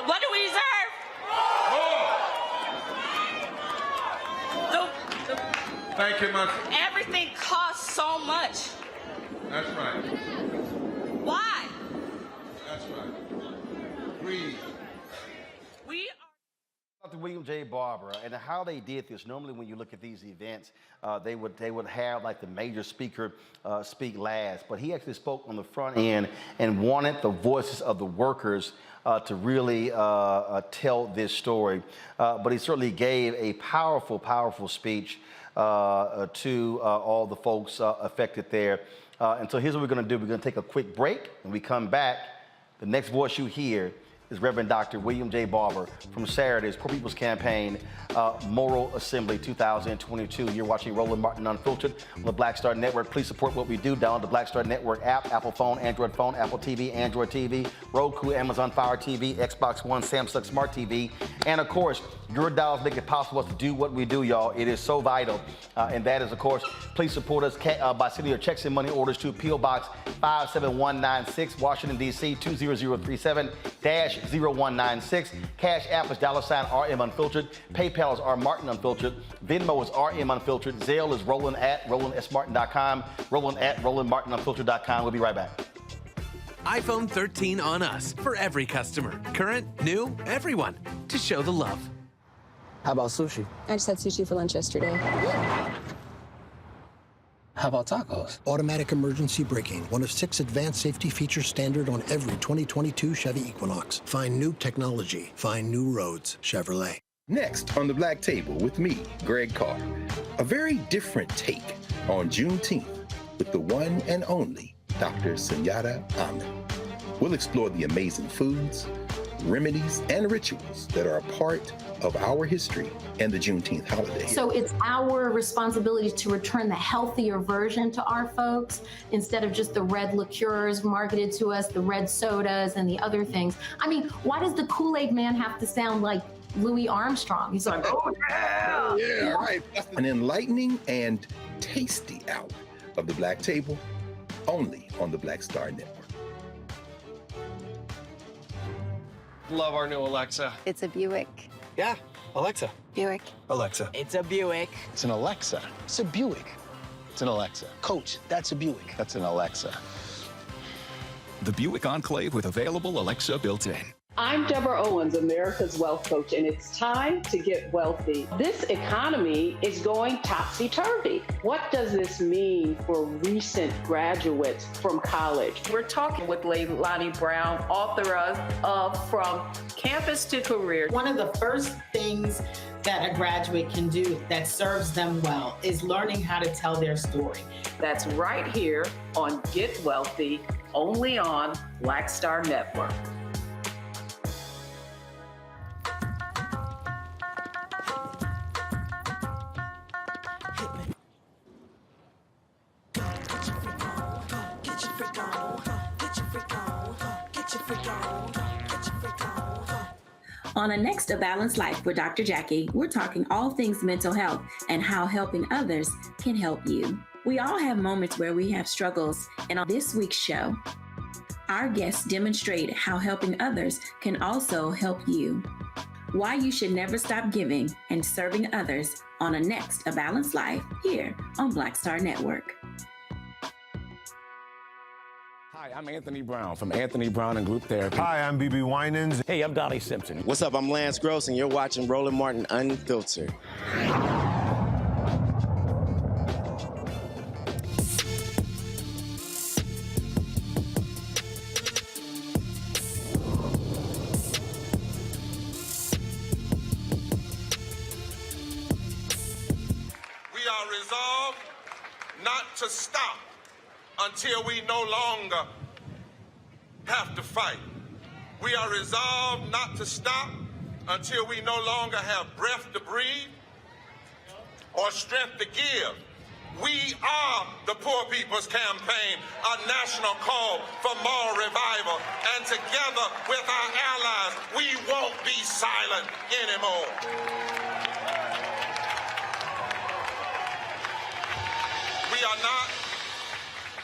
What do we deserve? Thank you much. Everything costs so much. That's right. Why? That's right. Breathe. Dr. William J. Barber, and how they did this. Normally, when you look at these events, they would have like the major speaker speak last, but he actually spoke on the front end and wanted the voices of the workers to really tell this story. But he certainly gave a powerful, powerful speech to all the folks affected there. And so here's what we're going to do. We're going to take a quick break. When we come back, the next voice you hear is Reverend Dr. William J. Barber from Saturday's Poor People's Campaign Moral Assembly 2022. You're watching Roland Martin Unfiltered on the Black Star Network. Please support what we do. Download the Black Star Network app, Apple phone, Android phone, Apple TV, Android TV, Roku, Amazon Fire TV, Xbox One, Samsung Smart TV. And of course, your dollars make it possible to do what we do, y'all. It is so vital. And that is, of course, please support us by sending your checks and money orders to P.O. Box 57196, Washington, D.C. 20037-0196. Cash App is $RM Unfiltered. PayPal is R Martin Unfiltered. Venmo is RM Unfiltered. Zelle is Roland@RolandSMartin.com. Roland@RolandMartinUnfiltered.com. We'll be right back. iPhone 13 on us for every customer. Current, new, everyone. To show the love. How about sushi? I just had sushi for lunch yesterday. How about tacos? Automatic emergency braking, one of 6 advanced safety features standard on every 2022 Chevy Equinox. Find new technology. Find new roads. Chevrolet. Next on the Black Table with me, Greg Carr. A very different take on Juneteenth with the one and only Dr. Sunyata Ahmed. We'll explore the amazing foods, remedies, and rituals that are a part of our history and the Juneteenth holiday. So it's our responsibility to return the healthier version to our folks instead of just the red liqueurs marketed to us, the red sodas and the other things. I mean, why does the Kool-Aid man have to sound like Louis Armstrong? He's like, oh yeah! Yeah, right. An enlightening and tasty hour of the Black Table, only on the Black Star Network. Love our new Alexa. It's a Buick. Yeah, Alexa. Buick. Alexa. It's a Buick. It's an Alexa. It's a Buick. It's an Alexa. Coach, that's a Buick. That's an Alexa. The Buick Enclave with available Alexa built-in. I'm Deborah Owens, America's Wealth Coach, and it's time to get wealthy. This economy is going topsy-turvy. What does this mean for recent graduates from college? We're talking with Leilani Brown, author of From Campus to Career. One of the first things that a graduate can do that serves them well is learning how to tell their story. That's right here on Get Wealthy, only on Black Star Network. On the next A Balanced Life with Dr. Jackie, we're talking all things mental health and how helping others can help you. We all have moments where we have struggles, and on this week's show, our guests demonstrate how helping others can also help you. Why you should never stop giving and serving others on a next A Balanced Life here on Black Star Network. Hi, I'm Anthony Brown from Anthony Brown and Group Therapy. Hi, I'm BB Winans. Hey, I'm Donnie Simpson. What's up? I'm Lance Gross, and you're watching Roland Martin Unfiltered. We are resolved not to stop until we no longer have to fight. We are resolved not to stop until we no longer have breath to breathe or strength to give. We are the Poor People's Campaign, a national call for moral revival. And together with our allies, we won't be silent anymore.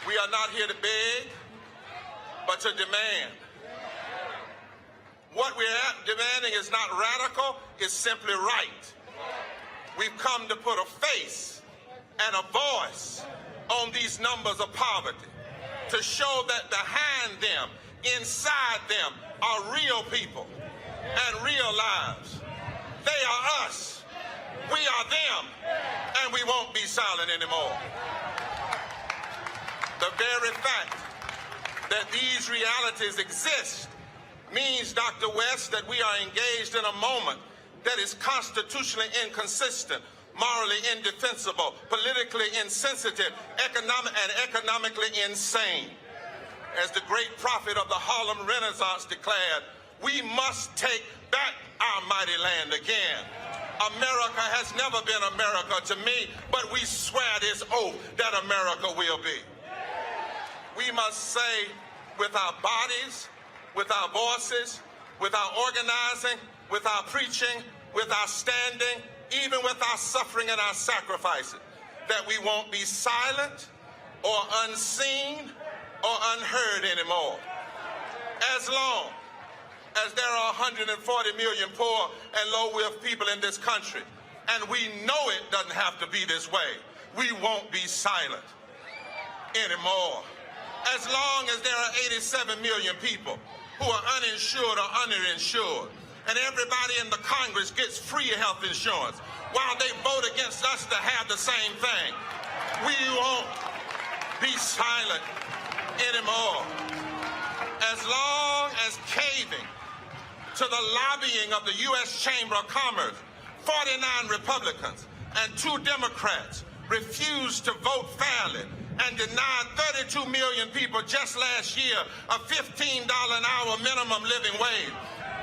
We are not here to beg, but to demand. What we're demanding is not radical, it's simply right. We've come to put a face and a voice on these numbers of poverty, to show that behind them, inside them, are real people and real lives. They are us, we are them, and we won't be silent anymore. The very fact that these realities exist means, Dr. West, that we are engaged in a moment that is constitutionally inconsistent, morally indefensible, politically insensitive, economically insane. As the great prophet of the Harlem Renaissance declared, we must take back our mighty land again. America has never been America to me, but we swear this oath that America will be. We must say with our bodies, with our voices, with our organizing, with our preaching, with our standing, even with our suffering and our sacrifices, that we won't be silent or unseen or unheard anymore. As long as there are 140 million poor and low-wealth people in this country, and we know it doesn't have to be this way, we won't be silent anymore. As long as there are 87 million people who are uninsured or underinsured, and everybody in the Congress gets free health insurance while they vote against us to have the same thing, we won't be silent anymore. As long as caving to the lobbying of the U.S. Chamber of Commerce, 49 Republicans and 2 Democrats refused to vote fairly and denied 32 million people just last year a $15 an hour minimum living wage,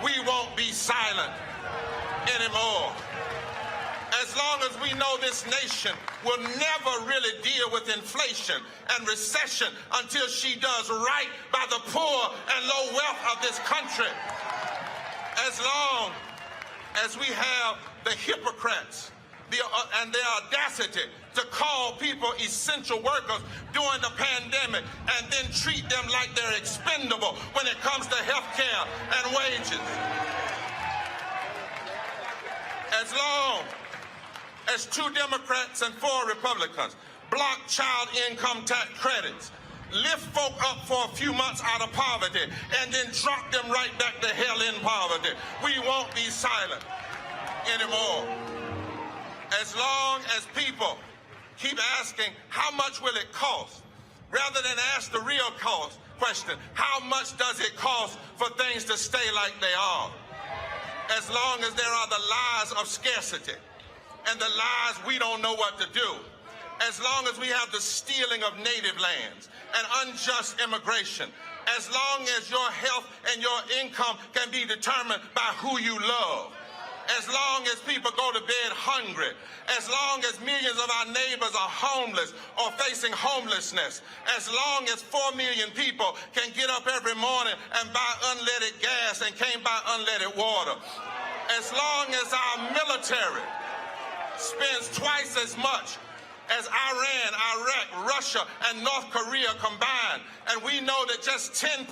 we won't be silent anymore. As long as we know this nation will never really deal with inflation and recession until she does right by the poor and low wealth of this country. As long as we have the hypocrites and their audacity to call people essential workers during the pandemic and then treat them like they're expendable when it comes to health care and wages. As long as 2 Democrats and 4 Republicans block child income tax credits, lift folk up for a few months out of poverty, and then drop them right back to hell in poverty, we won't be silent anymore. As long as people keep asking, how much will it cost? Rather than ask the real cost question, how much does it cost for things to stay like they are? As long as there are the lies of scarcity and the lies we don't know what to do, as long as we have the stealing of native lands and unjust immigration, as long as your health and your income can be determined by who you love, as long as people go to bed hungry, as long as millions of our neighbors are homeless or facing homelessness, as long as 4 million people can get up every morning and buy unleaded gas and can't buy unleaded water, as long as our military spends twice as much as Iran, Iraq, Russia, and North Korea combined, and we know that just 10%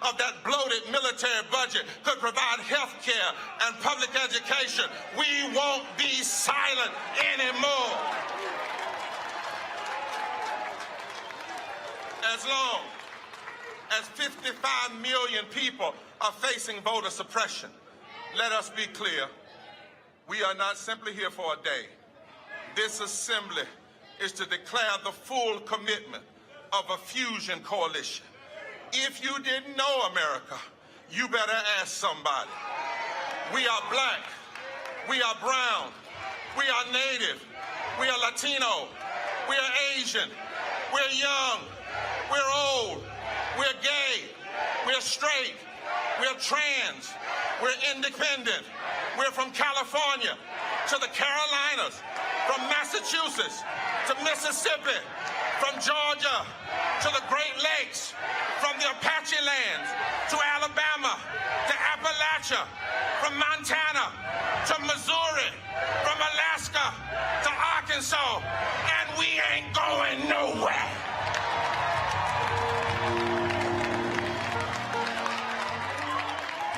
of that bloated military budget could provide health care and public education, we won't be silent anymore. as 55 million people are facing voter suppression. Let us be clear. We are not simply here for a day. This assembly is to declare the full commitment of a fusion coalition. If you didn't know America, you better ask somebody. We are black, we are brown, we are native, we are Latino, we are Asian, we're young, we're old, we're gay, we're straight, we're trans, we're independent, we're from California to the Carolinas, from Massachusetts to Mississippi, from Georgia to the Great Lakes, from the Apache lands to Alabama to Appalachia, from Montana to Missouri, from Alaska to Arkansas, and we ain't going nowhere.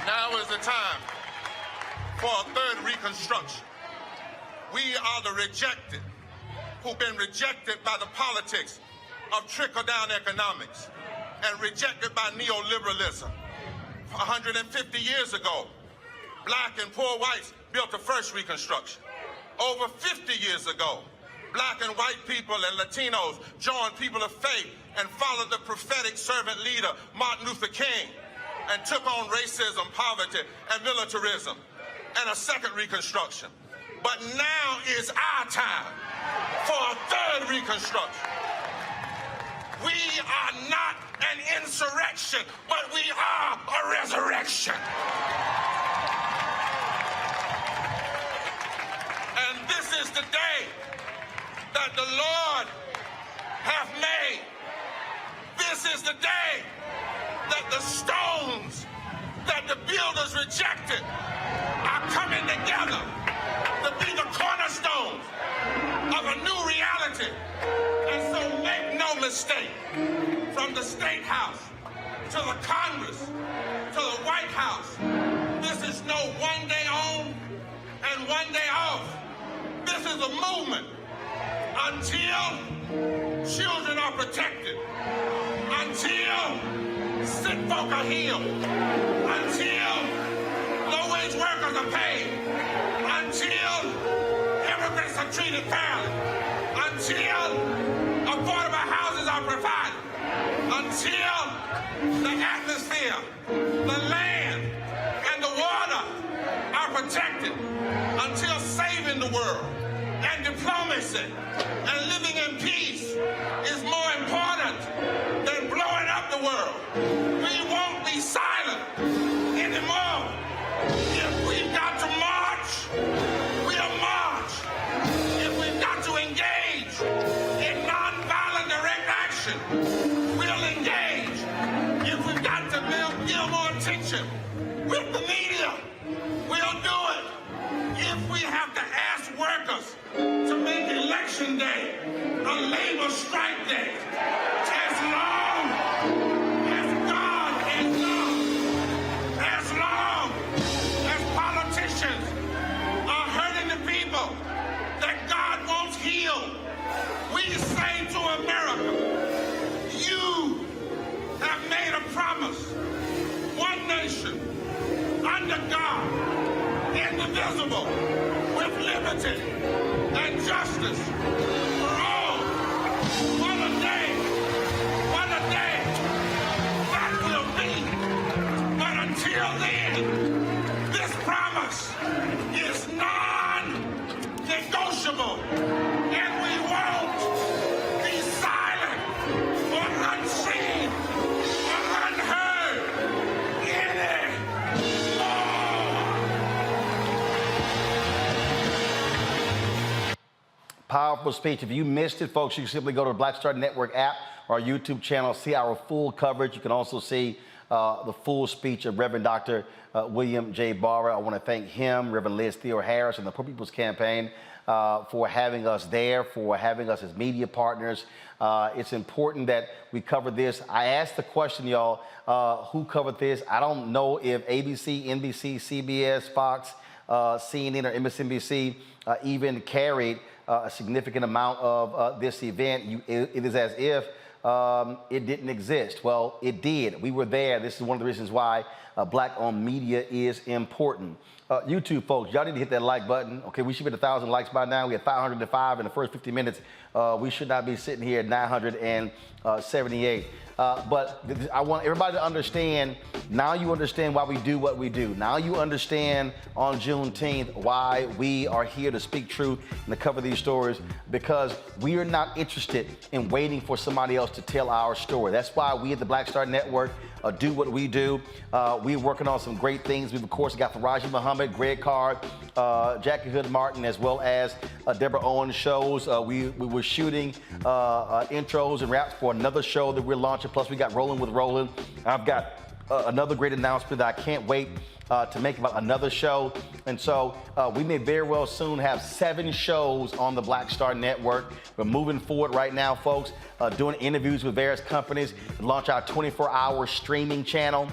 Now is the time for a third Reconstruction. We are the rejected who've been rejected by the politics of trickle-down economics and rejected by neoliberalism. 150 years ago, black and poor whites built the first Reconstruction. Over 50 years ago, black and white people and Latinos joined people of faith and followed the prophetic servant leader, Martin Luther King, and took on racism, poverty, and militarism, and a second Reconstruction. But now is our time for a third Reconstruction. We are not an insurrection, but we are a resurrection. And this is the day that the Lord hath made. This is the day that the stones that the builders rejected are coming together to be the cornerstones of a new reality. And so make no mistake, from the State House to the Congress to the White House, this is no one day on and one day off. This is a movement until children are protected, until sick folk are healed, until low-wage workers are paid, until immigrants are treated fairly, until affordable houses are provided, until the atmosphere, the land, and the water are protected, until saving the world and diplomacy and living in peace is more important than blowing up the world. We won't be silent anymore. If we've got to march, we'll march. If we've got to engage in nonviolent direct action, we'll engage. If we've got to give more attention with the media, we'll do it. If we have to ask workers to make Election Day a labor strike day, as long as God is love, as long as politicians are hurting the people that God wants healed, we say to America, you have made a promise. One nation, under God, indivisible, with liberty and justice for all. What a day that will be. But until then, this promise is non-negotiable, and we won't be silent or unseen or unheard anymore. Powerful speech. If you missed it, folks, you can simply go to the Black Star Network app or our YouTube channel, see our full coverage. You can also see the full speech of Reverend Dr. William J. Barber. I want to thank him, Reverend Liz Theo Harris, and the Poor People's Campaign for having us there, for having us as media partners. It's important that we cover this. I asked the question, y'all, who covered this? I don't know if ABC, NBC, CBS, Fox, CNN, or MSNBC even carried a significant amount of this event. It is as if it didn't exist. Well, it did. We were there. This is one of the reasons why black-owned media is important. YouTube folks, y'all need to hit that like button. Okay, we should be at 1,000 likes by now. We had 505 in the first 50 minutes. We should not be sitting here at 978. But I want everybody to understand, now you understand why we do what we do. Now you understand on Juneteenth why we are here to speak truth and to cover these stories, because we are not interested in waiting for somebody else to tell our story. That's why we at the Black Star Network do what we do. We're working on some great things. We've, of course, got Faraji Muhammad, Greg Carr, Jackie Hood Martin, as well as Deborah Owens shows. We were shooting intros and raps for another show that we're launching. Plus, we got Rolling with Roland. I've got another great announcement that I can't wait to make about another show. And so we may very well soon have 7 shows on the Black Star Network. We're moving forward right now, folks, doing interviews with various companies, launch our 24-hour streaming channel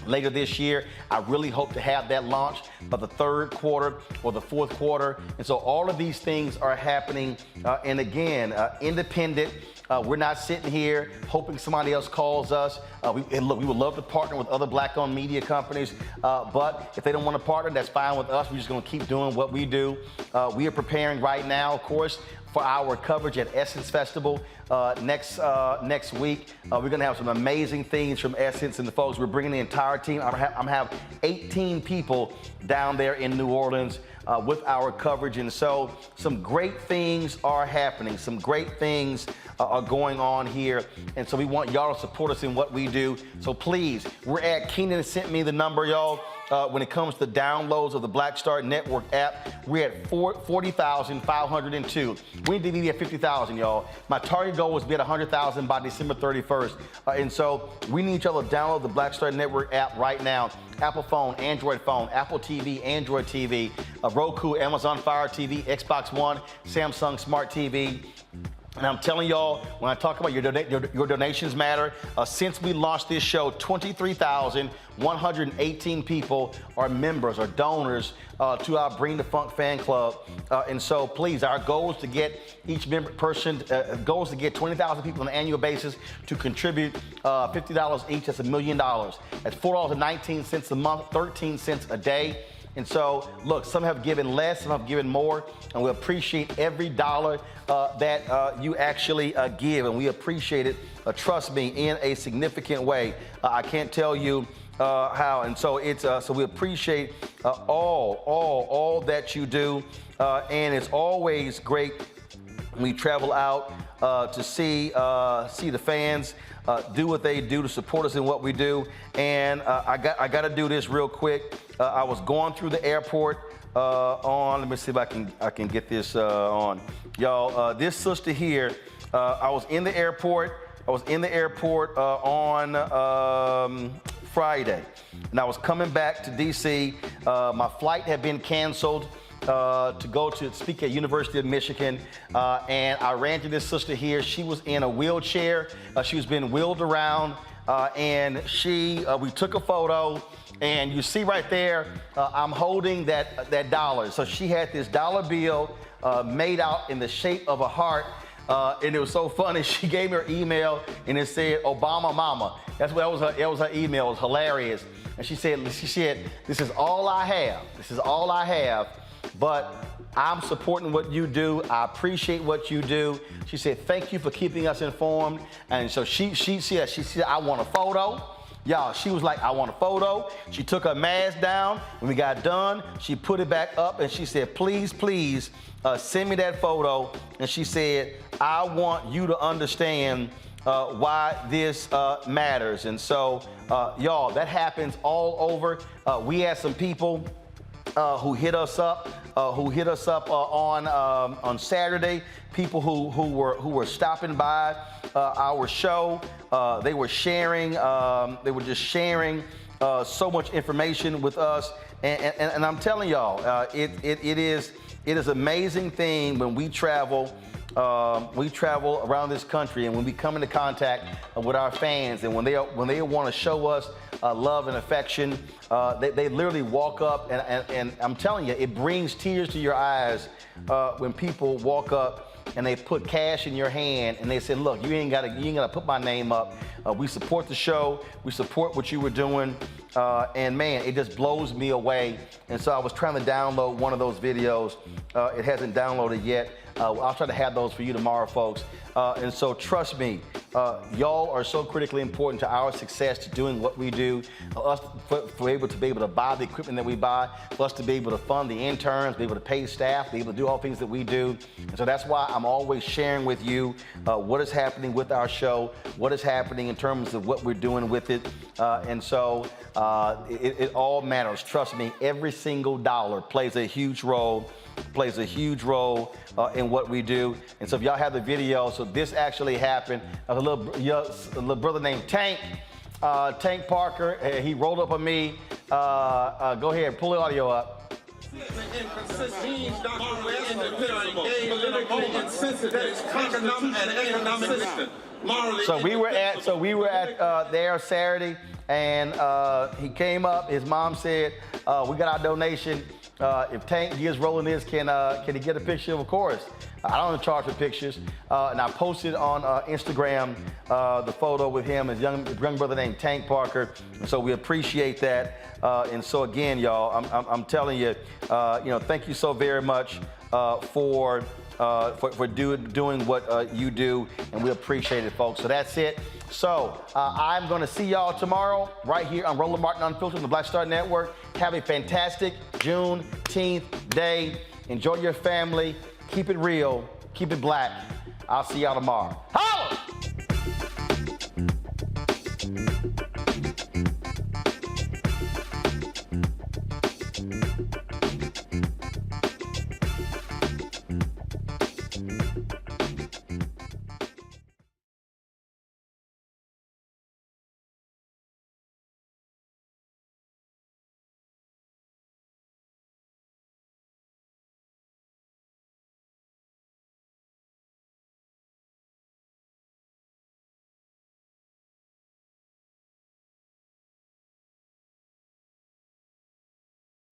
later this year. I really hope to have that launched by the 3rd quarter or the 4th quarter. And so all of these things are happening. And again, independent. We're not sitting here hoping somebody else calls us. We would love to partner with other black-owned media companies, but if they don't want to partner, that's fine with us. We're just going to keep doing what we do. We are preparing right now, of course, for our coverage at Essence Festival next week. We're going to have some amazing things from Essence and the folks. We're bringing the entire team. I'm have 18 people down there in New Orleans with our coverage. And so some great things are happening. Some great things are going on here. And so we want y'all to support us in what we do. So please, we're at, Keenan sent me the number, y'all. When it comes to downloads of the Black Star Network app, we're at 40,502. We need to be at 50,000, y'all. My target goal was to be at 100,000 by December 31st. And so we need y'all to download the Black Star Network app right now. Apple phone, Android phone, Apple TV, Android TV, Roku, Amazon Fire TV, Xbox One, Samsung Smart TV. And I'm telling y'all, when I talk about your donations matter, since we launched this show, 23,118 people are members or donors to our Bring the Funk fan club. And so please, our goal is to get each member person, goal is to get 20,000 people on an annual basis to contribute $50 each. That's $1 million. That's $4.19 a month, 13 cents a day. And so, look, some have given less, some have given more, and we appreciate every dollar that you actually give, and we appreciate it, trust me, in a significant way. I can't tell you how, and so it's so we appreciate all that you do, and it's always great when we travel out to see the fans do what they do to support us in what we do. And I got to do this real quick. I was going through the airport let me see if I can get this on. Y'all, this sister here, I was in the airport on Friday, and I was coming back to DC. My flight had been canceled to go to speak at University of Michigan, and I ran to this sister here. She was in a wheelchair. She was being wheeled around, and we took a photo. And you see right there, I'm holding that dollar. So she had this dollar bill made out in the shape of a heart. And it was so funny. She gave me her email and it said, Obama Mama. That's what it was her email. It was hilarious. And she said, this is all I have. This is all I have. But I'm supporting what you do. I appreciate what you do. She said, thank you for keeping us informed. And so she said, I want a photo. Y'all, she was like, I want a photo. She took her mask down. When we got done, she put it back up and she said, please, please send me that photo. And she said, I want you to understand why this matters. And so, y'all, that happens all over. We had some people who hit us up on Saturday. People who were stopping by our show. They were sharing. They were just sharing so much information with us. And I'm telling y'all, it is an amazing thing when we travel. We travel around this country, and when we come into contact with our fans, and when they want to show us love and affection, they literally walk up, and I'm telling you, it brings tears to your eyes when people walk up and they put cash in your hand and they said, look, you ain't gotta put my name up. We support the show. We support what you were doing. And man, it just blows me away. And so I was trying to download one of those videos. It hasn't downloaded yet. I'll try to have those for you tomorrow, folks. And so trust me, y'all are so critically important to our success, to doing what we do, us for able to be able to buy the equipment that we buy, for us to be able to fund the interns, be able to pay staff, be able to do all things that we do. And so that's why I'm always sharing with you what is happening with our show, what is happening in terms of what we're doing with it. And so it all matters. Trust me, every single dollar plays a huge role in what we do. And so if y'all have the video, so this actually happened. A little brother named Tank Parker, he rolled up on me. Go ahead, pull the audio up. So we were at there Saturday, and he came up. His mom said, "We got our donation. If Tank gets rolling this, can he get a picture? Of course. I don't charge for pictures." And I posted on Instagram the photo with him, his young brother named Tank Parker. And so we appreciate that. And so again, y'all, I'm telling you, thank you so very much for doing what you do, and we appreciate it, folks. So that's it. So I'm going to see y'all tomorrow right here on Roland Martin Unfiltered on the Black Star Network. Have a fantastic Juneteenth day. Enjoy your family. Keep it real. Keep it black. I'll see y'all tomorrow.